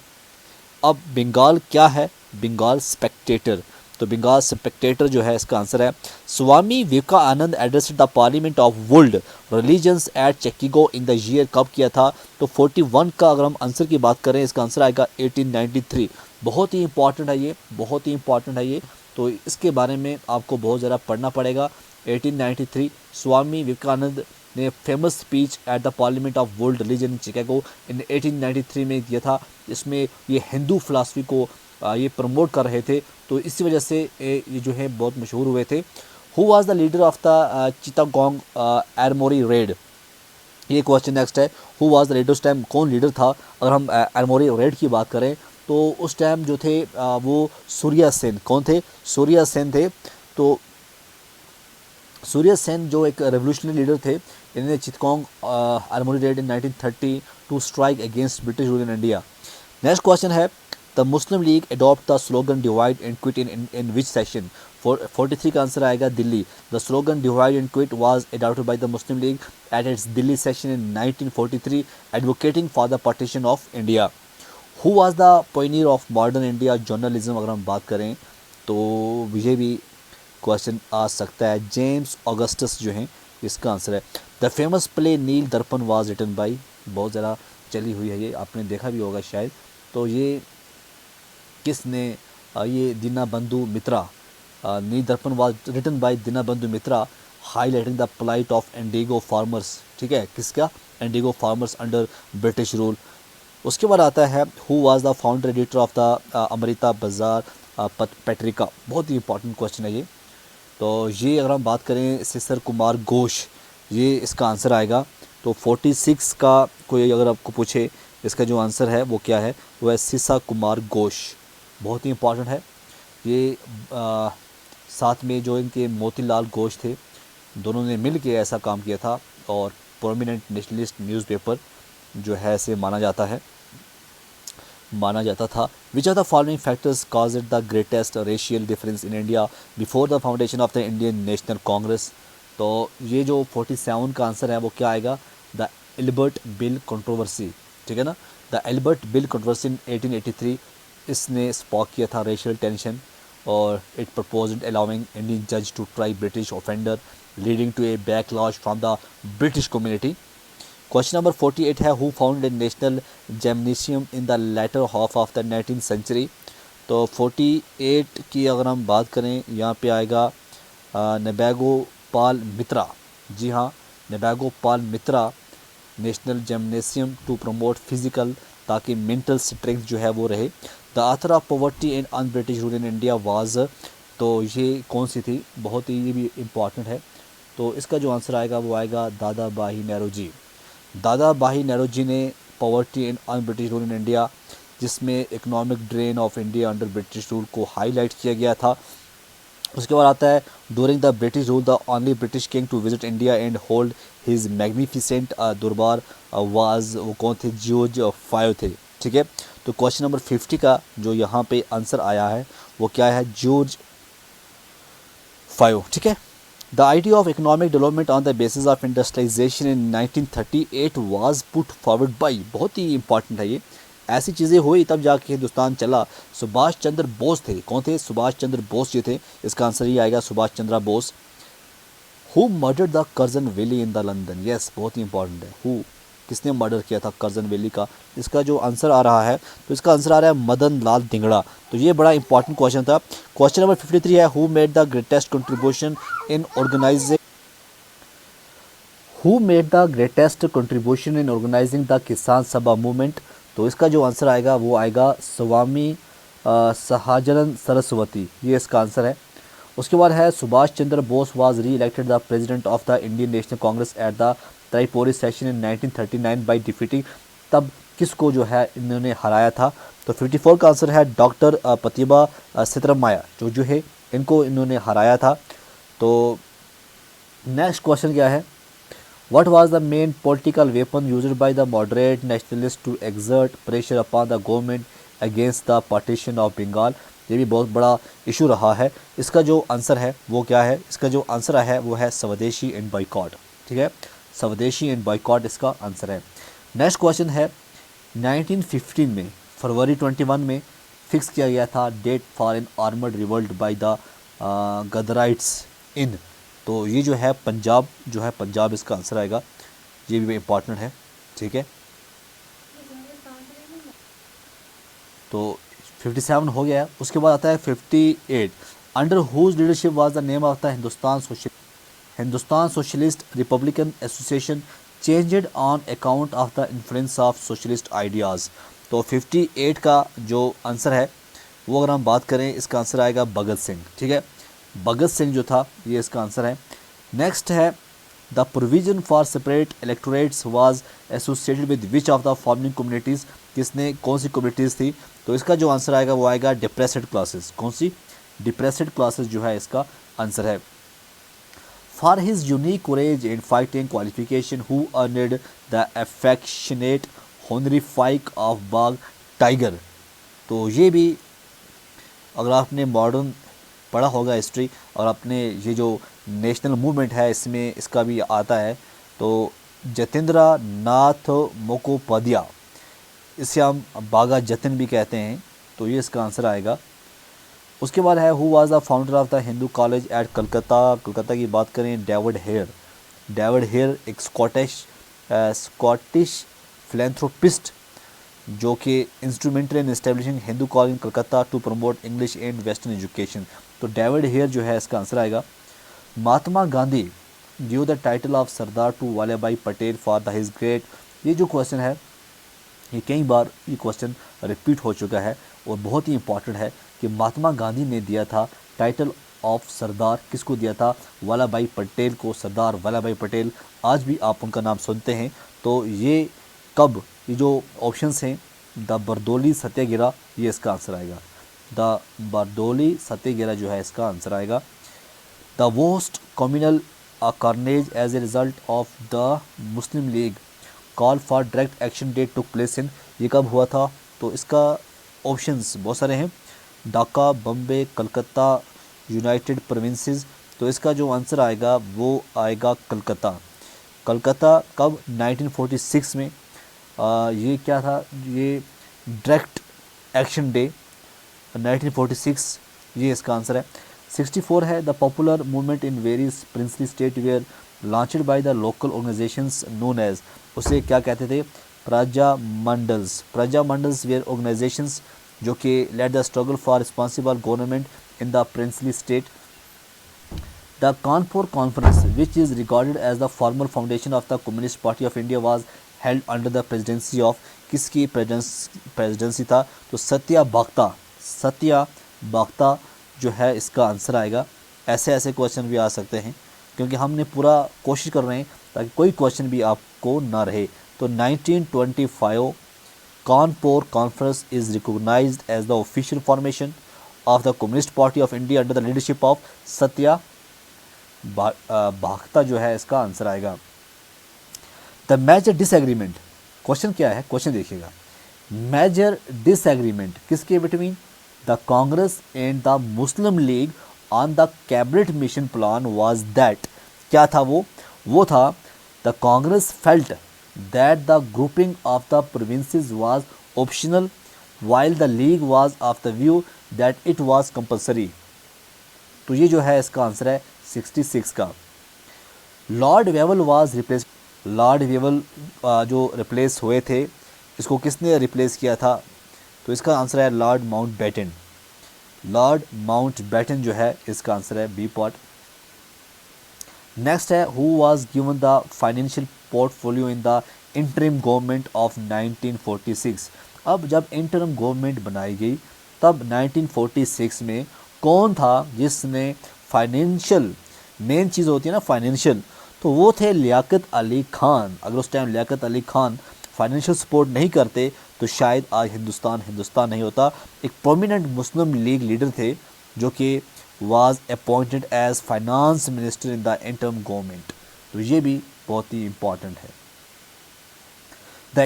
अब बंगाल क्या है, बंगाल स्पेक्टेटर। तो बंगाल स्पेक्टेटर जो है इसका आंसर है। Swami Vivekananda address the Parliament of World Religions at Chicago in the year, कब किया था। तो 41 का अगर हम आंसर की बात करें इसका आंसर आएगा 1893। बहुत ही इंपॉर्टेंट है ये, बहुत ही इंपॉर्टेंट है ये। तो इसके बारे में आपको बहुत ज़्यादा पढ़ना पड़ेगा। 1893 स्वामी विवेकानंद ने famous speech at the Parliament of World Religion in Chicago in 1893 में दिया था। इसमें ये हिंदू फिलासफी को ये प्रमोट कर रहे थे, तो इसी वजह से ये जो है बहुत मशहूर हुए थे। Who was the leader of the Chittagong Armori red. ये क्वेश्चन नेक्स्ट है, हु वाज द लीडर, उस टाइम कौन लीडर था। अगर हम आर्मोरी रेड की बात करें तो उस टाइम जो थे वो सूर्या सेन। कौन थे, सूर्या सेन थे। तो सूर्या सेन जो एक रेवोल्यूशनरी लीडर थे, इन्होंने Chittagong armoury raid in 1930 to strike against British rule in India. Next question है, the Muslim League adopt the slogan divide and quit in which session. 43 का आंसर आएगा Delhi. The slogan divide and quit was adopted by the Muslim League at its Delhi session in 1943 advocating for the partition of India. Who was the pioneer of modern India journalism, अगर हम बात करें तो ये भी question आ सकता है। जेम्स ऑगस्टस जो हैं इसका आंसर है। The famous play nil Darpan was written by, बहुत ज़्यादा चली हुई है ये, आपने देखा भी होगा शायद। तो ये किसने ये Deenbandhu Mitra, Nil Darpan was written by Dinabandhu Mitra highlighting the plight of indigo farmers. ठीक है, किसका, indigo farmers under British rule. उसके बाद आता है who was the founder editor of the Amrita Bazar Patrika. बहुत ही इंपॉर्टेंट क्वेश्चन है ये। तो ये अगर हम बात करें सिसर कुमार घोष, ये इसका आंसर आएगा। तो 46 का कोई अगर आपको पूछे इसका जो आंसर है वो क्या है, वो है सिसा कुमार घोष। बहुत ही इंपॉर्टेंट है ये। साथ में जो इनके मोतीलाल घोष थे, दोनों ने मिल के ऐसा काम किया था और प्रोमिनेंट नेशनलिस्ट न्यूज़पेपर जो है ऐसे माना जाता था। Which are the following factors cause it the greatest racial difference in India before the foundation of the Indian national Congress. तो ये जो 47 का आंसर है वो क्या आएगा, द एल्बर्ट बिल कंट्रोवर्सी। ठीक है ना, the Ilbert bill controversy in 1883 इसने स्पॉक किया था रेशियल टेंशन और इट प्रपोज्ड अलाउइंग इंडियन जज to try British offender leading to a backlash from the British community. Question number 48 है, who found a national gymnasium in the latter half of the 19th century. तो 48 की अगर हम बात करें यहाँ पे आएगा नेबागो पाल मित्रा। जी हाँ, Nabagopal Mitra national gymnasium to promote physical, ताकि मेंटल स्ट्रेंथ जो है वो रहे। The author of poverty and un British rule in India was. तो ये कौन सी थी, बहुत ही ये भी इम्पॉर्टेंट है। तो इसका जो आंसर आएगा वो आएगा दादा भाई नेहरू जी। दादा भाई नेहरू जी ने poverty and un British rule in India, जिसमें economic drain of India under British rule को हाईलाइट किया गया था। उसके बाद आता है during the British rule the only British king to visit India and hold his magnificent durbar was, वो कौन थे, जॉर्ज 5 थे। ठीक है, तो क्वेश्चन नंबर 50 का जो यहाँ पे आंसर आया है वो क्या है, जॉर्ज 5। ठीक है, the idea of economic development on the basis of industrialisation in 1938 was put forward by. बहुत ही इंपॉर्टेंट है ये, ऐसी चीज़ें हुई तब जाके हिंदुस्तान चला। सुभाष चंद्र बोस थे। कौन थे, सुभाष चंद्र बोस जी थे। इसका आंसर ही आएगा Subhash Chandra Bose. Who murdered the Curzon Wyllie in the London. Yes, बहुत ही इंपॉर्टेंट है। हु किसने मर्डर किया था कर्जन वैली का? इसका जो आंसर आ रहा है, तो इसका आंसर आ रहा है मदन लाल धिंगड़ा। तो ये बड़ा इंपॉर्टेंट क्वेश्चन था। क्वेश्चन नंबर 53 है, who made the greatest contribution in organising the Kisan Sabha movement? तो इसका जो आंसर आएगा वो आएगा स्वामी सहाजानंद सरस्वती, ये इसका आंसर है। उसके बाद है Subhash Chandra Bose was re elected the president of the Indian national Congress at the Tripuri session in 1939 by defeating, तब किसको जो है इन्होंने हराया था? तो 54 का आंसर है डॉक्टर प्रतिभा सितरमाया, जो है इनको इन्होंने हराया था। तो नेक्स्ट क्वेश्चन क्या है, What was the main political weapon used by the moderate nationalists to exert pressure upon the government against the partition of Bengal? ये भी बहुत बड़ा इशू रहा है। इसका जो आंसर है वो क्या है? इसका जो आंसर है वो है स्वदेशी एंड बॉयकॉट। ठीक है, स्वदेशी एंड बॉयकॉट इसका आंसर है। नेक्स्ट क्वेश्चन है, 1915 में फरवरी 21 में फिक्स किया गया था date for an armoured revolt by the Ghadarites in, तो ये जो है पंजाब, जो है पंजाब इसका आंसर आएगा। ये भी इंपॉर्टेंट है। ठीक है, तो 57 हो गया है। उसके बाद आता है 58, under whose leadership was the name of the Hindustan Socialist Republican Association changed on account of the influence of socialist ideas? तो 58 का जो आंसर है वो अगर हम बात करें, इसका आंसर आएगा भगत सिंह। ठीक है, भगत सिंह जो था ये इसका आंसर है। नेक्स्ट है, the provision for separate electorates was associated with which of the following communities? किसने, कौन सी कम्युनिटीज़ थी? तो इसका जो आंसर आएगा वो आएगा डिप्रेस्ड क्लासेस। कौन सी? डिप्रेस्ड क्लासेस जो है इसका आंसर है। For his unique courage in fighting qualification who earned the affectionate honorific of बाघ टाइगर? तो ये भी अगर आपने मॉडर्न पढ़ा होगा हिस्ट्री और अपने ये जो नेशनल मूवमेंट है इसमें इसका भी आता है, तो जतेंद्र नाथ मुखोपाध्याय, इसे हम बागा जतिन भी कहते हैं, तो ये इसका आंसर आएगा। उसके बाद है, who was the founder of the Hindu college at Calcutta? Calcutta की बात करें, डेविड हेयर। डेविड हेयर एक स्कॉटिश फिलेंथ्रोपिस्ट जो कि instrumental in establishing Hindu college in Calcutta to promote English and western education. तो डेविड हेयर जो है इसका आंसर आएगा। Mahatma Gandhi give the title of Sardar to Vallabhbhai Patel for the his great, ये जो क्वेश्चन है ये कई बार ये क्वेश्चन रिपीट हो चुका है और बहुत ही इंपॉर्टेंट है कि महात्मा गांधी ने दिया था टाइटल ऑफ सरदार, किसको दिया था? वल्लभ भाई पटेल को, सरदार वल्लभ भाई पटेल। आज भी आप उनका नाम सुनते हैं। तो ये कब, ये जो ऑप्शंस हैं, द बरदौली सत्याग्रह, ये इसका आंसर आएगा। द बरदौली सत्याग्रह जो है इसका आंसर आएगा। The worst communal carnage as a result of the Muslim League call for direct action date took place in, ये कब हुआ था? तो इसका ऑप्शंस बहुत सारे हैं, ढाका, बम्बे, कलकत्ता, यूनाइटेड प्रोविंसेस। तो इसका जो आंसर आएगा वो आएगा कलकत्ता। कलकत्ता कब? 1946 में। ये क्या था? ये डायरेक्ट एक्शन डे 1946, ये इसका आंसर है। 64 है, the popular movement in various princely state were launched by the local organisations known as, उसे क्या कहते थे? प्रजा मंडल्स। प्रजा मंडल्स वेयर ऑर्गेनाइजेशंस जो कि led the struggle for responsible government in the princely state. The Kanpur conference which is regarded as the formal foundation of the Communist Party of India was held under the presidency of, किसकी presidency था? तो सत्या बागता। सत्या बागता जो है इसका answer आएगा। ऐसे ऐसे question भी आ सकते हैं क्योंकि हमने पूरा कोशिश कर रहे हैं ताकि कोई क्वेश्चन भी आपको ना रहे। तो 1925 Kanpur conference is recognised as the official formation of the Communist Party of India under the leadership of Satya Bhakta जो है इसका आंसर आएगा। द मेजर डिसएग्रीमेंट, क्वेश्चन क्या है? क्वेश्चन देखिएगा, मेजर डिसएग्रीमेंट किसके between the Congress and the Muslim league on the cabinet mission plan was that, क्या था वो था the Congress felt that the grouping of the provinces was optional while the league was of the view that it was compulsory। तो ये जो है इसका answer है 66 का। Lord Wavell was replace, Lord Wavell जो रिप्लेस हुए थे, इसको किसने रिप्लेस किया था? तो इसका आंसर है लॉर्ड माउंटबेटन। लॉर्ड माउंटबेटन जो है इसका आंसर है बी पार्ट। नेक्स्ट है who was given the financial portfolio in the interim government of 1946। अब जब इंटरिम गवर्नमेंट बनाई गई तब 1946 में कौन था जिसने फाइनेंशियल, मेन चीज़ होती है ना फाइनेंशियल, तो वो थे लियाकत अली खान। अगर उस time Liaquat Ali Khan financial support नहीं करते तो शायद आज हिंदुस्तान नहीं होता। एक प्रोमिनेंट मुस्लिम लीग लीडर थे जो कि was appointed as finance minister in the interim government। तो ये भी बहुत ही इम्पॉर्टेंट है। The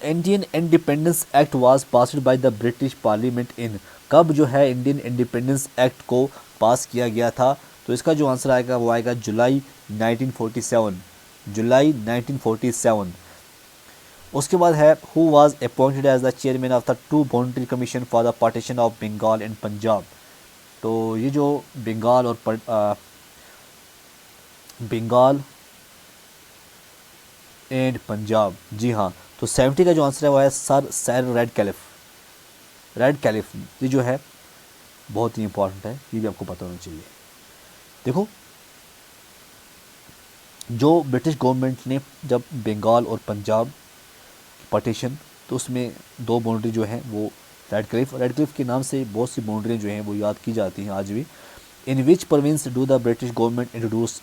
Indian independence act was passed by the British parliament in, कब जो है इंडियन इंडिपेंडेंस एक्ट को पास किया गया था? तो इसका जो आंसर आएगा वो आएगा जुलाई 1947, जुलाई 1947। उसके बाद है who was appointed as the chairman of the two boundary commission for the partition of Bengal and Punjab. तो ये जो बंगाल और बंगाल एंड पंजाब, जी हाँ, तो 70 का जो आंसर है वो है सर रेड कैलिफ। ये जो है बहुत ही इंपॉर्टेंट है, ये भी आपको पता होना चाहिए। देखो जो ब्रिटिश गवर्नमेंट ने जब बंगाल और पंजाब पार्टीशन, तो उसमें दो बाउंड्री जो है वो रेड क्लिफ के नाम से बहुत सी बाउंड्रियाँ जो हैं वो याद की जाती हैं आज भी। In which province do the British government introduce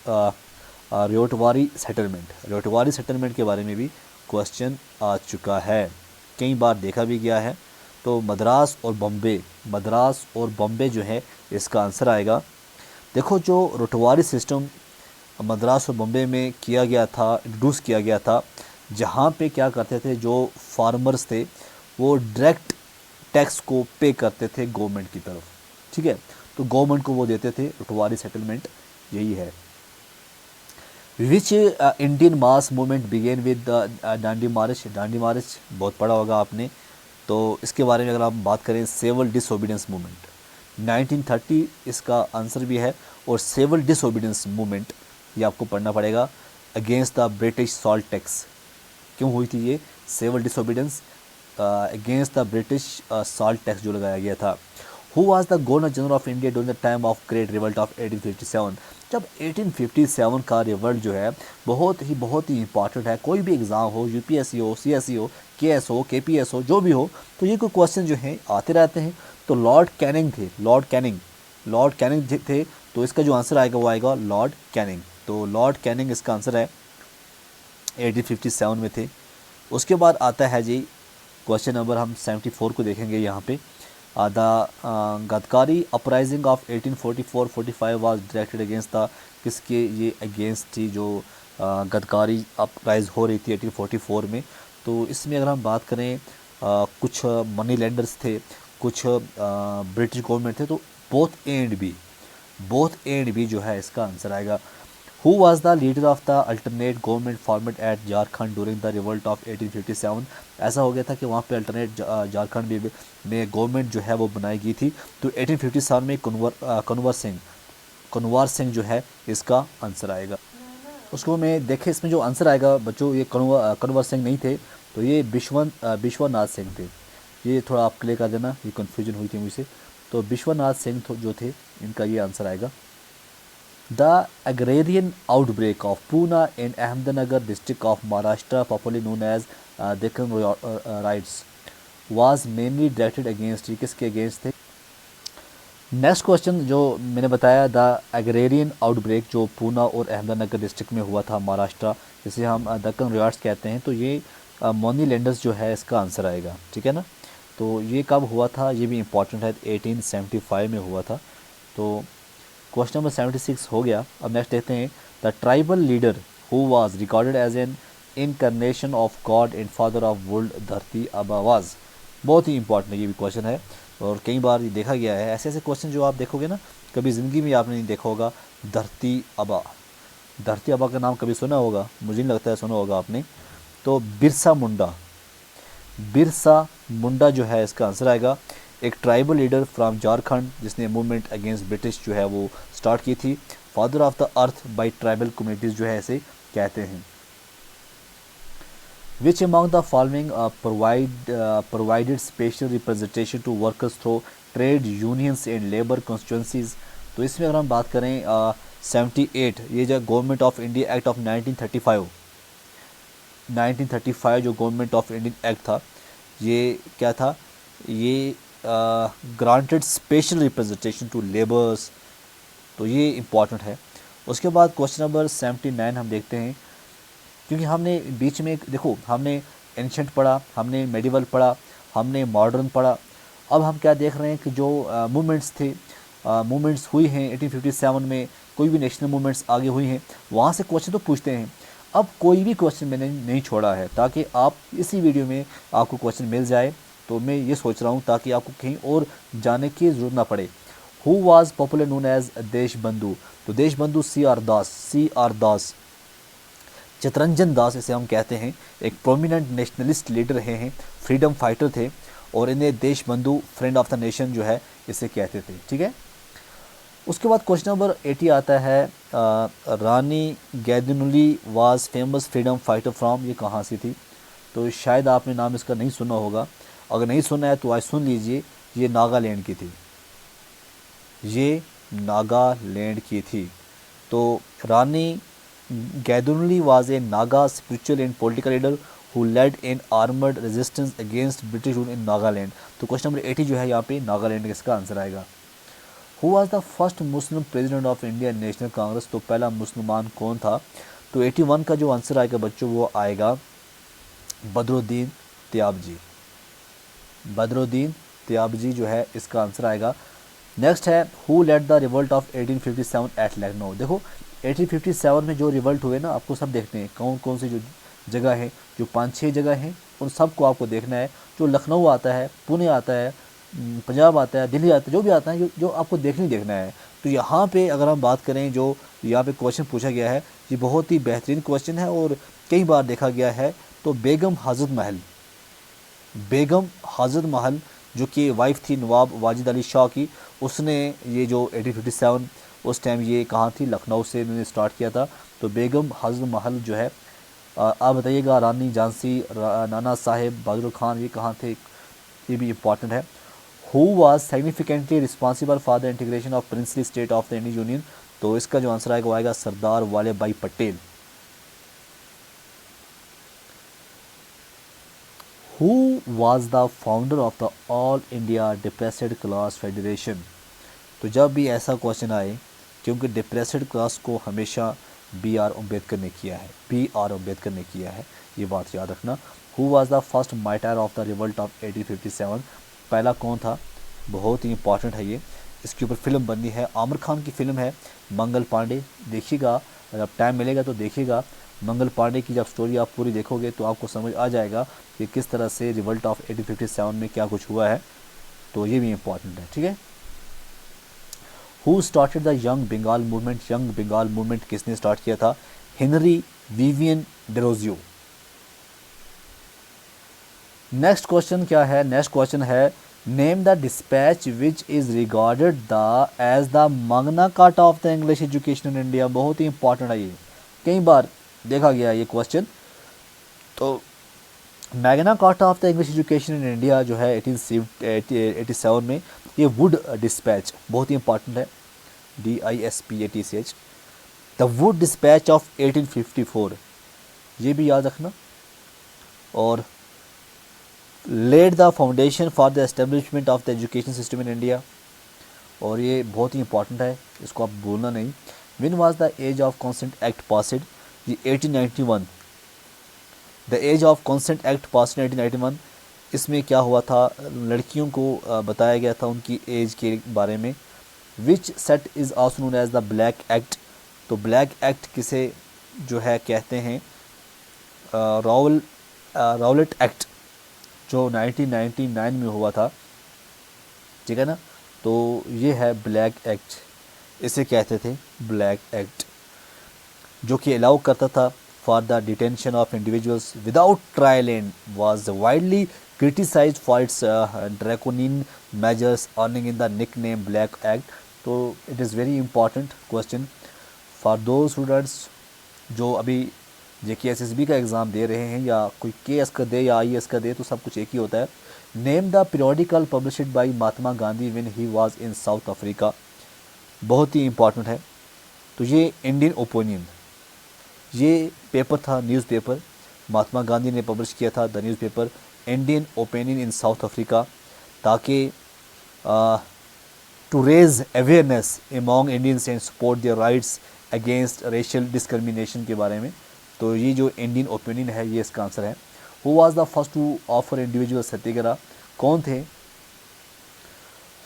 ryotwari settlement के बारे में भी क्वेश्चन आ चुका है, कई बार देखा भी गया है। तो मद्रास और बॉम्बे जो है इसका आंसर आएगा। देखो जो रोटवारी सिस्टम मद्रास और बॉम्बे में किया गया था, इंट्रोड्यूस किया गया था, जहाँ पे क्या करते थे, जो फार्मर्स थे वो डायरेक्ट टैक्स को पे करते थे गवर्नमेंट की तरफ, ठीक है, तो गवर्नमेंट को वो देते थे। रोटवारी सेटलमेंट यही है। Which Indian mass movement began with Dandi march बहुत पढ़ा होगा आपने। तो इसके बारे में अगर आप बात करें, सिविल डिसोबीडियंस मूवमेंट 1930 इसका आंसर भी है। और सिविल डिसोबीडियंस मूवमेंट ये आपको पढ़ना पड़ेगा against the British salt tax. क्यों हुई थी ये civil disobedience? Against the British salt tax जो लगाया गया था। Who was the governor general of India during the time of great revolt of 1857। जब 1857 का रिवल्ट जो है बहुत ही इंपॉर्टेंट है। कोई भी एग्ज़ाम हो, यूपीएससी हो, सीएससी हो, केएस हो, केपीएस हो, जो भी हो, तो ये कोई क्वेश्चन जो हैं आते रहते हैं। तो लॉर्ड कैनिंग थे, तो इसका जो आंसर आएगा वो आएगा लॉर्ड कैनिंग। तो लॉर्ड कैनिंग इसका आंसर है, 1857 में थे। उसके बाद आता है जी क्वेश्चन नंबर हम 74 को देखेंगे यहाँ पे। The Gadkari uprising of 1844-45 was directed against the, किसके ये अगेंस्ट थी जो गदकारी अपराइज हो रही थी 1844 में। तो इसमें अगर हम बात करें कुछ मनी लेंडर्स थे, कुछ ब्रिटिश गवर्नमेंट थे, तो बोथ एंड बी जो है इसका आंसर आएगा। Who was the leader of the alternate government formed at Jharkhand during the revolt of 1857। ऐसा हो गया था कि वहाँ पे अल्टरनेट झारखंड में गवर्नमेंट जो है वो बनाई गई थी। तो 1857 में कुनवर सिंह जो है इसका आंसर आएगा। उसको मैं देखे इसमें जो आंसर आएगा बच्चों, ये कुनवर सिंह नहीं थे, तो ये विश्वनाथ सिंह थे। ये थोड़ा आप क्लियर कर देना, ये कन्फ्यूजन हुई थी मुझसे। तो विश्वनाथ सिंह जो थे इनका ये आंसर आएगा। The agrarian outbreak of Pune in Ahmednagar district of Maharashtra, popularly known as Deccan riots, was mainly directed against, किसके अगेंस्ट थे? नेक्स्ट क्वेश्चन जो मैंने बताया, द एग्रेरियन आउटब्रेक जो पूना और अहमदनगर डिस्ट्रिक्ट में हुआ था महाराष्ट्र, जिसे हम दक्कन रियाट्स कहते हैं, तो ये मनी लेंडर्स जो है इसका आंसर आएगा, ठीक है ना। तो ये कब हुआ था, ये भी इंपॉर्टेंट है, 1875 में हुआ था। तो क्वेश्चन नंबर 76 हो गया। अब नेक्स्ट देखते हैं, the tribal leader who was recorded as an incarnation of god and father of world Dharti Aba was. बहुत ही इंपॉर्टेंट ये भी क्वेश्चन है और कई बार ये देखा गया है। ऐसे क्वेश्चन जो आप देखोगे ना, कभी ज़िंदगी में आपने नहीं देखा होगा। धरती आबा का नाम कभी सुना होगा? मुझे नहीं लगता है सुना होगा आपने। तो बिरसा मुंडा जो है इसका आंसर आएगा। एक ट्राइबल लीडर फ्रॉम झारखंड जिसने मूवमेंट अगेंस्ट ब्रिटिश जो है वो स्टार्ट की थी। Father of the earth by tribal communities जो है ऐसे कहते हैं। Which among the following provided special representation to workers through trade unions and labor constituencies? तो इसमें अगर हम बात करें 78, ये जो government of India act of 1935 जो गवर्नमेंट ऑफ इंडियन एक्ट था, ये क्या था, ये granted special representation to labours, तो ये इम्पॉर्टेंट है। उसके बाद क्वेश्चन नंबर 79 हम देखते हैं, क्योंकि हमने बीच में देखो हमने एंशंट पढ़ा, हमने मेडिवल पढ़ा, हमने मॉडर्न पढ़ा, अब हम क्या देख रहे हैं कि जो मूवमेंट्स थे, मूवमेंट्स हुई हैं 1857 में, कोई भी नेशनल मूवमेंट्स आगे हुई हैं, वहाँ से क्वेश्चन तो पूछते हैं। अब कोई भी क्वेश्चन मैंने नहीं छोड़ा है ताकि आप इसी वीडियो में आपको क्वेश्चन मिल जाए, तो मैं ये सोच रहा हूँ ताकि आपको कहीं और जाने की ज़रूरत ना पड़े। Who was popular known as Deshbandhu? तो देश बंधु सी आर दास, चितरंजन दास इसे हम कहते हैं, एक प्रोमिनेंट नेशनलिस्ट लीडर रहे हैं, फ्रीडम फाइटर थे, और इन्हें देश बंधु, फ्रेंड ऑफ द नेशन जो है इसे कहते थे। ठीक है, उसके बाद क्वेश्चन नंबर 80 आता है, Rani Gaidinliu was famous freedom fighter from, ये कहाँ से थी? तो शायद आपने नाम इसका नहीं सुना होगा, अगर नहीं सुना है तो आज सुन लीजिए, ये नागालैंड की थी, ये नागालैंड की थी। तो Rani Gaidinliu was a Naga spiritual and political leader who led in armed resistance against British rule in Nagaland. तो क्वेश्चन नंबर 80 जो है यहाँ पे नागालैंड इसका आंसर आएगा। Who was the first Muslim president of Indian national Congress? तो पहला मुसलमान कौन था? तो 81 का जो आंसर आएगा बच्चों वो आएगा बदरुद्दीन त्याबजी, बदरुद्दीन त्याबजी जो है इसका आंसर आएगा। नेक्स्ट है, who led the revolt of 1857 at Lucknow? देखो 1857 में जो रिवोल्ट हुए ना, आपको सब देखने हैं, कौन कौन सी जो जगह है, जो 5-6 जगह हैं उन सबको आपको देखना है। जो लखनऊ आता है, पुणे आता है, पंजाब आता है, दिल्ली आता है, जो भी आता है, जो आपको देखना है। तो यहाँ पे अगर हम बात करें, जो यहाँ पे क्वेश्चन पूछा गया है, ये बहुत ही बेहतरीन क्वेश्चन है और कई बार देखा गया है। तो बेगम हजरत महल जो कि वाइफ थी नवाब वाजिद अली शाह की, उसने ये जो 1857 उस टाइम ये कहाँ थी, लखनऊ से इन्होंने स्टार्ट किया था। तो बेगम हजरत महल जो है, आप बताइएगा, रानी झांसी, नाना साहेब बहादुर खान, ये कहाँ थे, ये भी इम्पॉर्टेंट है। Who was significantly responsible for the integration of princely state of the Indian union? तो इसका जो आंसर आएगा वो आएगा सरदार वल्लभ भाई Patel. Who was the founder of the all India depressed class federation? तो जब भी ऐसा क्वेश्चन आए, क्योंकि डिप्रेस्ड क्लास को हमेशा बी आर अम्बेडकर ने किया है, ये बात याद रखना। Who was the first martyr of the revolt of 1857? पहला कौन था? बहुत ही इंपॉर्टेंट है ये, इसके ऊपर फिल्म बननी है, आमिर खान की फिल्म है मंगल पांडे, देखिएगा, अगर टाइम मिलेगा तो देखिएगा। मंगल पांडे की जब स्टोरी आप पूरी देखोगे तो आपको समझ आ जाएगा कि किस तरह से रिवोल्ट ऑफ 1857 में क्या कुछ हुआ है, तो ये भी इम्पॉर्टेंट है। ठीक है, who started the Young Bengal movement? Young Bengal movement किसने स्टार्ट किया था? Henry Vivian Derozio. Next question क्या है? नेक्स्ट क्वेश्चन है, name the dispatch which is regarded the as the Magna Carta of the English education in India. बहुत ही important है, ये कई बार देखा गया है ये क्वेश्चन। तो Magna Carta of the English education in India जो है 1887 में, ये वुड डिस्पैच बहुत ही इंपॉर्टेंट है, DISPATCH, the Wood dispatch of 1854, ये भी याद रखना। और led the foundation for the establishment of the education system in India, और ये बहुत ही इंपॉर्टेंट है, इसको आप भूलना नहीं। When was the as of consent act passed? ये 1891, the as of consent act passed 1891। इसमें क्या हुआ था, लड़कियों को बताया गया था उनकी एज के बारे में। Which set is also known as the black act? तो ब्लैक एक्ट किसे जो है कहते हैं? राउलेट एक्ट जो 1999 में हुआ था, ठीक है ना, तो ये है ब्लैक एक्ट, इसे कहते थे ब्लैक एक्ट, जो कि अलाउ करता था for the detention of individuals without trial and was widely criticized for its draconian measures, earning in the nickname Black Act. तो it is very important question for those students जो अभी JK SSB का exam दे रहे हैं या कोई KS का दे या IAS का दे तो सब कुछ एक ही होता है। Name the periodical published by Mahatma Gandhi when he was in South Africa, बहुत ही इंपॉर्टेंट है। तो ये इंडियन ओपिनियन, ये पेपर था, न्यूज़पेपर महात्मा गांधी ने पब्लिश किया था, the newspaper Indian opinion in South Africa, ताकि to raise awareness among Indians and support their rights against racial discrimination के बारे में। तो ये जो इंडियन ओपिनियन है ये इसका आंसर है। Who was the first to offer individual satyagraha, कौन थे?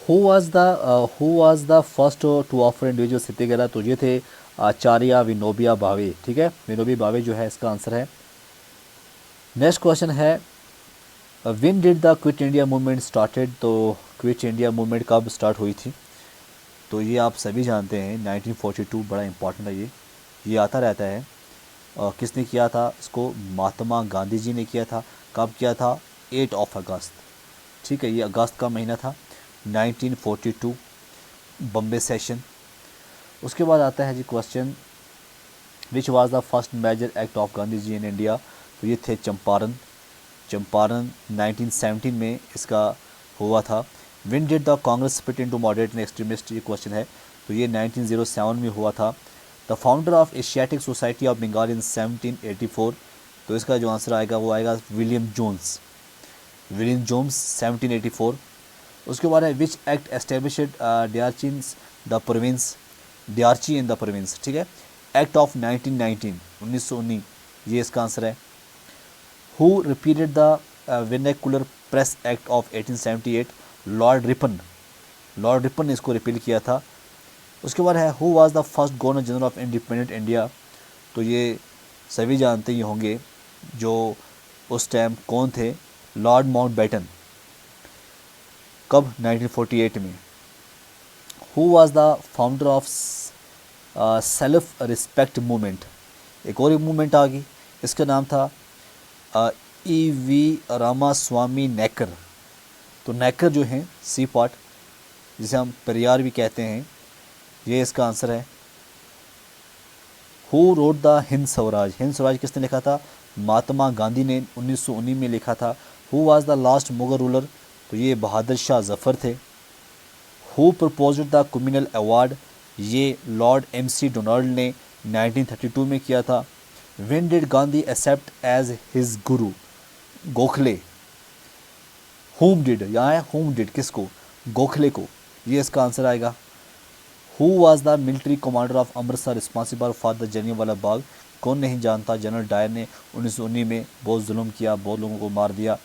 Who was the first to offer individual satyagraha, तो ये थे आचार्य विनोबिया भावे। ठीक है, विनोबी भावे जो है इसका आंसर है। नेक्स्ट क्वेश्चन है when did the quit India movement started, तो क्विट इंडिया मूवमेंट कब स्टार्ट हुई थी? तो ये आप सभी जानते हैं 1942, बड़ा इंपॉर्टेंट है ये आता रहता है। किसने किया था इसको? महात्मा गांधी जी ने किया था। कब किया था? 8 अगस्त। ठीक है, ये अगस्त का महीना था 1942, बम्बे सेशन। उसके बाद आता है जी question which was the first major act of Gandhi ji in India, तो ये थे चंपारण 1917 में इसका हुआ था। When did the Congress split into moderate and extremist, ये क्वेश्चन है, तो ये 1907 में हुआ था। The founder of Asiatic society of Bengal in 1784, तो इसका जो आंसर आएगा वो आएगा विलियम जोन्स 1784। उसके बाद है which act established diarchy in the province, ठीक है, एक्ट ऑफ 1919, ये इसका आंसर है। Who repeated the vernacular press act of 1878, lord Ripon ने इसको रिपील किया था। उसके बाद है who was the first governor general of independent India, तो ये सभी जानते ही होंगे जो उस टाइम कौन थे, लॉर्ड माउंटबेटन। कब? 1948 में। Who was the founder of self respect movement, एक और मूवमेंट आ गई, इसका नाम था E.V. रामास्वामी नेकर। तो नेकर जो हैं सी पार्ट, जिसे हम पेरियार भी कहते हैं, ये इसका आंसर है। Who wrote the Hind Swaraj, Hind Swaraj किसने लिखा था? महात्मा गांधी ने 1919 में लिखा था। Who was the last Mughal ruler, तो ये बहादुर शाह जफ़र थे। Who proposed the communal award, ये लॉर्ड MC डोनाल्ड ने 1932 में किया था। When did Gandhi accept as his guru, Gokhale. हुम डिड, यहाँ है हुम डिड, किसको? गोखले को, ये इसका आंसर आएगा। Who was the military commander of Amritsar responsible for the Jallianwala Bagh, कौन नहीं जानता? जनरल डायर ने 1919 में बहुत जुल्म किया, बहुत लोगों को मार दिया।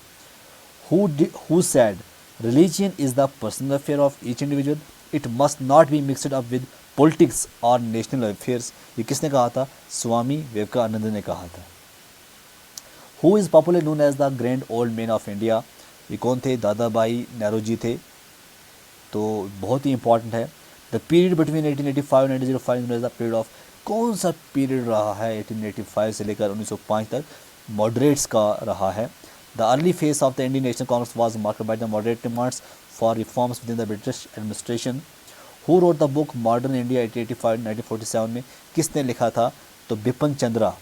Who said religion is the personal affair of each individual, it must not be mixed up with politics और नेशनल अफेयर्स, ये किसने कहा था? स्वामी विवेकानंद ने कहा था। Who is popular known as the grand old man of India, ये कौन थे? दादा भाई नेहरू जी थे। तो बहुत ही इंपॉर्टेंट है। The period between 1885 and 1905 is the period of, कौन सा पीरियड रहा है 1885 से लेकर 1905 तक? मॉडरेट्स का रहा है। The early phase of the Indian national Congress was marked by the moderate demands for reforms with in the British administration. Who wrote the book modern India 1885 1947 में, किसने लिखा था? तो बिपिन चंद्रा,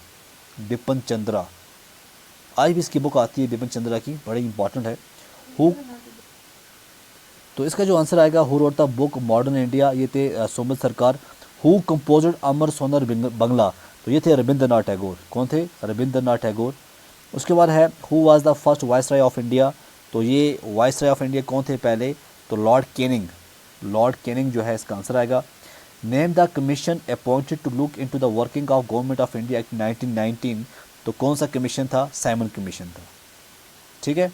आज भी इसकी बुक आती है बिपिन चंद्रा की, बड़ी इंपॉर्टेंट है। हु, तो इसका जो आंसर आएगा who wrote the book modern India, ये थे सोमल सरकार। हु कंपोज्ड अमर सोनर बंगला, तो ये थे रविंद्रनाथ टैगोर। कौन थे? रविंद्रनाथ टैगोर। उसके बाद है who was the first viceroy of India, तो ये वाइसराय ऑफ इंडिया कौन थे पहले? तो लॉर्ड कैनिंग जो है इसका आंसर आएगा। Name the commission appointed to look into the working of Government of India Act 1919, तो कौन सा कमीशन था? साइमन कमीशन था। ठीक है।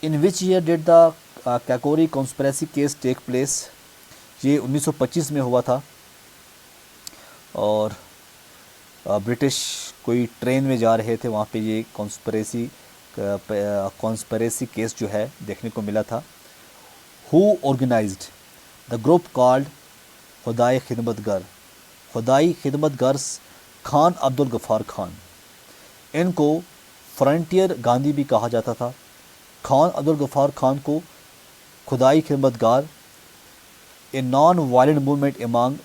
In which year did the Kakori conspiracy case take place, ये 1925 में हुआ था। और ब्रिटिश कोई ट्रेन में जा रहे थे, वहाँ पे ये कॉन्स्पिरेसी केस जो है देखने को मिला था। Who organised the group called Khudai Khidmatgar Khan Abdul Ghaffar Khan, इनको फ्रंटियर गांधी भी कहा जाता था। खान अब्दुल गफ़ार खान को Khudai Khidmatgar, a non violent movement among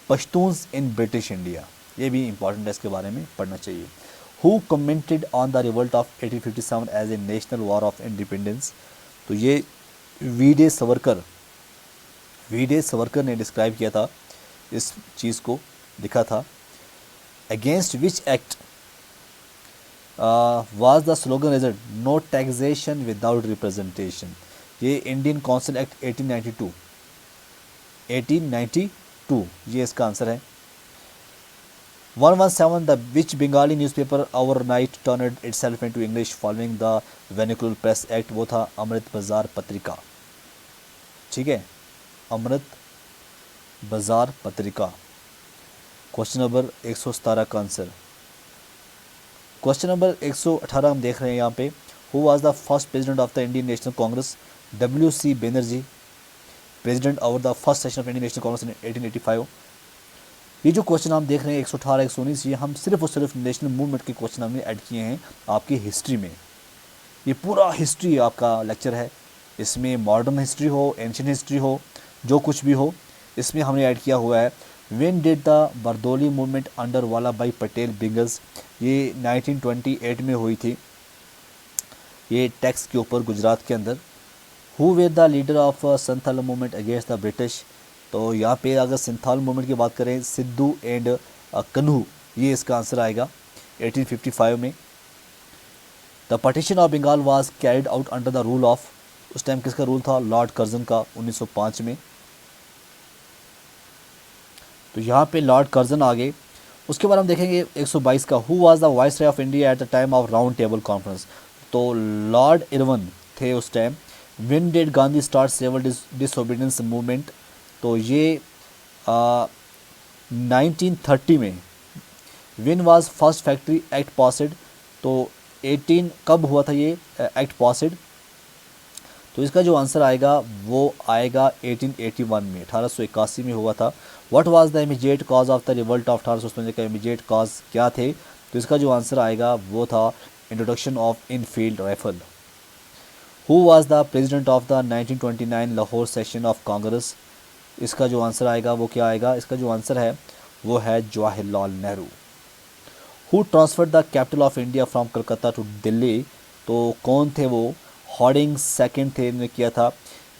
Pashtuns in British India, ये भी इंपॉर्टेंट है, इसके बारे में पढ़ना चाहिए। Who commented on the revolt of 1857 as a national war of independence, तो ये वी डे सवरकर ने डिस्क्राइब किया था इस चीज़ को, लिखा था। Against which act was the slogan result no taxation without representation, ये इंडियन काउंसिल एक्ट 1892 ये इसका आंसर है। 117 the which Bengali newspaper overnight turned itself into English following the vernacular press act, वो था अमृत बाजार पत्रिका। ठीक है, अमृत बाजार पत्रिका। क्वेश्चन नंबर 117 का आंसर। क्वेश्चन नंबर 118 हम देख रहे हैं यहाँ पे, who was the first president of the Indian national Congress, WC Banerjee, president over the first session of Indian national Congress in 1885। ये जो क्वेश्चन हम देख रहे हैं 118 119, ये हम सिर्फ और सिर्फ नेशनल मूवमेंट के क्वेश्चन हमने ऐड किए हैं आपकी हिस्ट्री में। ये पूरा हिस्ट्री आपका लेक्चर है, इसमें मॉडर्न हिस्ट्री हो, एंशियंट हिस्ट्री हो, जो कुछ भी हो, इसमें हमने ऐड किया हुआ है। When did the Bardoli movement under Vallabh भाई पटेल बिगल्स, ये 1928 में हुई थी, ये टैक्स के ऊपर गुजरात के अंदर। Who way the leader of Santhal movement against the British, तो यहाँ पे अगर संथाल मूवमेंट की बात करें, सिद्धू एंड कन्हू, ये इसका आंसर आएगा 1855 में। The partition of Bengal was carried out under the rule of, उस टाइम किसका रूल था, लॉर्ड कर्जन का 1905 में। तो यहाँ पे लॉर्ड कर्जन आ गए। उसके बाद हम देखेंगे 122 का, who was the viceroy of India at the time of round table conference, तो लॉर्ड इरविन थे उस time. When did Gandhi start civil disobedience movement, तो ये 1930 में। When was first factory act passed, तो 18 कब हुआ था ये एक्ट पासिड, तो इसका जो आंसर आएगा वो आएगा 1881 में, 1881 में हुआ था। What was the immediate cause of the revolt of 1857 का इमीडिएट कॉज क्या थे, तो इसका जो आंसर आएगा वो था introduction of Enfield rifle. Who was the president of the 1929 Lahore session of Congress, इसका जो आंसर आएगा वो क्या आएगा, इसका जो आंसर है वो है Jawaharlal Nehru. Who transferred the capital of India from Calcutta to Delhi, तो कौन थे वो, हॉर्डिंग सेकंड थे, इन्होंने किया था।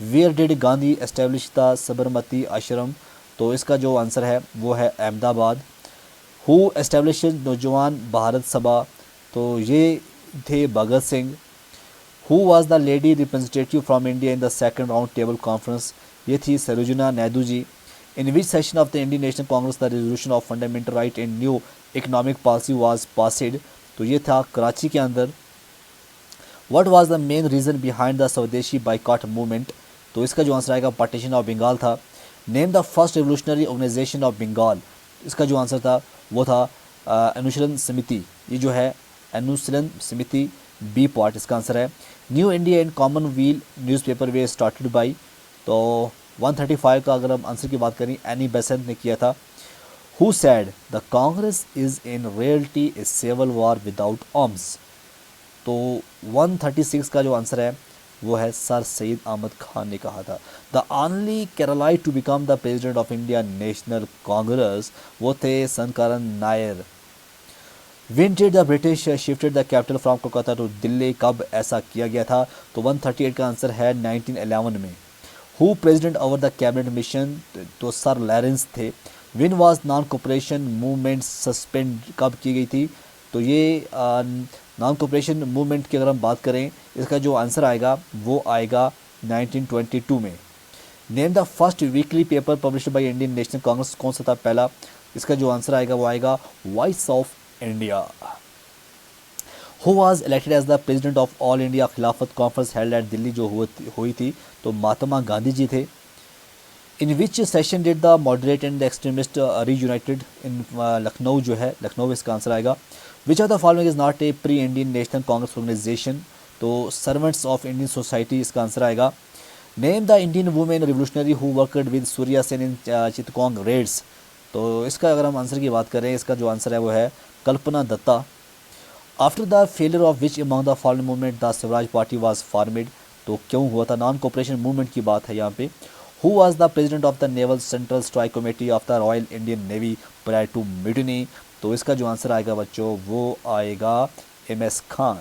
Where did Gandhi establish the Sabarmati Ashram, तो इसका जो आंसर है वो है अहमदाबाद। हु एस्टेब्लिश नौजवान भारत सभा, तो ये थे Bhagat Singh. Who was the lady representative from India in the second round table conference, ये थी Sarojini Naidu ji. In which session of the Indian national Congress the resolution of fundamental right in new economic policy was passed, तो ये था कराची के अंदर। What was the main reason behind the swadeshi boycott movement, तो इसका जो आंसर आएगा पार्टीशन ऑफ बंगाल था। Name the first revolutionary organisation of Bengal, इसका जो आंसर था वो था अनुशीलन समिति, ये जो है अनुशीलन समिति बी पार्ट, इसका आंसर है। New India and Commonwealth newspaper way started by, तो 135 का अगर हम आंसर की बात करें, एनी बेसेंट ने किया था। Who said the Congress is in reality a civil war without arms, तो 136 का जो आंसर है वो है सर सैयद अहमद खान ने कहा था। The only Keralite to become the president of India national Congress, वो थे Sankaran Nair. When did the British shifted the capital from Kolkata to Delhi, कब ऐसा किया गया था, तो 138 का आंसर है 1911 में। Who president over the cabinet mission, तो सर लॉरेंस थे। When was non cooperation movement suspend, कब की गई थी, तो ये नॉन कोऑपरेशन मूवमेंट की अगर हम बात करें, इसका जो आंसर आएगा वो आएगा 1922 में। Name the first weekly paper published by Indian national Congress, कौन सा था पहला, इसका जो आंसर आएगा वो आएगा voice of India. Who was elected as the president of all India Khilafat conference held at Delhi, जो हुई थी, तो महात्मा गांधी जी थे। In which session did the moderate and the extremist reunited, in Lucknow जो है, लखनऊ इसका आंसर आएगा। Which of the following is not a pre Indian national Congress organisation, तो सर्वेंट्स ऑफ इंडियन सोसाइटी इसका आंसर आएगा। Name the Indian women revolutionary who worked with Surya Sen in Chittagong raids, तो इसका अगर हम आंसर की बात करें, इसका जो आंसर है वो है Kalpana Dutta. After the failure of which among the following movement the Swaraj party was formed, तो क्यों हुआ था, नॉन कोऑपरेशन मूवमेंट की बात है यहाँ पे। Who was the president of the naval central strike committee of the royal Indian navy prior to mutiny, तो इसका जो आंसर आएगा बच्चों वो आएगा MS Khan.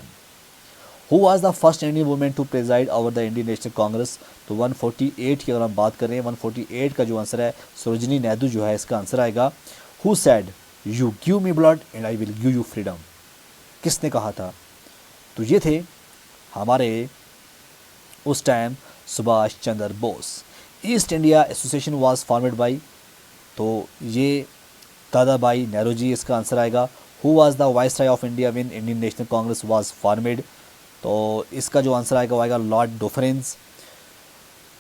Who was the first Indian women to preside over the Indian national Congress, तो 148 की अगर हम बात करें 148 का जो आंसर है सरोजिनी नायडू जो है इसका आंसर आएगा। Who said you give me blood and I will give you freedom, किसने कहा था? तो ये थे हमारे उस time Subhash Chandra Bose. East India Association was formed by, तो ये दादा भाई नेहरू इसका आंसर आएगा। Who was the viceroy of India when Indian national Congress was formed, तो इसका जो आंसर आएगा वो आएगा लॉर्ड डोफरेंस।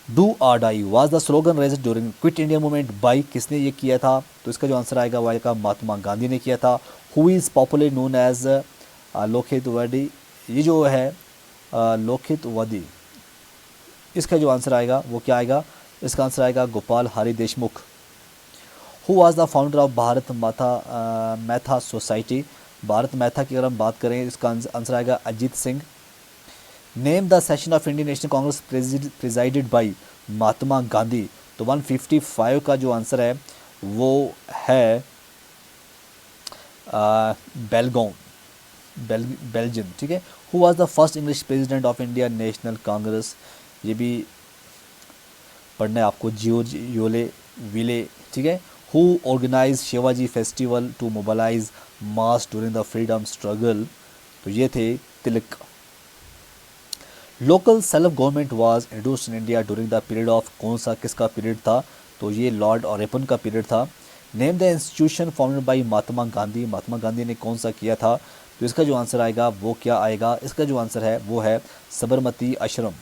डू और die was the slogan raised during quit India movement by, किसने ये किया था? तो इसका जो आंसर आएगा वो आएगा महात्मा गांधी ने किया था। Who is popular known as लोकहित वादी, ये जो है लोकहित वादी, इसका जो आंसर आएगा वो क्या आएगा? इसका आंसर आएगा Gopal Hari Deshmukh. Who was the founder of Bharat मैथा सोसाइटी, भारत मैथा की अगर हम बात करें इसका आंसर आएगा Ajit Singh. Name the session of Indian national Congress presided by Mahatma Gandhi, तो 155 का जो आंसर है वो है बेलगांव बेल्जियम, ठीक है। Who was the first English president of India national Congress, ये भी पढ़ना है आपको, जॉर्ज योले विले, ठीक है। Who organise Shivaji festival to mobilise mass during the freedom struggle, तो ये थे Tilak. Local self government was introduced in India during the period of, कौन सा किसका पीरियड था? तो ये लॉर्ड ऑरेपन का पीरियड था। Name the institution founded by Mahatma Gandhi, Mahatma Gandhi ने कौन सा किया था? तो इसका जो आंसर आएगा वो क्या आएगा? इसका जो आंसर है वो है Sabarmati Ashram.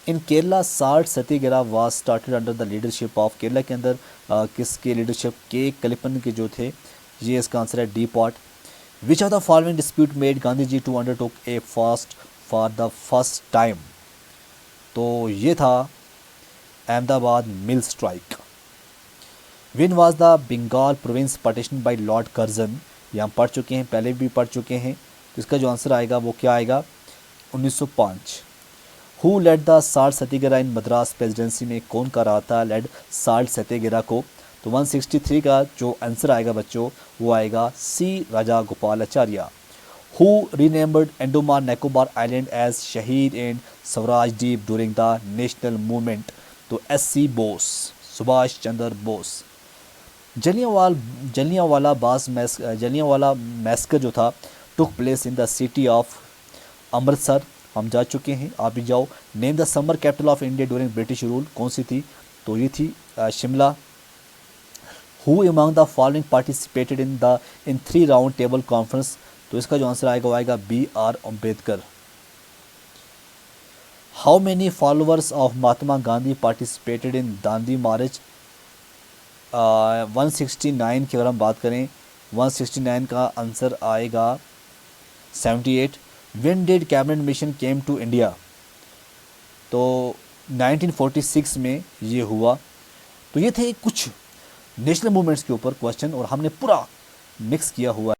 In Kerala salt satyagraha was started under the leadership of, Kerala के अंदर किसके लीडरशिप? के कलिपन के जो थे, ये इसका आंसर है डी पॉट। Which of the following dispute made Gandhi ji to undertook a fast for the first time, तो ये था Ahmedabad mill strike. When was the Bengal province partition by lord Curzon, ये हम पढ़ चुके हैं, पहले भी पढ़ चुके हैं, तो इसका जो आंसर आएगा वो क्या आएगा? 1905। Who led the salt Satyagraha in Madras presidency, में कौन कर रहा था लेड साल्ट सत्याग्रह को? तो 163 का जो आंसर आएगा बच्चों वो आएगा C Raja Gopalacharya. Who renamed Andaman Nicobar island as Shaheed and Swaraj Dweep during the national movement, तो SC बोस, सुभाष चंद्र बोस। जलियांवाला मैस्कर जो था took place in the city of Amritsar, हम जा चुके हैं, आप भी जाओ। Name the summer capital of India during British rule, कौन सी थी? तो ये थी Shimla. Who among the following participated in 3 round table conference, तो इसका जो आंसर आएगा वो आएगा BR Ambedkar. How many followers of Mahatma Gandhi participated in Dandi march, 169 की अगर हम बात करें 169 का आंसर आएगा 78। When did cabinet mission came to India, तो 1946 में ये हुआ। तो ये थे कुछ नेशनल मूवमेंट्स के ऊपर क्वेश्चन और हमने पूरा मिक्स किया हुआ है।